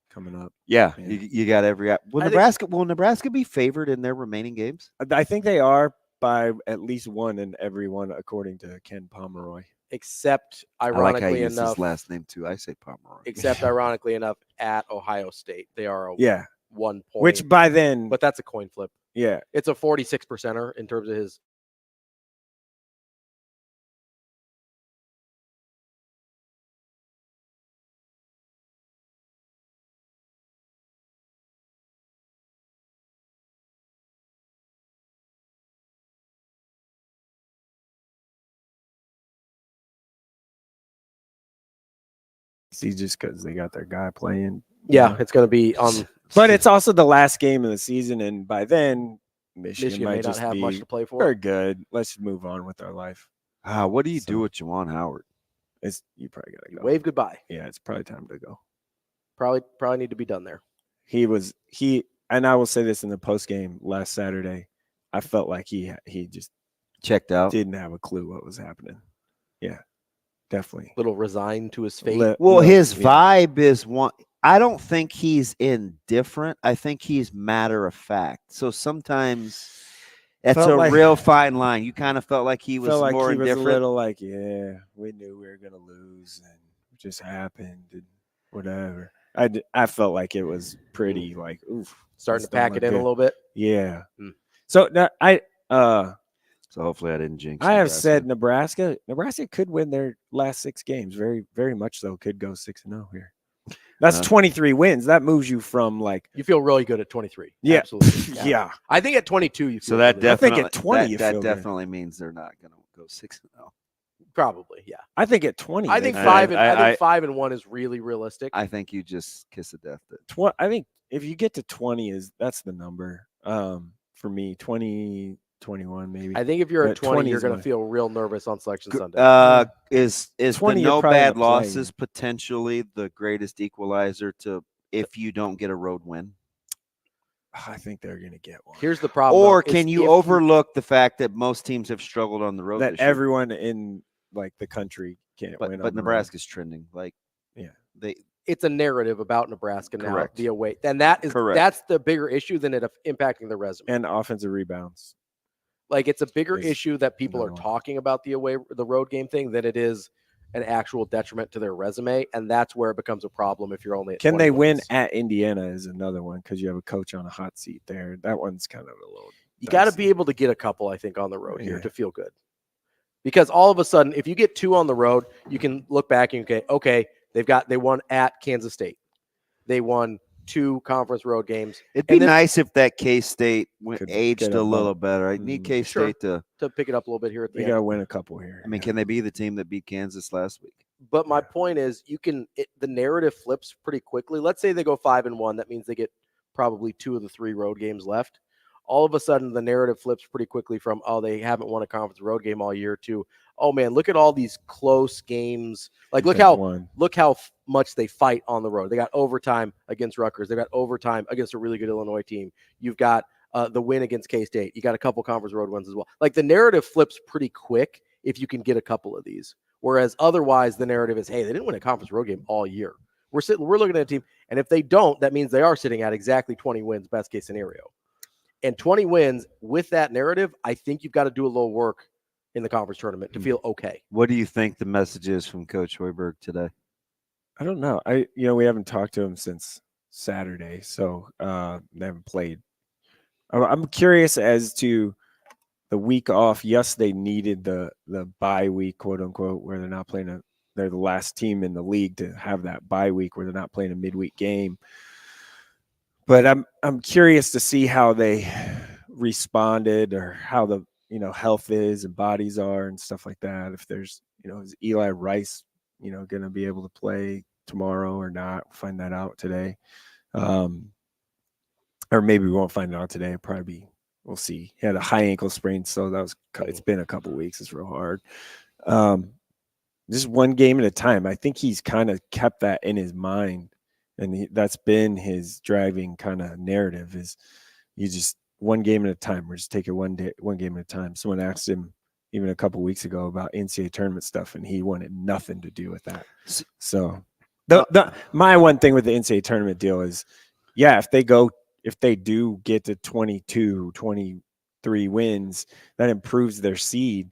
coming up. Yeah. You got every. Will Nebraska be favored in their remaining games? I think they are by at least one in every one, according to Ken Pomeroy. Except, ironically I like how you use enough, his last name too. I say Pomeroy. Except, ironically enough, at Ohio State, they are 1 point. Which by then, but that's a coin flip. Yeah, it's a 46%er in terms of his See, just because they got their guy playing. Yeah, it's going to be on. But it's also the last game of the season, and by then, Michigan may might not just have be much to play for. Very good. Let's move on with our life. What do you do with Juwan Howard? You probably got to go. Wave goodbye. Yeah, it's probably time to go. Probably need to be done there. And I will say this in the post game last Saturday, I felt like he just checked out, didn't have a clue what was happening. Yeah, definitely. Little resigned to his fate. His vibe is one. I don't think he's indifferent. I think he's matter of fact. So sometimes that's a real fine line. You kind of felt like he was more indifferent. Was a little like, yeah, we knew we were gonna lose, and it just happened, and whatever. I felt like it was pretty like, oof, starting to pack it in a little bit. Yeah. So so hopefully I didn't jinx. I have said Nebraska could win their last 6 games. Very, very much so. Could go 6-0 here. That's 23 wins. That moves you from like you feel really good at 23. Yeah, absolutely. Yeah. I think at 22 you feel so that really definitely. I think at 20 that definitely means they're not going to go 6-0. Probably, yeah. I think at 20. I think 5-1 is really realistic. I think you just kiss a death. I think if you get to 20 that's the number. For me, 20, 21 maybe. I think if you're at 20 you're going to feel real nervous on Selection Sunday. Is 20 the no bad losses potentially the greatest equalizer to if you don't get a road win? I think they're going to get one. Here's the problem. Or can you overlook the fact that most teams have struggled on the road? That everyone in like the country can't win. But Nebraska's trending like it's a narrative about Nebraska now. Correct. The away, and that's the bigger issue than it impacting the resume and offensive rebounds. Like it's a bigger issue that people are talking about the road game thing than it is an actual detriment to their resume, and that's where it becomes a problem if you're only at 20 they wins. win at Indiana is another one because you have a coach on a hot seat there. That one's kind of a little. You got to be able to get a couple, I think, on the road here to feel good, because all of a sudden, if you get 2 on the road, you can look back and okay, they won at Kansas State, they won 2 conference road games. It'd be nice if that K-State aged a little better. I need K-State to pick it up a little bit here at the end. They got to win a couple here. I mean, can they be the team that beat Kansas last week? But my point is, the narrative flips pretty quickly. Let's say they go 5-1. That means they get probably 2 of the 3 road games left. All of a sudden, the narrative flips pretty quickly from, oh, they haven't won a conference road game all year to, oh man, look at all these close games. Like look how much they fight on the road. They got overtime against Rutgers. They got overtime against a really good Illinois team. You've got the win against K-State. You got a couple conference road wins as well. Like the narrative flips pretty quick if you can get a couple of these. Whereas otherwise, the narrative is, hey, they didn't win a conference road game all year. We're looking at a team, and if they don't, that means they are sitting at exactly 20 wins, best case scenario. And 20 wins with that narrative, I think you've got to do a little work in the conference tournament to feel okay. What do you think the message is from Coach Hoiberg today? I don't know. We haven't talked to him since Saturday, so they haven't played. I'm curious as to the week off. Yes, they needed the bye week, quote unquote, where they're not playing they're the last team in the league to have that bye week where they're not playing a midweek game. But I'm curious to see how they responded or how the health is and bodies are and stuff like that. If there's is Eli Rice going to be able to play tomorrow or not? We'll find that out today, or maybe we won't find it out today. We'll see. He had a high ankle sprain, so it's been a couple weeks. It's real hard. Just one game at a time. I think he's kind of kept that in his mind. And that's been his driving kind of narrative is you just one game at a time. We're just taking one game at a time. Someone asked him even a couple weeks ago about NCAA tournament stuff, and he wanted nothing to do with that. So my one thing with the NCAA tournament deal is, if they do get to 22, 23 wins, that improves their seed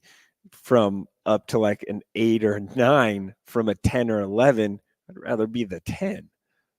from up to like an 8 or 9 from a 10 or 11. I'd rather be the 10.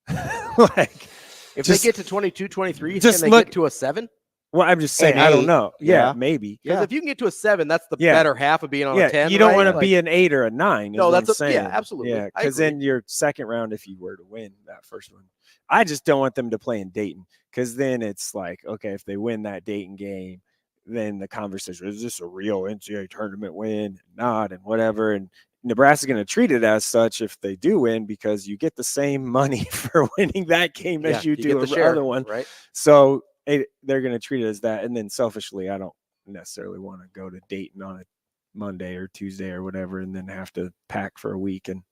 If they get to 22, 23, can they get to a 7? Well, I'm just saying, I don't know. Yeah, maybe. Because if you can get to a 7, that's the better half of being on a 10. You don't want to be an 8 or a 9. No, that's saying. Yeah, absolutely. Yeah, because then your second round, if you were to win that first one, I just don't want them to play in Dayton because then it's like, okay, if they win that Dayton game, then the conversation is this a real NCAA tournament win? Not and whatever. And Nebraska's going to treat it as such if they do win, because you get the same money for winning that game as you do the other one. Right. So they're going to treat it as that. And then selfishly, I don't necessarily want to go to Dayton on a Monday or Tuesday or whatever, and then have to pack for a week and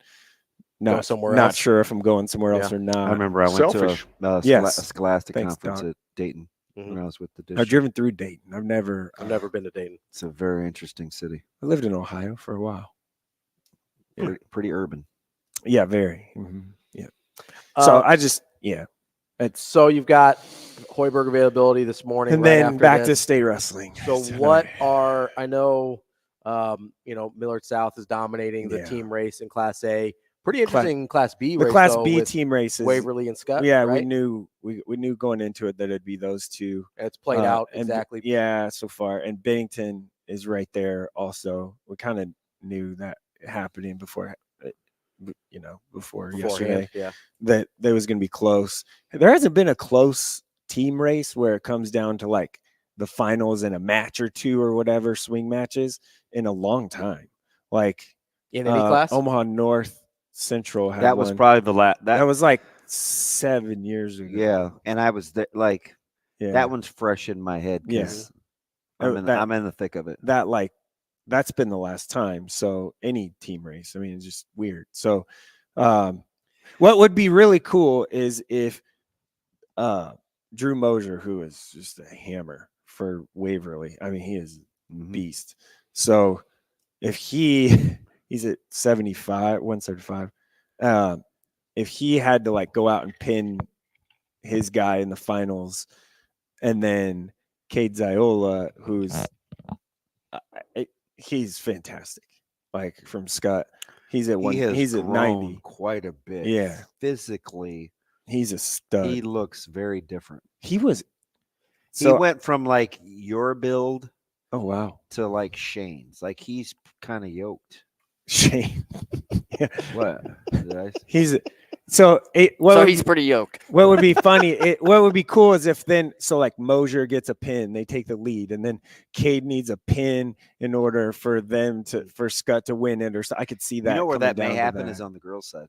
not sure if I'm going somewhere else or not. I remember I went to a Scholastic conference at Dayton when I was with the district. I've driven through Dayton. I've never been to Dayton. It's a very interesting city. I lived in Ohio for a while. Pretty urban. Yeah, very. Yeah. So So you've got Hoiberg availability this morning, and right then after back this. to state wrestling. So I know, Millard South is dominating the team race in Class A. Pretty interesting Class B race. The Class B team races, Waverly and Scott. Yeah, right? we knew going into it that it'd be those two. And it's played out exactly. Yeah, so far, and Bennington is right there. Also, we kind of knew that happening before yesterday. Yeah, that was going to be close. There hasn't been a close team race where it comes down to like the finals in a match or two or whatever, swing matches, in a long time. Like in any class, Omaha North Central had that was one. probably the last. That was like 7 years ago. Yeah, and I was there, like, that one's fresh in my head because I'm in the thick of it. That's been the last time. So any team race, I mean, it's just weird. So what would be really cool is if Drew Mosier, who is just a hammer for Waverly, I mean, he is a beast. So if he's at 175, if he had to like go out and pin his guy in the finals, and then Cade Ziola, who's he's fantastic. Like from Scott, he's at he's at 90, quite a bit. Yeah, physically, he's a stud. He looks very different. He went from like your build. Oh wow, to like Shane's. Like he's kind of yoked. Shane. Yeah. What? He's pretty yoked. What would be funny? What would be cool is if like Mosier gets a pin, they take the lead, and then Cade needs a pin in order for Scott to win it, or so. I could see that. You know where that may happen is on the girls' side.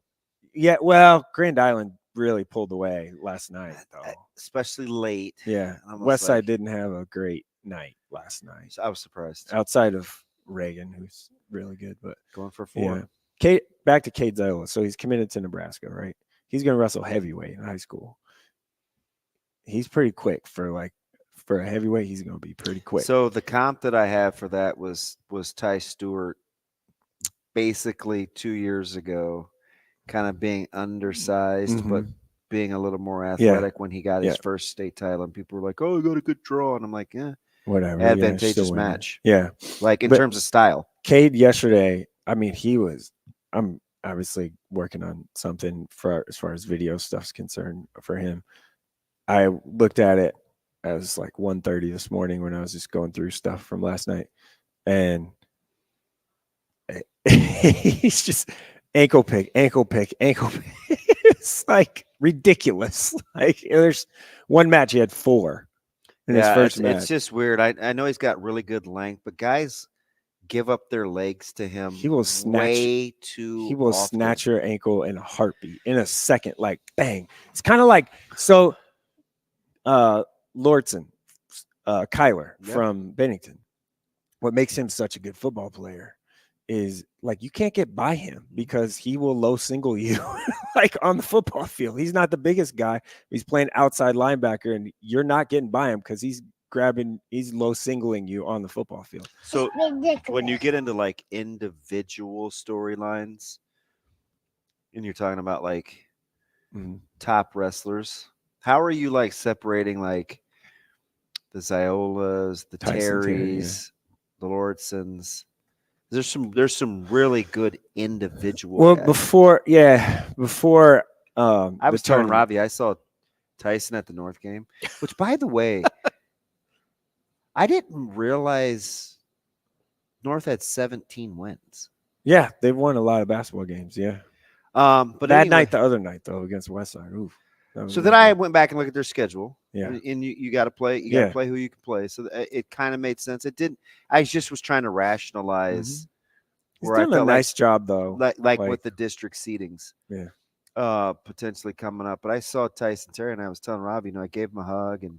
Yeah, well, Grand Island really pulled away last night, though, especially late. Yeah, Westside didn't have a great night last night. I was surprised. Outside of Reagan, who's really good, but going for 4. Yeah. Cade, back to Cade Ziola. So he's committed to Nebraska, right? He's going to wrestle heavyweight in high school. He's pretty quick for a heavyweight. He's going to be pretty quick. So the comp that I have for that was Ty Stewart, basically 2 years ago, kind of being undersized, but being a little more athletic when he got his first state title, and people were like, "Oh, he got a good draw," and I'm like, "Yeah, whatever, advantageous match." Yeah, like in terms of style. Cade yesterday, I mean, I'm obviously working on something as far as video stuff's concerned for him. I looked at it. I was like 1:30 this morning when I was just going through stuff from last night, and he's just ankle pick. It's like ridiculous. Like there's one match he had 4 in his first match. It's just weird. I know he's got really good length, but guys give up their legs to him. He will snatch your ankle in a heartbeat, in a second, like bang. It's kind of like Lordson, Kyler from Bennington. What makes him such a good football player is like you can't get by him because he will low single you like on the football field. He's not the biggest guy. He's playing outside linebacker, and you're not getting by him because he's low singling you on the football field. So when you get into like individual storylines and you're talking about like top wrestlers, how are you like separating like the Ziolas, the Terrys, the Lordsons? There's some really good individual Well, guys. before I was telling Ravi, I saw Tyson at the North game, which by the way, I didn't realize North had 17 wins. Yeah, they've won a lot of basketball games. Yeah. But that night, the other night though, against Westside. Oof. So then I went back and looked at their schedule. Yeah. And you got to play. You got to play who you can play. So it kind of made sense. It didn't. I just was trying to rationalize He's where I doing a felt nice job though. like with the district seedings. Yeah. Potentially coming up. But I saw Tyson Terry, and I was telling Ravi, I gave him a hug, and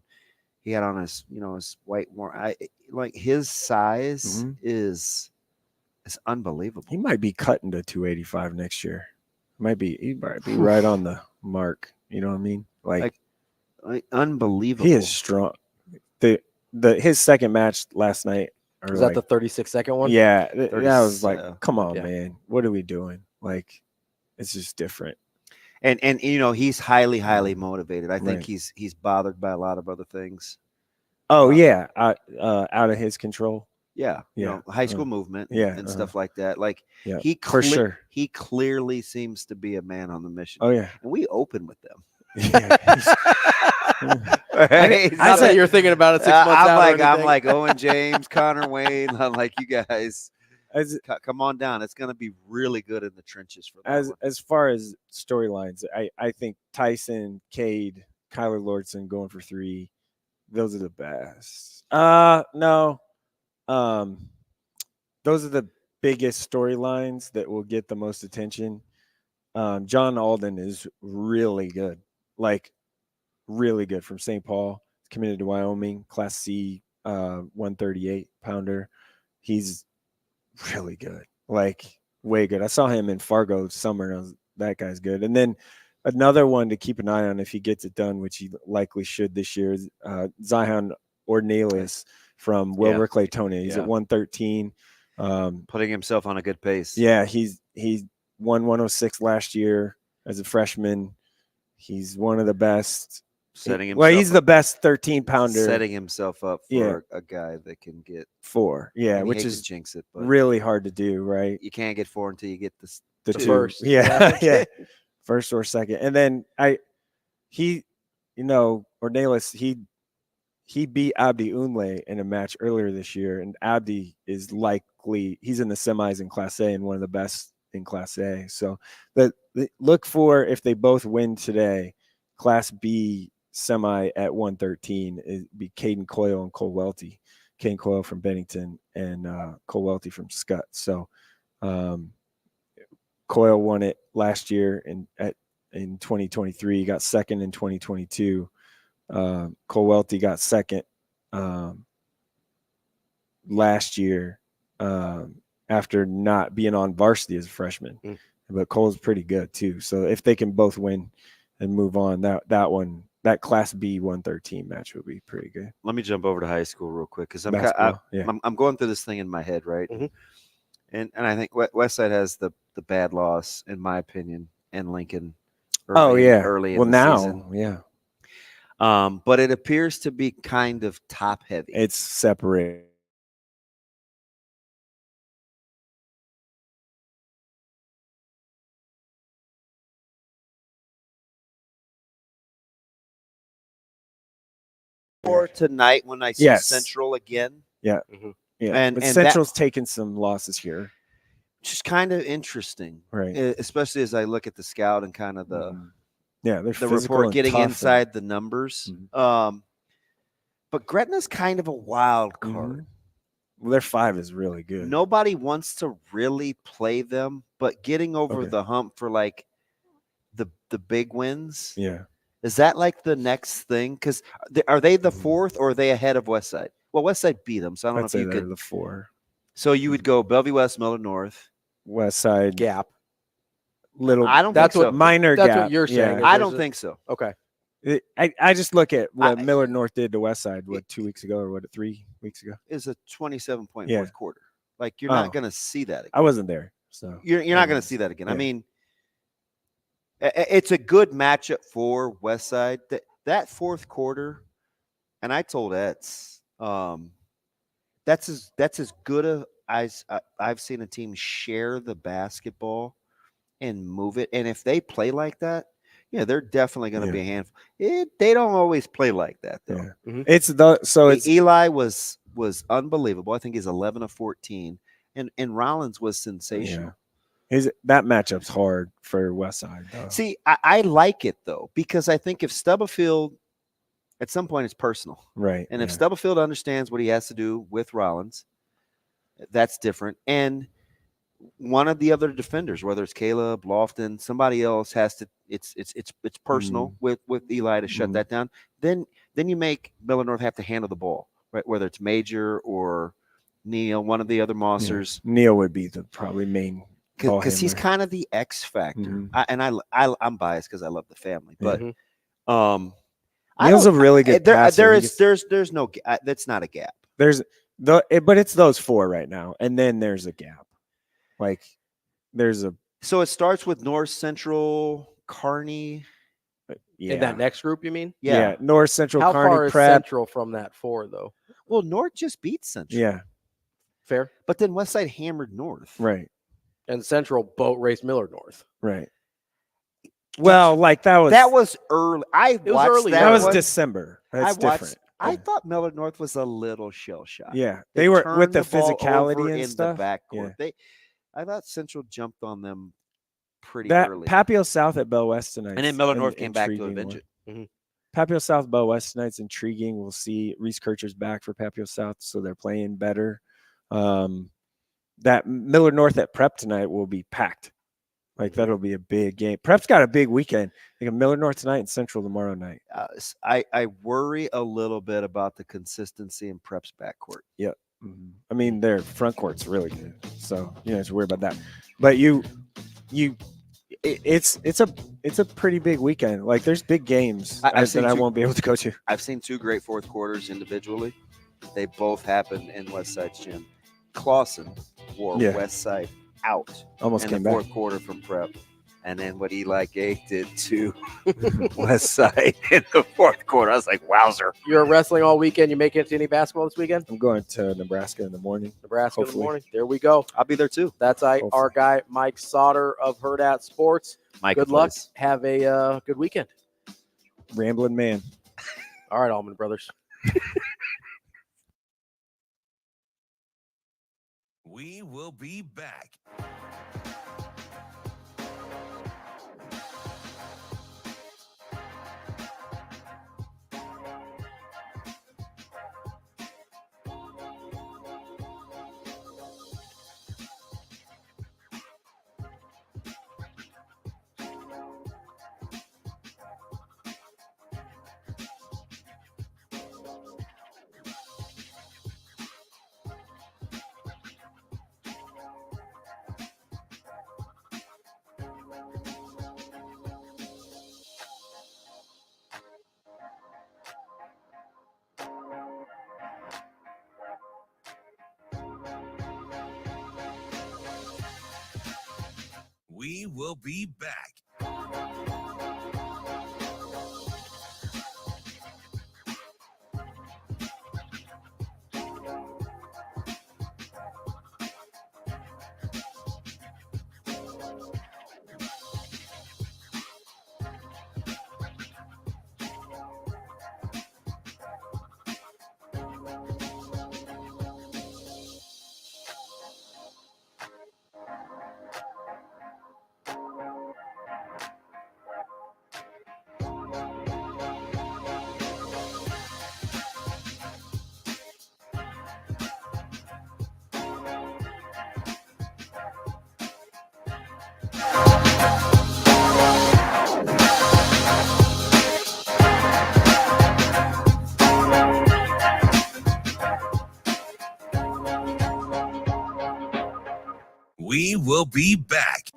he had on his, his white warm. Like his size is unbelievable. He might be cutting to 285 next year. He might be right on the mark. You know what I mean? Like unbelievable. He is strong. His second match last night. Was that the 36-second one? Yeah. I was like, come on, man. What are we doing? Like, it's just different. And he's highly motivated. I think he's bothered by a lot of other things. Oh yeah, out of his control. Yeah, high school movement, and stuff like that. Like for sure, he clearly seems to be a man on the mission. Oh yeah, and we open with them. I said you're thinking about it 6 months out. I'm like Owen James, Connor Wayne. I'm like, you guys. Come on down. It's going to be really good in the trenches for that as far as storylines. I think Tyson, Cade, Kyler Lordson going for 3. Those are the best. No. Those are the biggest storylines that will get the most attention. John Alden is really good. Like really good from St. Paul. Committed to Wyoming, Class C, 138 pounder. He's really good, like way good. I saw him in Fargo summer, and that guy's good. And then another one to keep an eye on if he gets it done, which he likely should this year, is Zion Ornelas from Wilbur Claytonia. He's at 113, putting himself on a good pace. Yeah, he won 106 last year as a freshman. He's one of the best. He's the best 13-pounder. Setting himself up for a guy that can get 4. Yeah, which is jinx it, but really hard to do, right? You can't get 4 until you get the 2. First. Yeah. First or second. And then Ornelas, he beat Abdi Unle in a match earlier this year, and Abdi is he's in the semis in Class A and one of the best in Class A. So look for, if they both win today, Class B semi at 113 it'd be Caden Coyle and Cole Welty. Caden Coyle from Bennington and Cole Welty from Scott. So Coyle won it last year in 2023. He got second in 2022. Cole Welty got second last year after not being on varsity as a freshman. But Cole's pretty good too. So if they can both win and move on, that Class B 113 match would be pretty good. Let me jump over to high school real quick because I'm going through this thing in my head, right? And I think Westside has the bad loss, in my opinion, and Lincoln. Early in the season. But it appears to be kind of top heavy. It's separated. Or tonight when I see Central again. Yeah. Yeah. And Central's taken some losses here. Which is kind of interesting. Right. Especially as I look at the scout and kind of the report getting inside the numbers. But Gretna's kind of a wild card. Well, their 5 is really good. Nobody wants to really play them, but getting over the hump for like the big wins. Yeah. Is that like the next thing? Because are they the 4th or are they ahead of Westside? Well, Westside beat them, so I don't know if you could. The 4. So you would go Bellevue West, Miller North, Westside gap. Little. I don't. That's think what so. Minor That's gap. what you're saying. Yeah. I don't think so. Okay. I just look at what Miller North did to Westside 2 weeks ago or 3 weeks ago. Is a 27-point fourth quarter. Like you're not going to see that again. I wasn't there, so you're not going to see that again. I mean, it's a good matchup for Westside. That fourth quarter, and I told Etz, that's as good as I've seen a team share the basketball and move it. And if they play like that, they're definitely going to be a handful. They don't always play like that though. Yeah. It's Eli was unbelievable. I think he's 11 of 14, and Rollins was sensational. That matchup's hard for Westside though. See, I like it though, because I think if Stubblefield at some point it's personal. Right. And if Stubblefield understands what he has to do with Rollins, that's different. And one of the other defenders, whether it's Caleb, Lofton, somebody else has to. It's personal with Eli to shut that down. Then you make Miller North have to handle the ball, right? Whether it's Major or Neil, one of the other Monsters. Yeah. Neil would be the probably main because he's kind of the X factor. I'm biased because I love the family, but Neil's a really good passer. There's no that's not a gap. But it's those four right now, and then there's a gap. Like so it starts with North Central, Kearney. In that next group, you mean? Yeah. North Central, How Kearney, far is Prep. Central from that 4 though? Well, North just beat Central. Yeah. Fair. But then Westside hammered North. Right. And Central boat raced Miller North. Right. Well, like that was early. It was early. That was December. That's different. I thought Miller North was a little shell shocked. Yeah, they were with the ball physicality over and in stuff. The backcourt. Yeah. I thought Central jumped on them pretty That early. Papio South at Bell West tonight, And then Miller North came back to avenge it. Papio South Bell West tonight's intriguing. We'll see. Reese Kircher's back for Papio South, so they're playing better. That Miller North at Prep tonight will be packed. Like that'll be a big game. Prep's got a big weekend. They got Miller North tonight and Central tomorrow night. I worry a little bit about the consistency in Prep's backcourt. Yep. I mean, their front court's really good, so you don't have to worry about that. But it's a pretty big weekend. Like there's big games that I won't be able to go to. I've seen 2 great fourth quarters individually. They both happened in Westside's gym. Clausen wore Westside out almost in came the back. fourth quarter from Prep. And then what Eli Gay did to Westside in the fourth quarter. I was like, wowzer. You're wrestling all weekend. You make it to any basketball this weekend? I'm going to Nebraska in the morning. Nebraska in the morning. There we go. I'll be there too. That's our guy, Mike Sautter of Hurrdat Sports. Mike, good luck. Have a good weekend. Rambling man. All right, Allman Brothers. We will be back. We will be back. We will be back.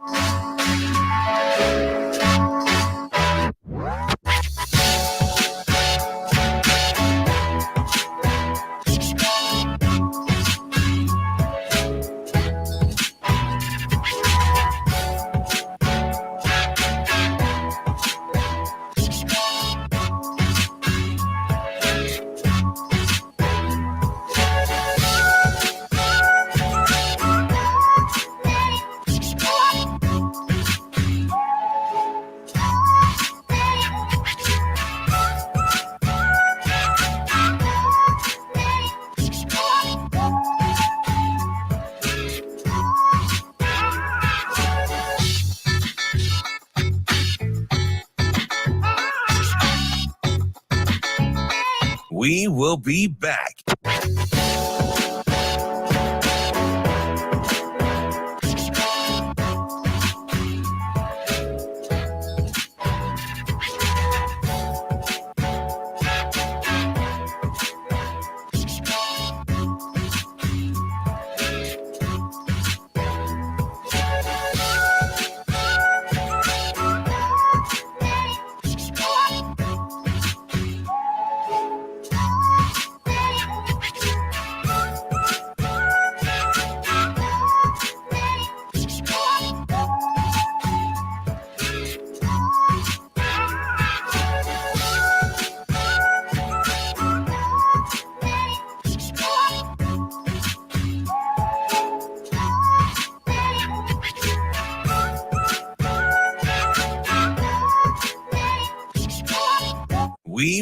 We will be back.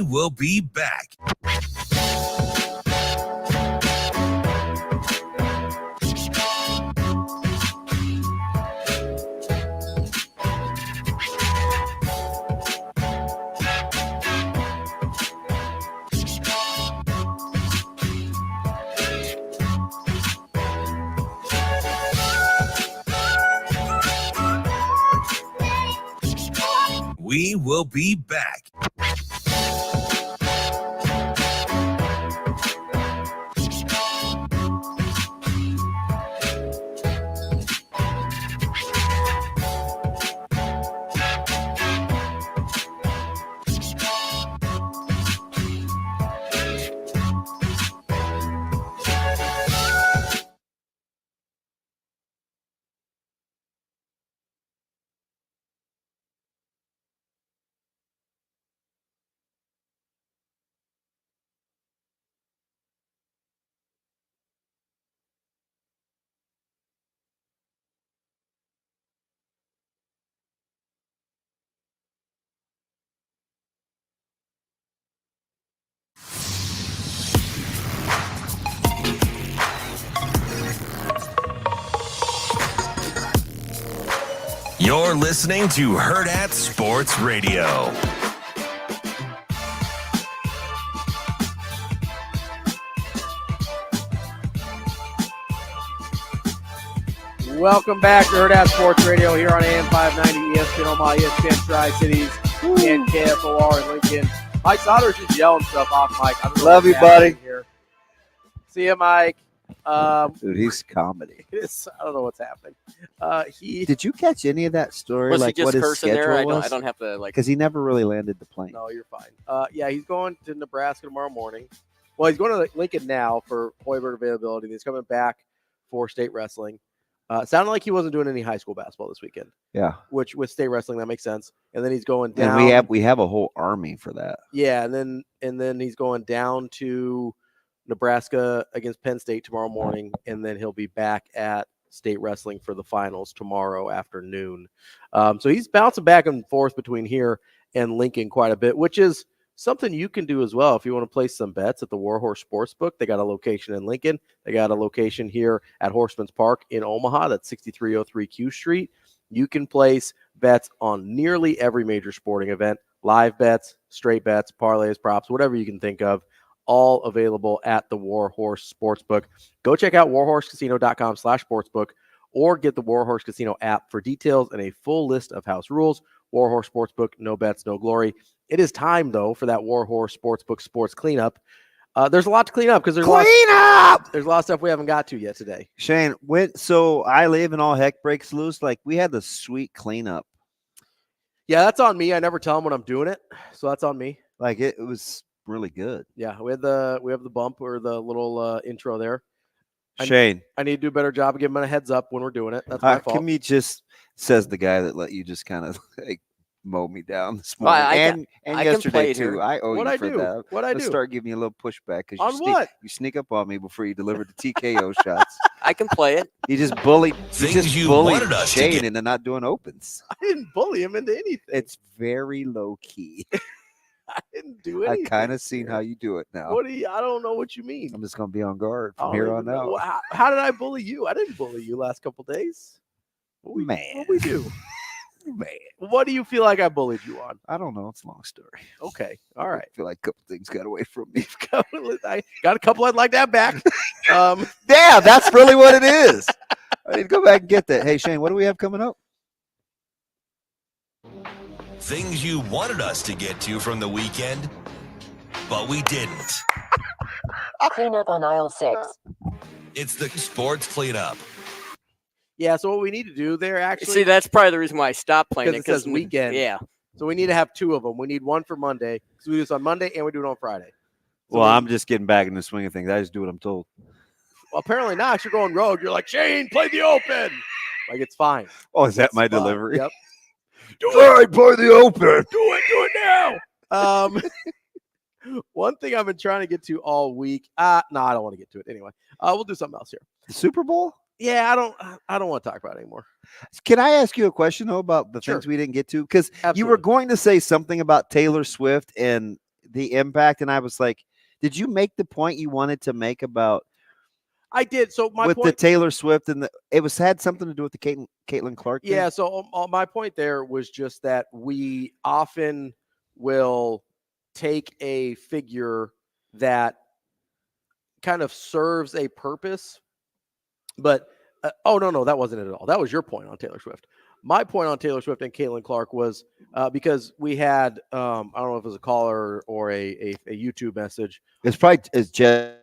will be back. We will be back. You're listening to Hurrdat Sports Radio. Welcome back to Hurrdat Sports Radio here on AM 590, ESPN Omaha, ESPN Tri-Cities, and KFOR in Lincoln. Mike Sauter's just yelling stuff off mic. Love you, buddy. Here. See you, Mike. Dude, he's comedy. I don't know what's happening. Did you catch any of that story? Was like he just what his cursing schedule there? was? I don't have to like. Because he never really landed the plane. No, you're fine. Yeah, he's going to Nebraska tomorrow morning. Well, he's going to Lincoln now for Hoiberg availability. He's coming back for state wrestling. Sounded like he wasn't doing any high school basketball this weekend. Yeah. Which with state wrestling that makes sense. And then he's going down. And we have a whole army for that. Yeah, and then he's going down to Nebraska against Penn State tomorrow morning, and then he'll be back at state wrestling for the finals tomorrow afternoon. So he's bouncing back and forth between here and Lincoln quite a bit, which is something you can do as well if you want to place some bets at the Warhorse Sportsbook. They got a location in Lincoln. They got a location here at Horseman's Park in Omaha. That's 6303 Q Street. You can place bets on nearly every major sporting event, live bets, straight bets, parlays, props, whatever you can think of. All available at the Warhorse Sportsbook. Go check out warhorsecasino.com/sportsbook or get the Warhorse Casino app for details and a full list of house rules. Warhorse Sportsbook, no bets, no glory. It is time, though, for that Warhorse Sportsbook sports cleanup. There's a lot to clean up because there's a lot of stuff we haven't got to yet today. Shane, so I live and all heck breaks loose. Like we had the sweet cleanup. Yeah, that's on me. I never tell them when I'm doing it, so that's on me. Like it was really good. Yeah, we have the bump or the little intro there. Shane, I need to do a better job of giving them a heads up when we're doing it. That's my fault. Can we just says the guy that let you just kind of like mow me down this morning and yesterday too. I owe you for that. What I do? Start giving you a little pushback because you sneak up on me before you deliver the TKO shots. I can play it. You just bullied. wanted us to Shane get. into not doing opens. I didn't bully him into anything. It's very low key. I didn't do anything. I kind of seen how you do it now. I don't know what you mean. I'm just gonna be on guard from here on out. How did I bully you? I didn't bully you last couple days. What we do? Man, what do you feel like I bullied you on? I don't know. It's a long story. Okay, all right. I feel like a couple things got away from me. I got a couple I'd like that back. Yeah, that's really what it is. I need to go back and get that. Hey, Shane, what do we have coming up? Things you wanted us to get to from the weekend, but we didn't. Cleanup on aisle 6. It's the sports cleanup. Yeah, so what we need to do there actually... See, that's probably the reason why I stopped playing it. Because it says weekend. Yeah. So we need to have two of them. We need one for Monday. So we do this on Monday and we do it on Friday. So I'm just getting back in the swing of things. I just do what I'm told. Well, apparently not. You're going rogue. You're like, Shane, play the open. Like, it's fine. Oh, is that It's my fine. delivery? Yep. Sorry, play the open. Do it now. One thing I've been trying to get to all week. No, I don't want to get to it anyway. We'll do something else here. The Super Bowl? Yeah, I don't want to talk about it anymore. Can I ask you a question though about the things we didn't get to? Because you were going to say something about Taylor Swift and the impact, and I was like, did you make the point you wanted to make about? I did. So my with point, the Taylor Swift and it had something to do with the Caitlin Clark thing? Yeah. So my point there was just that we often will take a figure that kind of serves a purpose, but no, that wasn't it at all. That was your point on Taylor Swift. My point on Taylor Swift and Caitlin Clark was because we had I don't know if it was a caller or a YouTube message. It's probably Jeff.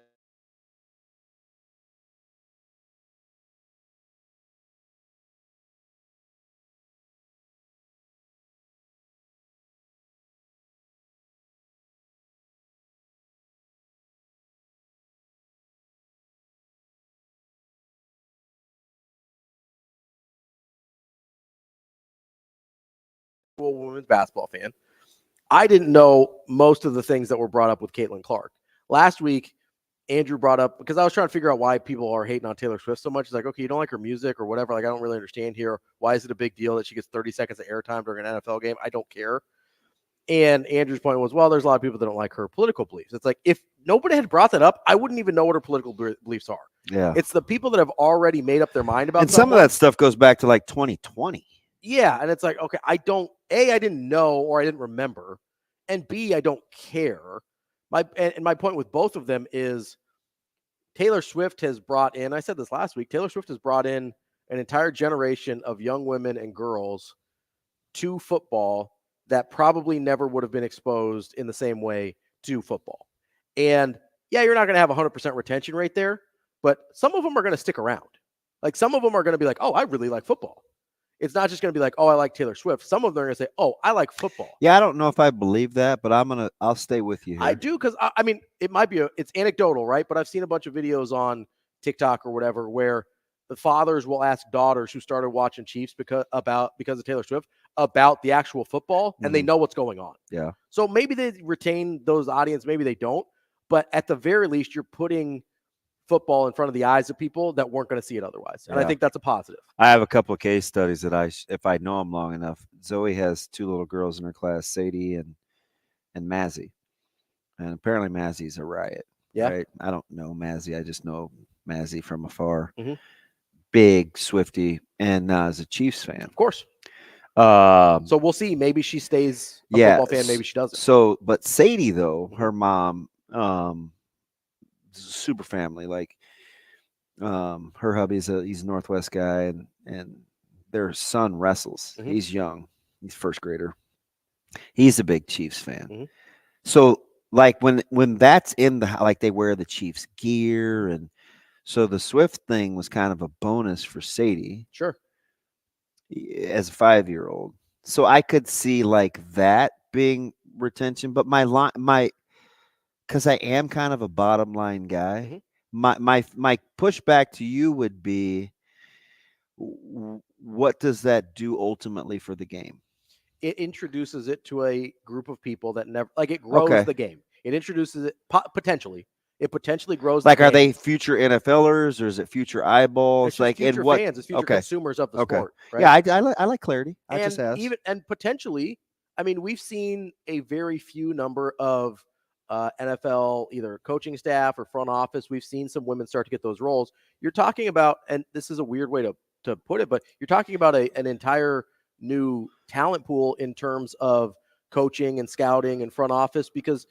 Women's basketball fan. I didn't know most of the things that were brought up with Caitlin Clark. Last week, Andrew brought up, because I was trying to figure out why people are hating on Taylor Swift so much. It's like, okay, you don't like her music or whatever. Like, I don't really understand here. Why is it a big deal that she gets 30 seconds of airtime during an NFL game? I don't care. And Andrew's point was, well, there's a lot of people that don't like her political beliefs. It's like, if nobody had brought that up, I wouldn't even know what her political beliefs are. Yeah. It's the people that have already made up their mind about And some of that stuff goes back to like 2020. Yeah, and it's like, okay, I didn't know or I didn't remember, and B, I don't care. My point with both of them is Taylor Swift has brought in, I said this last week, Taylor Swift has brought in an entire generation of young women and girls to football that probably never would have been exposed in the same way to football. And yeah, you're not going to have 100% retention rate there, but some of them are going to stick around. Like, some of them are going to be like, oh, I really like football. It's not just going to be like, oh, I like Taylor Swift. Some of them are going to say, oh, I like football. Yeah, I don't know if I believe that, but I'll stay with you here. I do, because I mean, it might be it's anecdotal, right? But I've seen a bunch of videos on TikTok or whatever where the fathers will ask daughters who started watching Chiefs because of Taylor Swift about the actual football, and they know what's going on. Yeah. So maybe they retain those audience, maybe they don't. But at the very least, you're putting football in front of the eyes of people that weren't going to see it otherwise. And I think that's a positive. I have a couple of case studies that if I know them long enough. Zoe has two little girls in her class, Sadie and Mazzy. And apparently Mazzy's a riot. Yeah. Right? I don't know Mazzy. I just know Mazzy from afar. Mm-hmm. Big Swiftie, and is a Chiefs fan. Of course. So we'll see. Maybe she stays a football fan. Maybe she doesn't. So, but Sadie, though, her mom, super family. Like, her hubby's he's a Northwest guy, and their son wrestles. Mm-hmm. He's young. He's first grader. He's a big Chiefs fan. Mm-hmm. So, like, when that's in like, they wear the Chiefs gear, and so the Swift thing was kind of a bonus for Sadie. Sure. As a 5-year-old. So I could see like that being retention, but because I am kind of a bottom line guy, my pushback to you would be, what does that do ultimately for the game? It introduces it to a group of people that never, like, it grows the game. It introduces it potentially. It potentially grows. Like, the game. are they future NFLers or is it future eyeballs? It's like, future and what? fans, it's future consumers of the sport. Right? Yeah, I like clarity. I just asked. And potentially, I mean, we've seen a very few number of NFL either coaching staff or front office. We've seen some women start to get those roles. You're talking about, and this is a weird way to put it, but you're talking about an entire new talent pool in terms of coaching and scouting and front office, because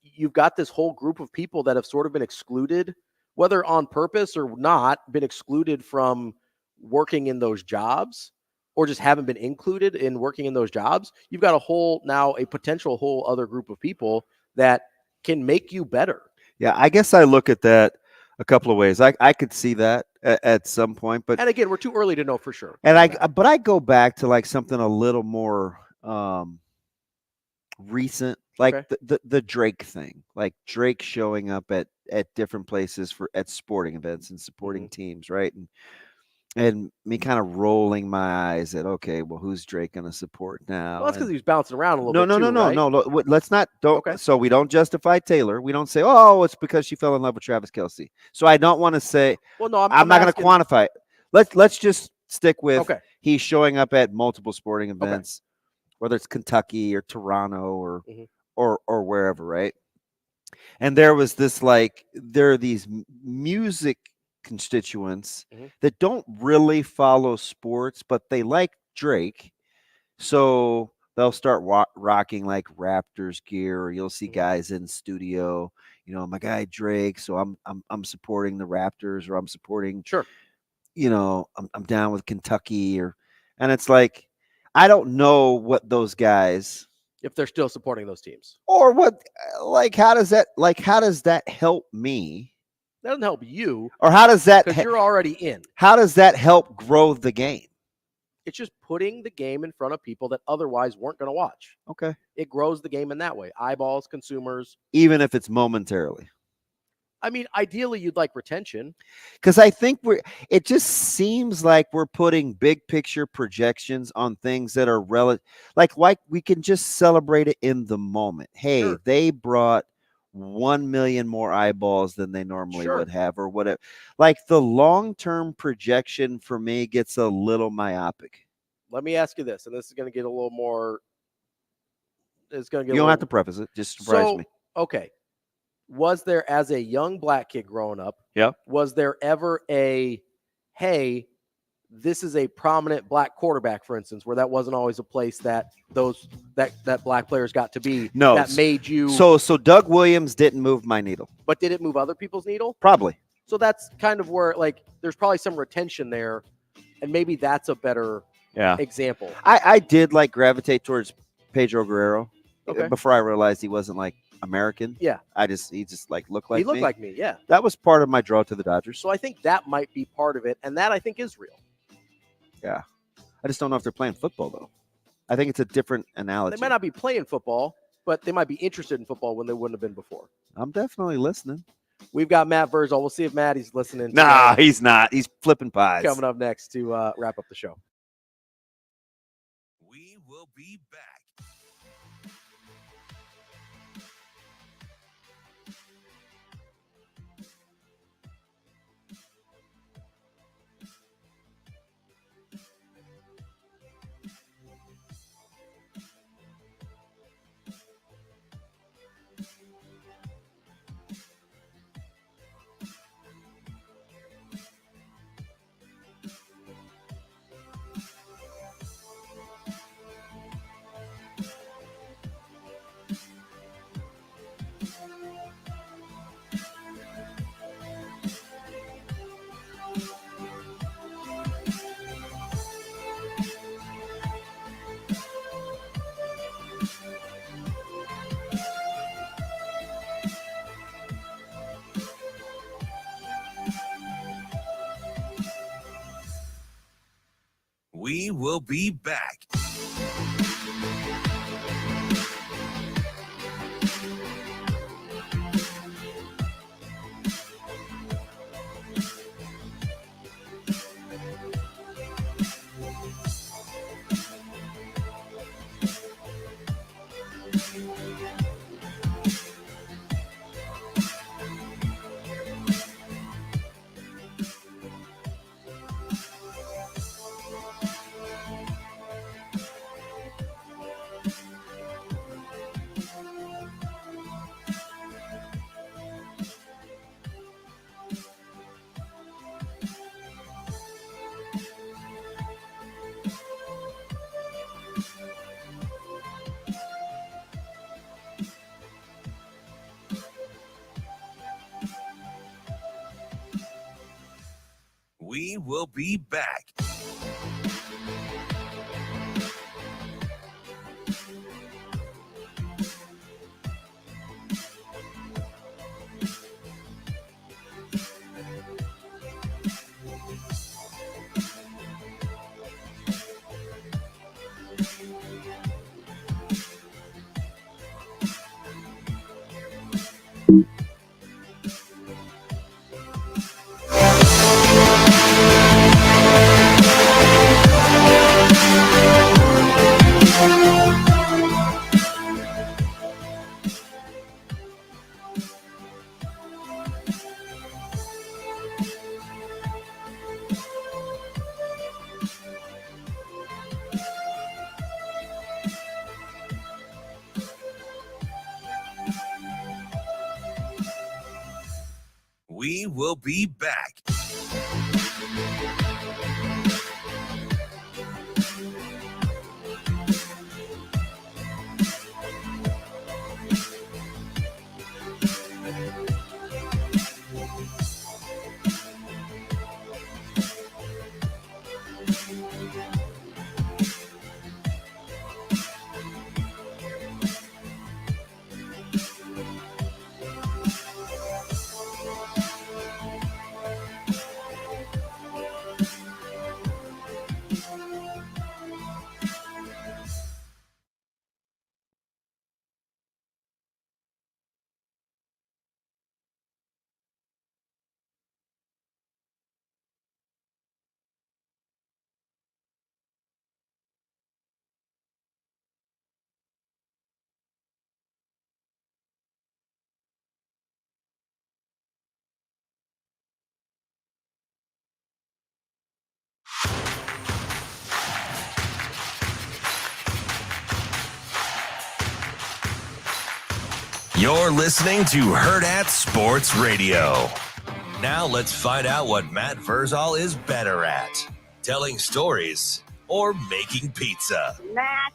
you've got this whole group of people that have sort of been excluded, whether on purpose or not, been excluded from working in those jobs, or just haven't been included in working in those jobs. You've got a potential whole other group of people that can make you better. Yeah, I guess I look at that a couple of ways. I could see that at some point, but and again, we're too early to know for sure. And I go back to like something a little more recent, like the Drake thing, like Drake showing up at different places at sporting events and supporting teams, right? And me kind of rolling my eyes at, okay, well, who's Drake going to support now? Well, that's because he's bouncing around a little bit. No. Let's not. So we don't justify Taylor. We don't say, oh, it's because she fell in love with Travis Kelce. So I don't want to say. Well, no, I'm not going to quantify it. Let's just stick with he's showing up at multiple sporting events, whether it's Kentucky or Toronto or wherever, right? And there was this there are these music constituents that don't really follow sports, but they like Drake. So they'll start rocking like Raptors gear, or you'll see guys in studio, my guy Drake. So I'm supporting the Raptors, or I'm supporting, I'm down with Kentucky, and it's like, I don't know what those guys, if they're still supporting those teams, or what, how does that help me? That doesn't help you, or how does that? Because you're already in. How does that help grow the game? It's just putting the game in front of people that otherwise weren't going to watch. Okay. It grows the game in that way. Eyeballs, consumers. Even if it's momentarily. I mean, ideally, you'd like retention. Because I think it just seems like we're putting big picture projections on things that are relative. Like we can just celebrate it in the moment. Hey, they brought 1 million more eyeballs than they normally would have, or whatever. Like the long-term projection for me gets a little myopic. Let me ask you this, and this is going to get a little more. It's going to get. You don't have to preface it. Just surprise me. Okay. Was there, as a young black kid growing up? Yeah. Was there ever hey, this is a prominent black quarterback, for instance, where that wasn't always a place that that black players got to be? No, that made you. So Doug Williams didn't move my needle. But did it move other people's needle? Probably. So that's kind of where, there's probably some retention there, and maybe that's a better example. I did gravitate towards Pedro Guerrero Okay. before I realized he wasn't American. Yeah. He just looked like me. He looked like me, yeah. That was part of my draw to the Dodgers. So I think that might be part of it, and that I think is real. Yeah. I just don't know if they're playing football, though. I think it's a different analogy. They might not be playing football, but they might be interested in football when they wouldn't have been before. I'm definitely listening. We've got Matt Vrzal. We'll see if Matt's listening. Nah, he's not. He's flipping pies. Coming up next to wrap up the show. We will be back. We will be back. We will be back. We will be back. You're listening to Hurrdat Sports Radio. Now let's find out what Matt Vrzal is better at. Telling stories or making pizza. Matt.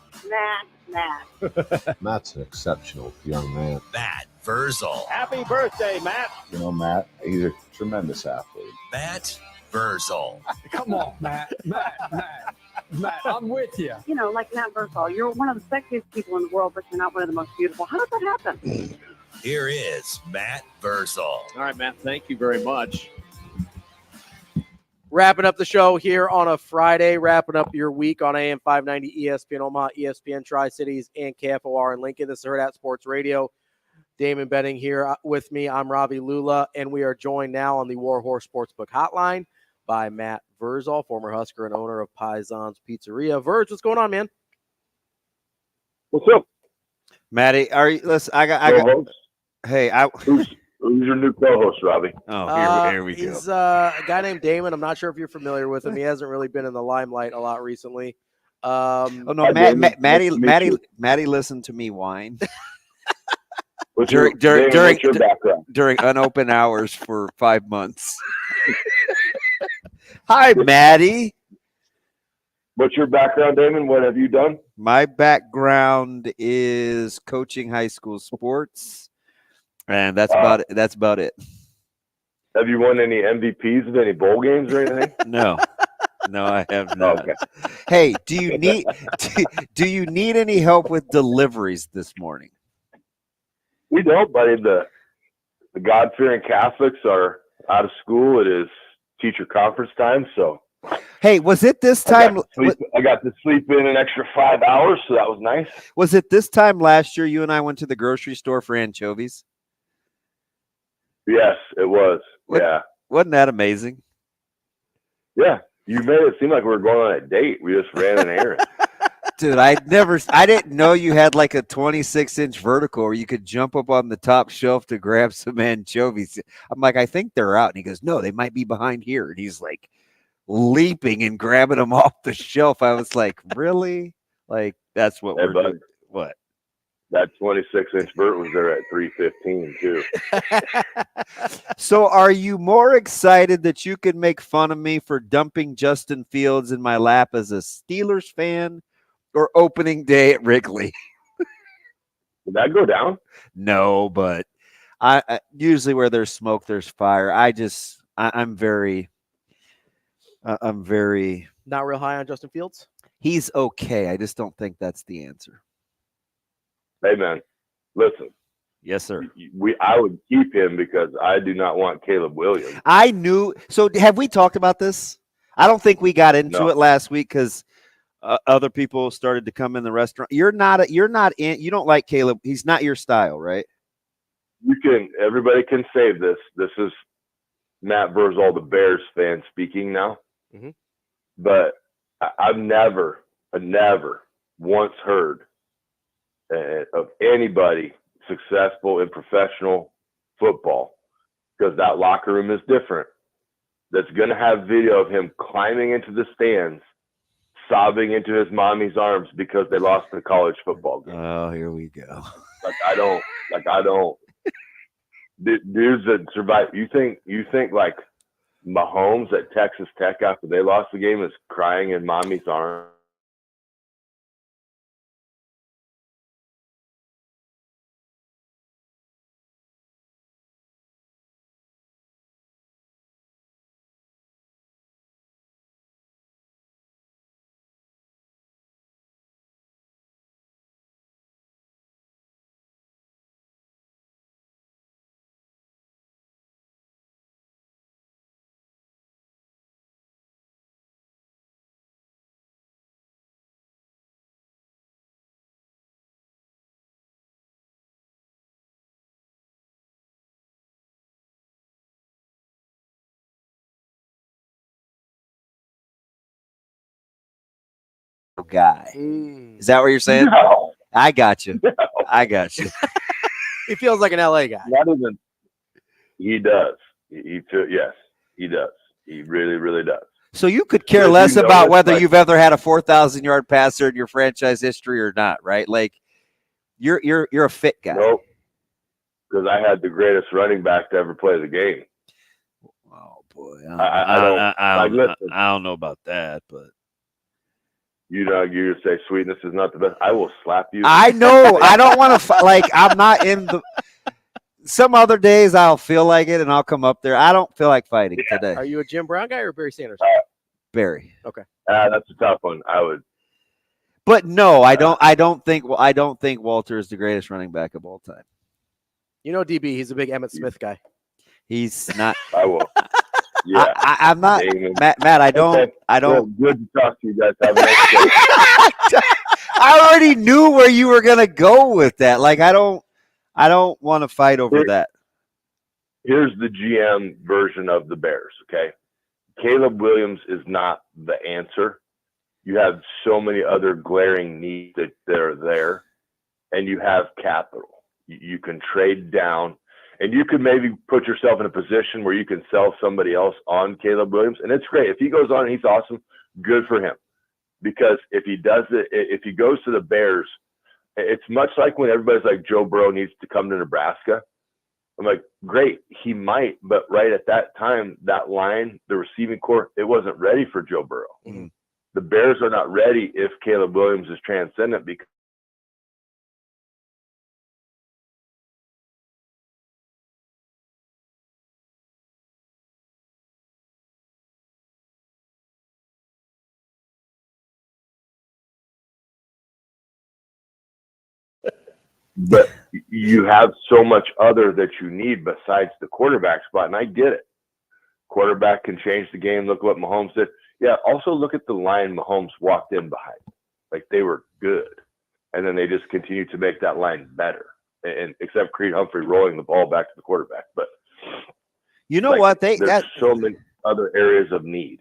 Matt's an exceptional young man. Matt Vrzal. Happy birthday, Matt. You know, Matt, he's a tremendous athlete. Matt Vrzal. Come on, Matt, I'm with you. You know, like Matt Vrzal, you're one of the sexiest people in the world, but you're not one of the most beautiful. How did that happen? Here is Matt Vrzal. All right, Matt, thank you very much. Wrapping up the show here on a Friday, wrapping up your week on AM 590, ESPN Omaha, ESPN Tri-Cities, and KFOR in Lincoln. This is Hurrdat Sports Radio. Damon Benning here with me. I'm Ravi Lulla, and we are joined now on the Warhorse Sportsbook Hotline by Matt Vrzal, former Husker and owner of Paisans Pizzeria. Verge, what's going on, man? What's up, Matty? Are you? Listen, I got. Hey, who's your new co-host, Ravi? Oh, here we go. He's a guy named Damon. I'm not sure if you're familiar with him. He hasn't really been in the limelight a lot recently. Oh no, Matty listened to me whine. During unopened hours for 5 months. Hi, Maddie. What's your background, Damon? What have you done? My background is coaching high school sports, and that's about it. Have you won any MVPs of any bowl games or anything? No, I have not. Okay. Hey, do you need any help with deliveries this morning? We don't, buddy. The God-fearing Catholics are out of school. It is teacher conference time, so. Hey, was it this time? I got to sleep in an extra 5 hours, so that was nice. Was it this time last year you and I went to the grocery store for anchovies? Yes, it was. Yeah. Wasn't that amazing? Yeah. You made it seem like we were going on a date. We just ran an errand. Dude, I didn't know you had like a 26-inch vertical where you could jump up on the top shelf to grab some anchovies. I'm like, I think they're out. And he goes, no, they might be behind here. And he's like leaping and grabbing them off the shelf. I was like, really? Like, that's what we're doing. What? That 26-inch vert was there at 315 too. So are you more excited that you could make fun of me for dumping Justin Fields in my lap as a Steelers fan, or opening day at Wrigley? Did that go down? No, but I usually where there's smoke, there's fire. I'm very not real high on Justin Fields. He's okay. I just don't think that's the answer. Hey man, listen. Yes, sir. I would keep him because I do not want Caleb Williams. I knew. So have we talked about this? I don't think we got into it last week because other people started to come in the restaurant. You don't like Caleb. He's not your style, right? Everybody can save this. This is Matt Vrzal, the Bears fan, speaking now. Mm-hmm. But I've never once heard of anybody successful in professional football, because that locker room is different, that's going to have video of him climbing into the stands, sobbing into his mommy's arms because they lost the college football game. Oh, here we go. I don't. dudes that survive. You think like Mahomes at Texas Tech after they lost the game is crying in mommy's arms? Guy. Is that what you're saying? No. I got you. No. I got you. He feels like an LA guy. Not even. He does. Yes, he does. He really, really does. So you could care less about whether you've ever had a 4,000-yard passer in your franchise history or not, right? Like you're a fit guy. Nope. Because I had the greatest running back to ever play the game. Oh boy, I don't know about that, but you say sweetness is not the best. I will slap you. I know. I don't want to I'm not in the. Some other days I'll feel like it and I'll come up there. I don't feel like fighting today. Are you a Jim Brown guy or Barry Sanders? Barry. Okay. That's a tough one. I would. But no, I don't think Walter is the greatest running back of all time. You know, DB, he's a big Emmitt Smith guy. He's not. I will. Yeah, I'm not. Damon. Matt, I don't. Okay. I don't. Well, good to talk to you guys. Have a nice day. I already knew where you were gonna go with that. Like I don't want to fight over that. Here's the GM version of the Bears. Okay, Caleb Williams is not the answer. You have so many other glaring needs that are there, and you have capital. You can trade down. And you could maybe put yourself in a position where you can sell somebody else on Caleb Williams. And it's great. If he goes on and he's awesome, good for him. Because if he does it, if he goes to the Bears, it's much like when everybody's like, Joe Burrow needs to come to Nebraska. I'm like, great, he might. But right at that time, that line, the receiving core, it wasn't ready for Joe Burrow. Mm-hmm. The Bears are not ready if Caleb Williams is transcendent because but you have so much other that you need besides the quarterback spot. And I get it. Quarterback can change the game. Look what Mahomes did. Yeah, also look at the line Mahomes walked in behind. Like they were good. And then they just continued to make that line better. And except Creed Humphrey rolling the ball back to the quarterback. But you know what? There's so many other areas of need.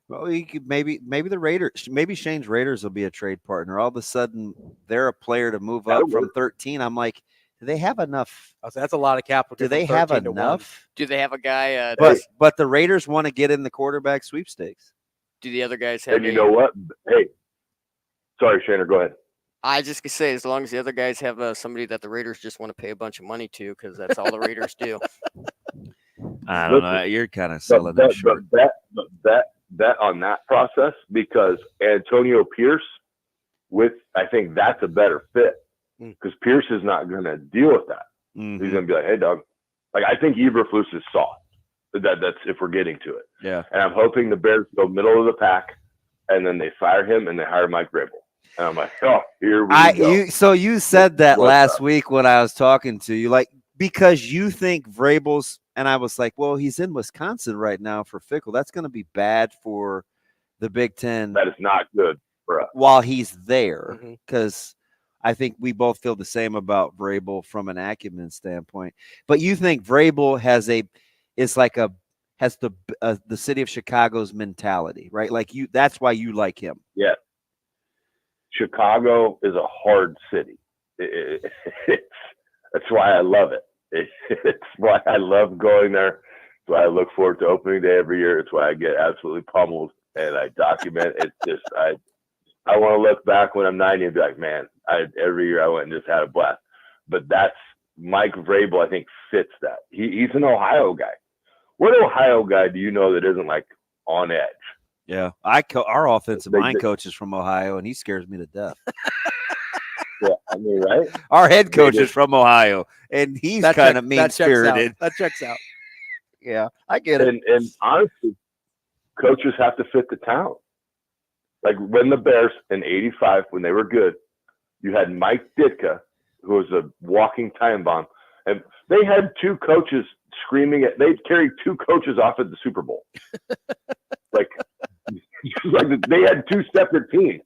Well, you could maybe the Raiders, maybe Shane's Raiders will be a trade partner. All of a sudden, they're a player to move up from 13. I'm like, do they have enough? That's a lot of capital. Do they have enough? Do they have a guy? But the Raiders want to get in the quarterback sweepstakes. Do the other guys have? And you know what? Hey, sorry, Shaner, go ahead. I just could say, as long as the other guys have somebody that the Raiders just want to pay a bunch of money to, because that's all the Raiders do. I don't know. You're kind of selling that short. Bet on that process because Antonio Pierce, I think that's a better fit because Pierce is not going to deal with that. Mm-hmm. He's going to be like, hey, dog. Like, I think Eberflus is soft. That's if we're getting to it. Yeah. And I'm hoping the Bears go middle of the pack and then they fire him and they hire Mike Vrabel. And I'm like, oh, here we go. So you said that last week when I was talking to you, like, because you think Vrabel's, and I was like, well, he's in Wisconsin right now for Fickle. That's going to be bad for the Big Ten. That is not good for us. While he's there, because I think we both feel the same about Vrabel from an acumen standpoint. But you think Vrabel has the city of Chicago's mentality, right? Like that's why you like him. Yeah. Chicago is a hard city. That's why I love it. It's why I love going there. It's why I look forward to opening day every year. It's why I get absolutely pummeled and I document. It's just I want to look back when I'm 90 and be like, man, every year I went and just had a blast. But that's Mike Vrabel, I think, fits that. He's an Ohio guy. What Ohio guy do you know that isn't like on edge? Yeah, our offensive line coach is from Ohio, and he scares me to death. Yeah, I mean, right? Our head coach is from Ohio, and he's kind of mean-spirited. That checks out. Yeah, I get it. And honestly, coaches have to fit the talent. Like when the Bears in '85, when they were good, you had Mike Ditka, who was a walking time bomb, and they had two coaches screaming at. They carried two coaches off at the Super Bowl. like they had two separate teams.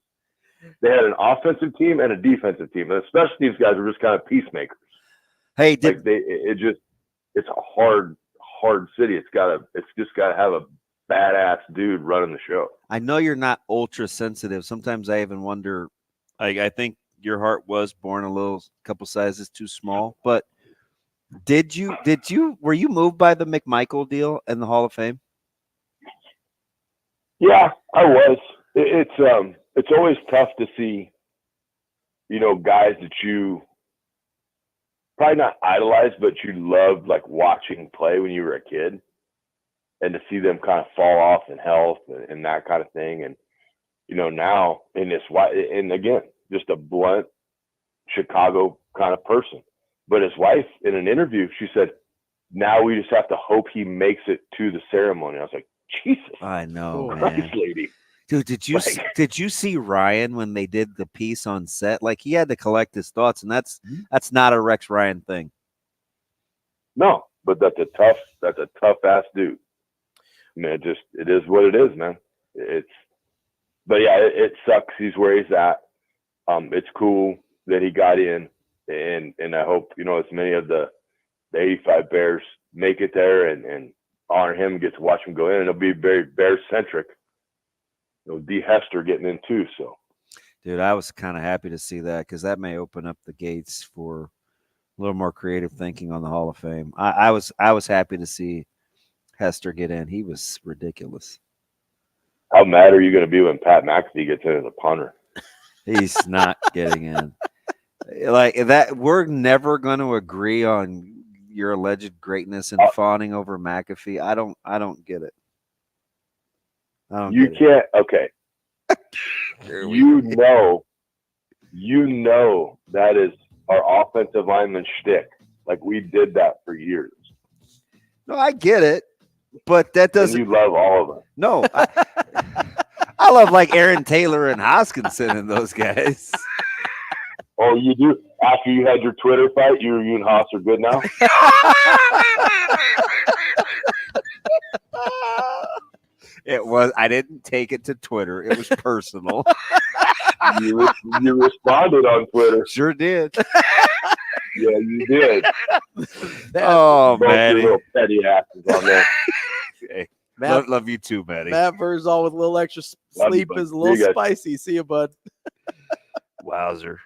They had an offensive team and a defensive team, and the special teams guys were just kind of peacemakers. Hey, it's a hard city. It's just got to have a badass dude running the show. I know you're not ultra sensitive. Sometimes I even wonder. I think your heart was born a couple sizes too small. But were you moved by the McMichael deal in the Hall of Fame? Yeah, I was. It's always tough to see, guys that you probably not idolize, but you loved like watching play when you were a kid, and to see them kind of fall off in health and that kind of thing. And, now in this, and again, just a blunt Chicago kind of person. But his wife, in an interview, she said, now we just have to hope he makes it to the ceremony. I was like, Jesus. I know, Christ, man. lady. Dude, did you see Ryan when they did the piece on set? Like, he had to collect his thoughts, and that's not a Rex Ryan thing. No, but that's a tough ass dude. I mean, it is what it is, man. But yeah, it sucks. He's where he's at. It's cool that he got in, and I hope as many of the 85 Bears make it there and honor him and get to watch him go in, and it'll be very Bears centric. D. Hester getting in too. So, dude, I was kind of happy to see that because that may open up the gates for a little more creative thinking on the Hall of Fame. I was happy to see Hester get in. He was ridiculous. How mad are you going to be when Pat McAfee gets in as a punter? He's not getting in. Like that, we're never going to agree on your alleged greatness and fawning over McAfee. I don't get it. You can't. Okay. You know that is our offensive lineman shtick. Like we did that for years. No, I get it, but that doesn't. And you love all of them. No, I love like Aaron Taylor and Hoskinson and those guys. Oh, you do? After you had your Twitter fight, you and Haas are good now? It was. I didn't take it to Twitter. It was personal. You responded on Twitter. Sure did. Yeah, you did. Oh, man. Little petty asses on there. Hey, Matt, love you too, Matty. Matt Vrzal with a little extra sleep is a little spicy. See you, bud. Wowzer.